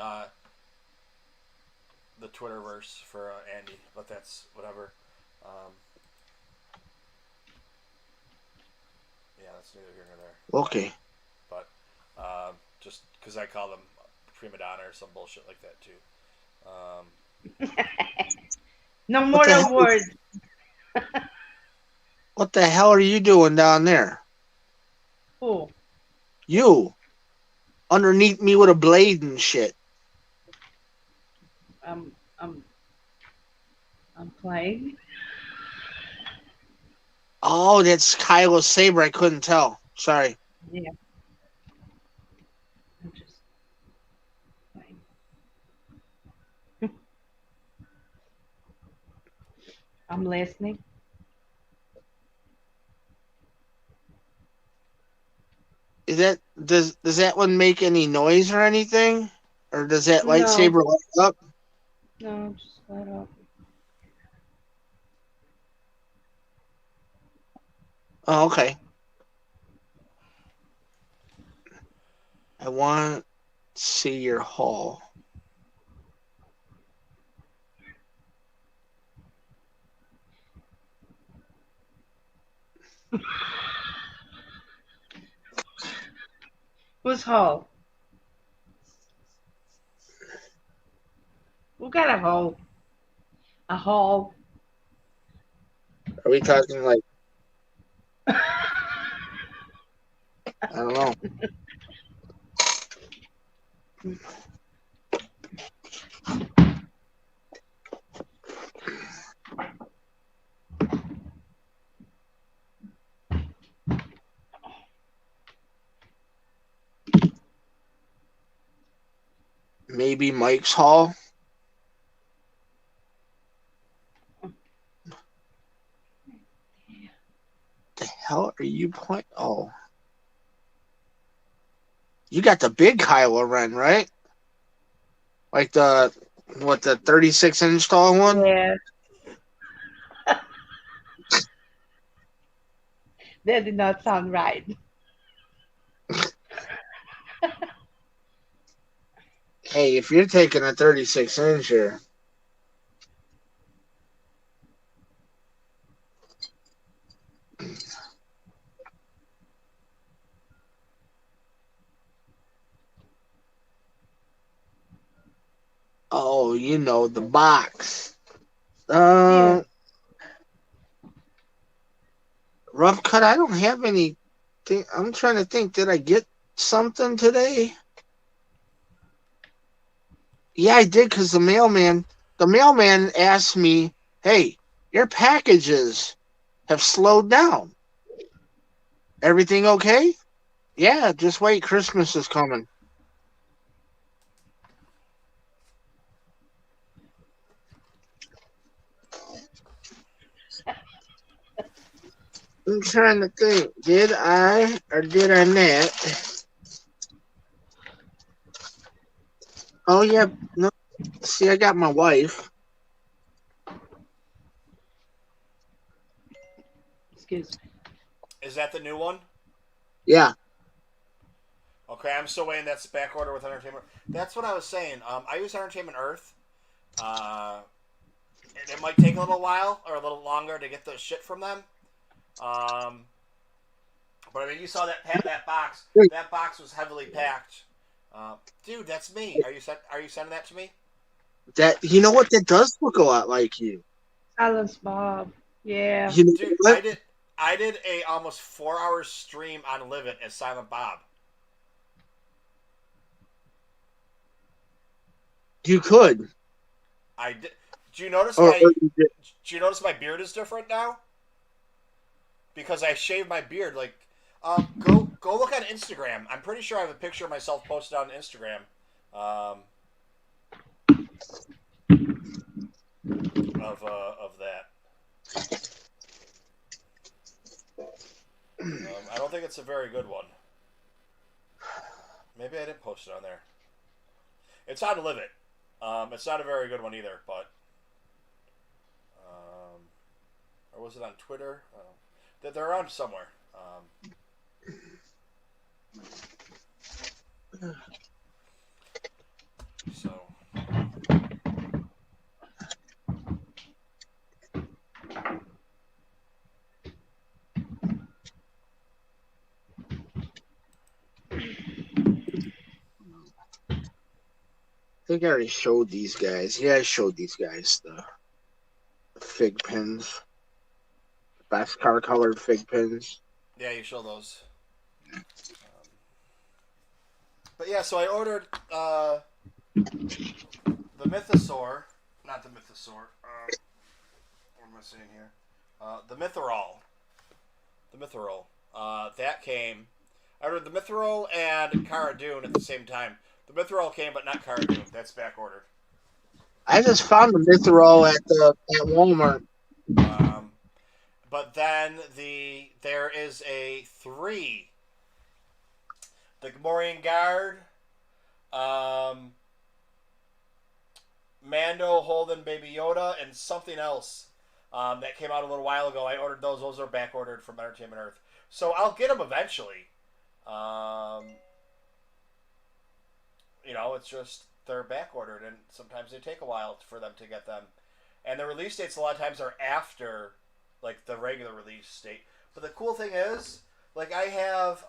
the Twitterverse for Andy, but that's whatever. Yeah, that's neither here nor there. Okay. But just because I call them prima donna or some bullshit like that too. No more awards. What the hell are you doing down there? Who? You. Underneath me with a blade and shit. I'm playing. Oh, that's Kylo's saber. I couldn't tell. Sorry. Yeah. I'm just playing. I'm listening. Does that one make any noise or anything? Or does that lightsaber light up? No, just light up. Oh, okay. I want to see your haul. Who's Hall? Who got a hole? A hole. Are we talking like... I don't know. Maybe Mike's haul. The hell are you playing? Oh. You got the big Kylo Ren, right? Like the 36-inch tall one? Yeah. That did not sound right. Hey, if you're taking a 36-inch here. Oh, you know, the box. Yeah. Rough cut, I don't have any. I'm trying to think. Did I get something today? Yeah, I did, because the mailman asked me, hey, your packages have slowed down. Everything okay? Yeah, just wait. Christmas is coming. I'm trying to think. Did I or did I not? Oh, yeah. No. See, I got my wife. Excuse me. Is that the new one? Yeah. Okay, I'm still waiting. That's back order with Entertainment. That's what I was saying. I use Entertainment Earth. It might take a little while or a little longer to get the shit from them. But I mean, you saw that box. That box was heavily packed. Dude, that's me. Are you sending that to me? That, you know what? That does look a lot like you. Silence Bob. Yeah. You know Dude, what? I did a almost 4-hour stream on Live It as Silent Bob. You could. I did. Do you notice Or my you did- Do you notice my beard is different now? Because I shaved my beard. Like, go look on Instagram. I'm pretty sure I have a picture of myself posted on Instagram. Of that. I don't think it's a very good one. Maybe I didn't post it on there. It's on Live It. It's not a very good one either, but or was it on Twitter? They're on somewhere. So. I think I already showed these guys. Yeah, I showed these guys the fig pins. Best car colored fig pins. Yeah, you show those. But yeah, so I ordered the Mythosaur, not the Mythosaur. What am I saying here? The Mythrol. The Mythrol. That came. I ordered the Mythrol and Cara Dune at the same time. The Mythrol came, but not Cara Dune. That's back ordered. I just found the Mythrol at Walmart. But then there is a 3. The Gamorrean Guard, Mando, Holden, Baby Yoda, and something else that came out a little while ago. I ordered those. Those are back ordered from Entertainment Earth. So I'll get them eventually. It's just they're back ordered, and sometimes they take a while for them to get them. And the release dates a lot of times are after, like, the regular release date. But the cool thing is, like, I have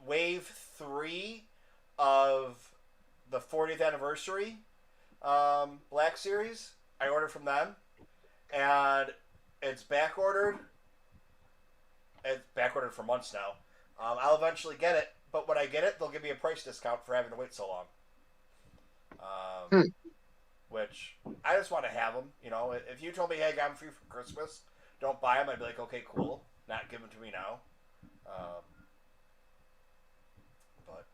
Wave 3 of the 40th anniversary Black Series. I ordered from them, and it's back ordered. It's back ordered for months now. I'll eventually get it, but when I get it, they'll give me a price discount for having to wait so long. Which I just want to have them. If you told me, "Hey, I got them for you for Christmas," don't buy them. I'd be like, "Okay, cool. Not give them to me now." But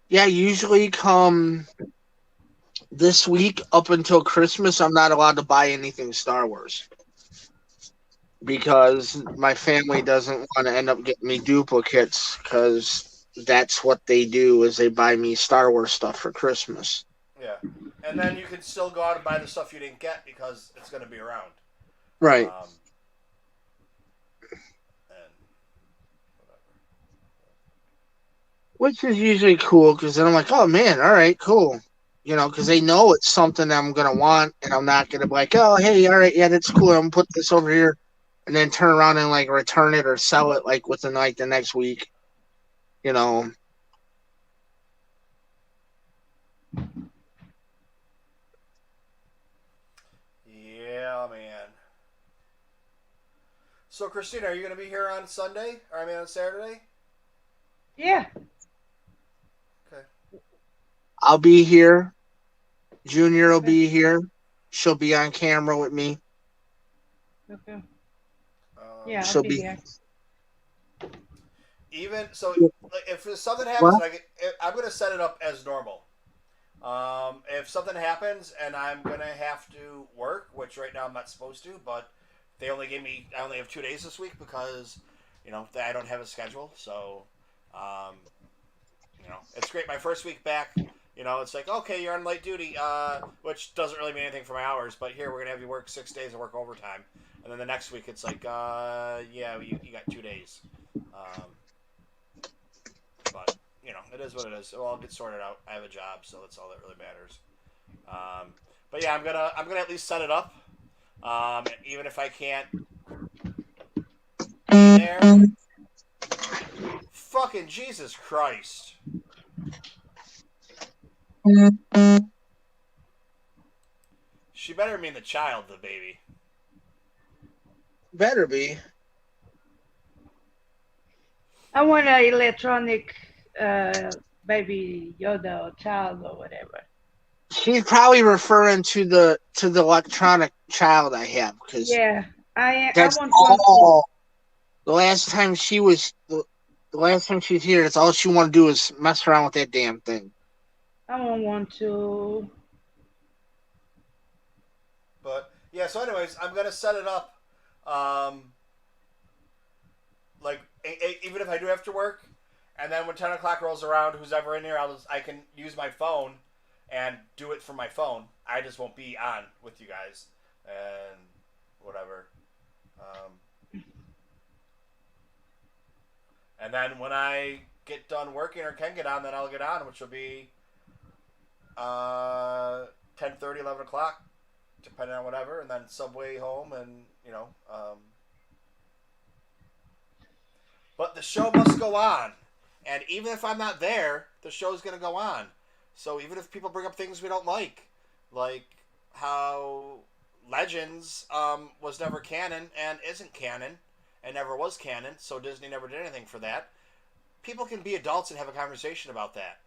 Yeah, usually come this week up until Christmas, I'm not allowed to buy anything Star Wars because my family doesn't want to end up getting me duplicates because that's what they do is they buy me Star Wars stuff for Christmas. yeah, and then you can still go out and buy the stuff you didn't get because it's going to be around. Right. And whatever. Which is usually cool because then I'm like, oh man, all right, cool. Because they know it's something I'm going to want and I'm not going to be like, oh, hey, all right, yeah, that's cool. I'm going to put this over here and then turn around and like return it or sell it like within like the next week. Yeah, man. So, Christina, are you going to be here on Sunday? Or, on Saturday? Yeah. Okay. I'll be here. Junior will be here. She'll be on camera with me. Okay. Yeah, I'll She'll be be here. Even so, like, if something happens, What? I'm going to set it up as normal. If something happens and I'm going to have to work, which right now I'm not supposed to, but I only have 2 days this week because, I don't have a schedule. So, it's great. My first week back, it's like, okay, you're on light duty, which doesn't really mean anything for my hours, but here we're going to have you work 6 days and work overtime. And then the next week it's like, yeah, you got 2 days. But, it is what it is. It'll all get sorted out. I have a job, so that's all that really matters. But yeah, I'm gonna at least set it up. Even if I can't be there. Fucking Jesus Christ. She better mean the child, the baby. better be. I want an electronic baby Yoda or child or whatever. She's probably referring to the electronic child I have, because Yeah, I that's want one too. all. The last time she was here, that's all she wanted to do is mess around with that damn thing. I want one too. But yeah, so anyways, I'm gonna set it up. Um, like even if I do have to work, and then when 10 o'clock rolls around, who's ever in here, I can use my phone and do it from my phone. I just won't be on with you guys and whatever. And then when I get done working or can get on, then I'll get on, which will be 10:30, 11 o'clock, depending on whatever, and then subway home, and but the show must go on, and even if I'm not there, the show's going to go on. So even if people bring up things we don't like how Legends was never canon and isn't canon and never was canon, so Disney never did anything for that, people can be adults and have a conversation about that.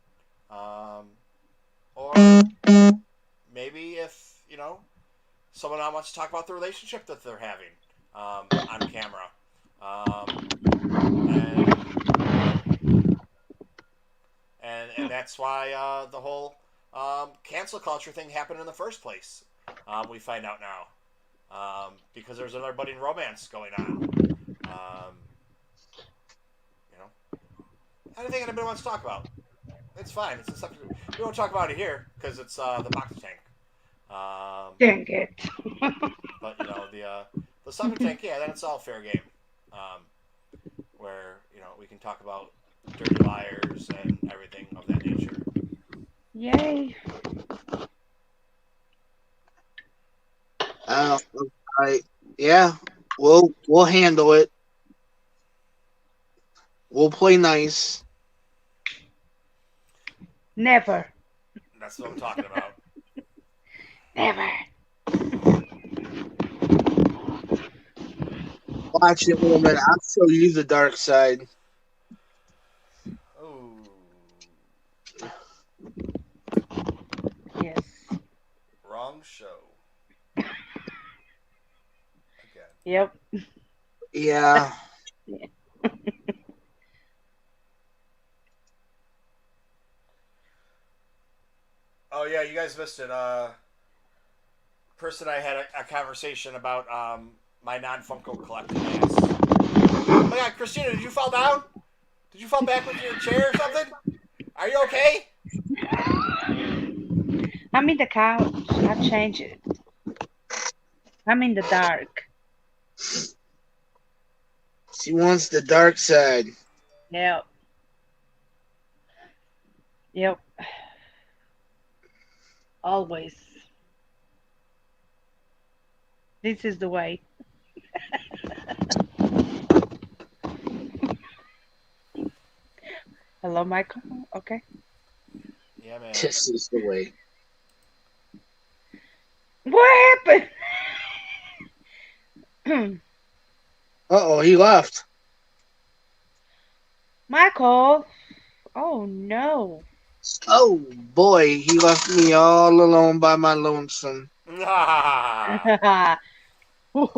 Or maybe if, someone wants to talk about the relationship that they're having on camera. And that's why the whole cancel culture thing happened in the first place. We find out now. Because there's another budding romance going on. Anything anybody wants to talk about. It's fine. It's a subject. We won't talk about it here because it's the Bacta tank. Dang it. But the subject tank, yeah, then it's all fair game. Where we can talk about dirty liars and everything of that nature. Yay. Yeah, we'll handle it. We'll play nice. Never. That's what I'm talking about. Never. Watch it, woman. I'll show you the dark side. Oh. Yes. Wrong show. Again. Yep. Yeah. Oh yeah, you guys missed it. Pris and I had a conversation about my non-Funko collecting ass. Oh my god, Christina, did you fall down? Did you fall back with your chair or something? Are you okay? I'm in the couch. I change it. I'm in the dark. She wants the dark side. Yep. Yep. Always. This is the way. Hello, Michael. Okay. Yeah, man. This is the way. What happened? Uh-oh, he left. Michael. Oh no. Oh, boy, he left me all alone by my lonesome. Ah. All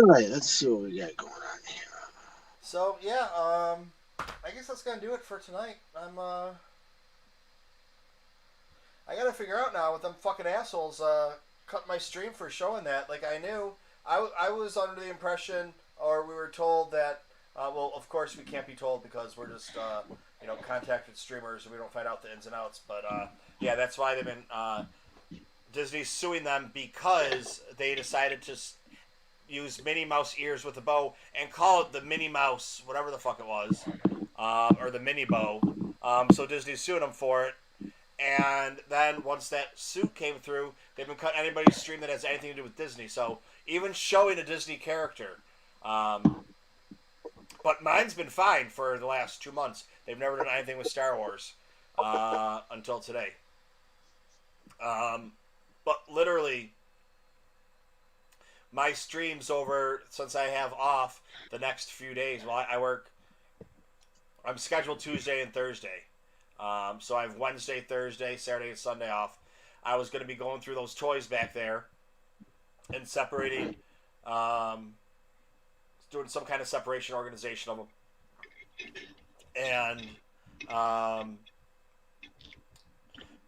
right, let's see what we got going on here. So yeah, I guess that's gonna do it for tonight. I gotta figure out now with them fucking assholes cut my stream for showing that. Like I knew, I was under the impression, or we were told that. Well, of course we can't be told because we're just contacted streamers and we don't find out the ins and outs. But yeah, that's why they've been Disney's suing them because they decided to use Minnie Mouse ears with a bow and call it the Minnie Mouse, whatever the fuck it was, or the Minnie Bow. So Disney's suing them for it. And then once that suit came through, they've been cutting anybody's stream that has anything to do with Disney. So even showing a Disney character. But mine's been fine for the last 2 months. They've never done anything with Star Wars until today. But literally, my streams over, since I have off the next few days, well, I work, I'm scheduled Tuesday and Thursday. So I have Wednesday, Thursday, Saturday, and Sunday off. I was going to be going through those toys back there and separating, doing some kind of separation organization of them. And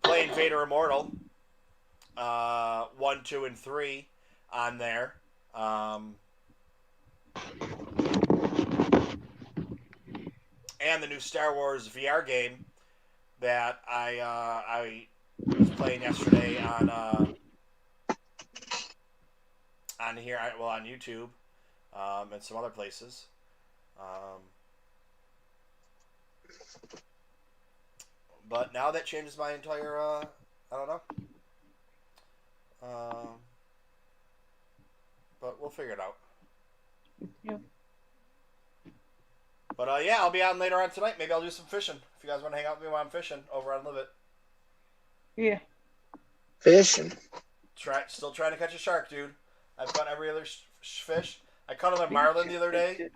playing Vader Immortal, 1, 2, and 3 on there. And the new Star Wars VR game that I was playing yesterday on here, on YouTube, and some other places. But now that changes my entire, I don't know. But we'll figure it out. Yep. But yeah, I'll be on later on tonight. Maybe I'll do some fishing. If you guys want to hang out with me while I'm fishing over on Live It. Yeah. Fishing. Still trying to catch a shark, dude. I've caught every other fish. I caught a marlin the other day.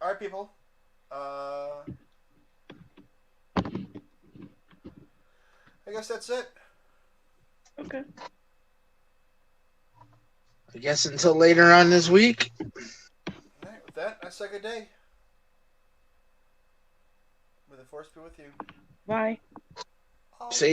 All right, people. I guess that's it. Okay. I guess until later on this week. All right, with that, I say good day. May the force be with you. Bye. See ya.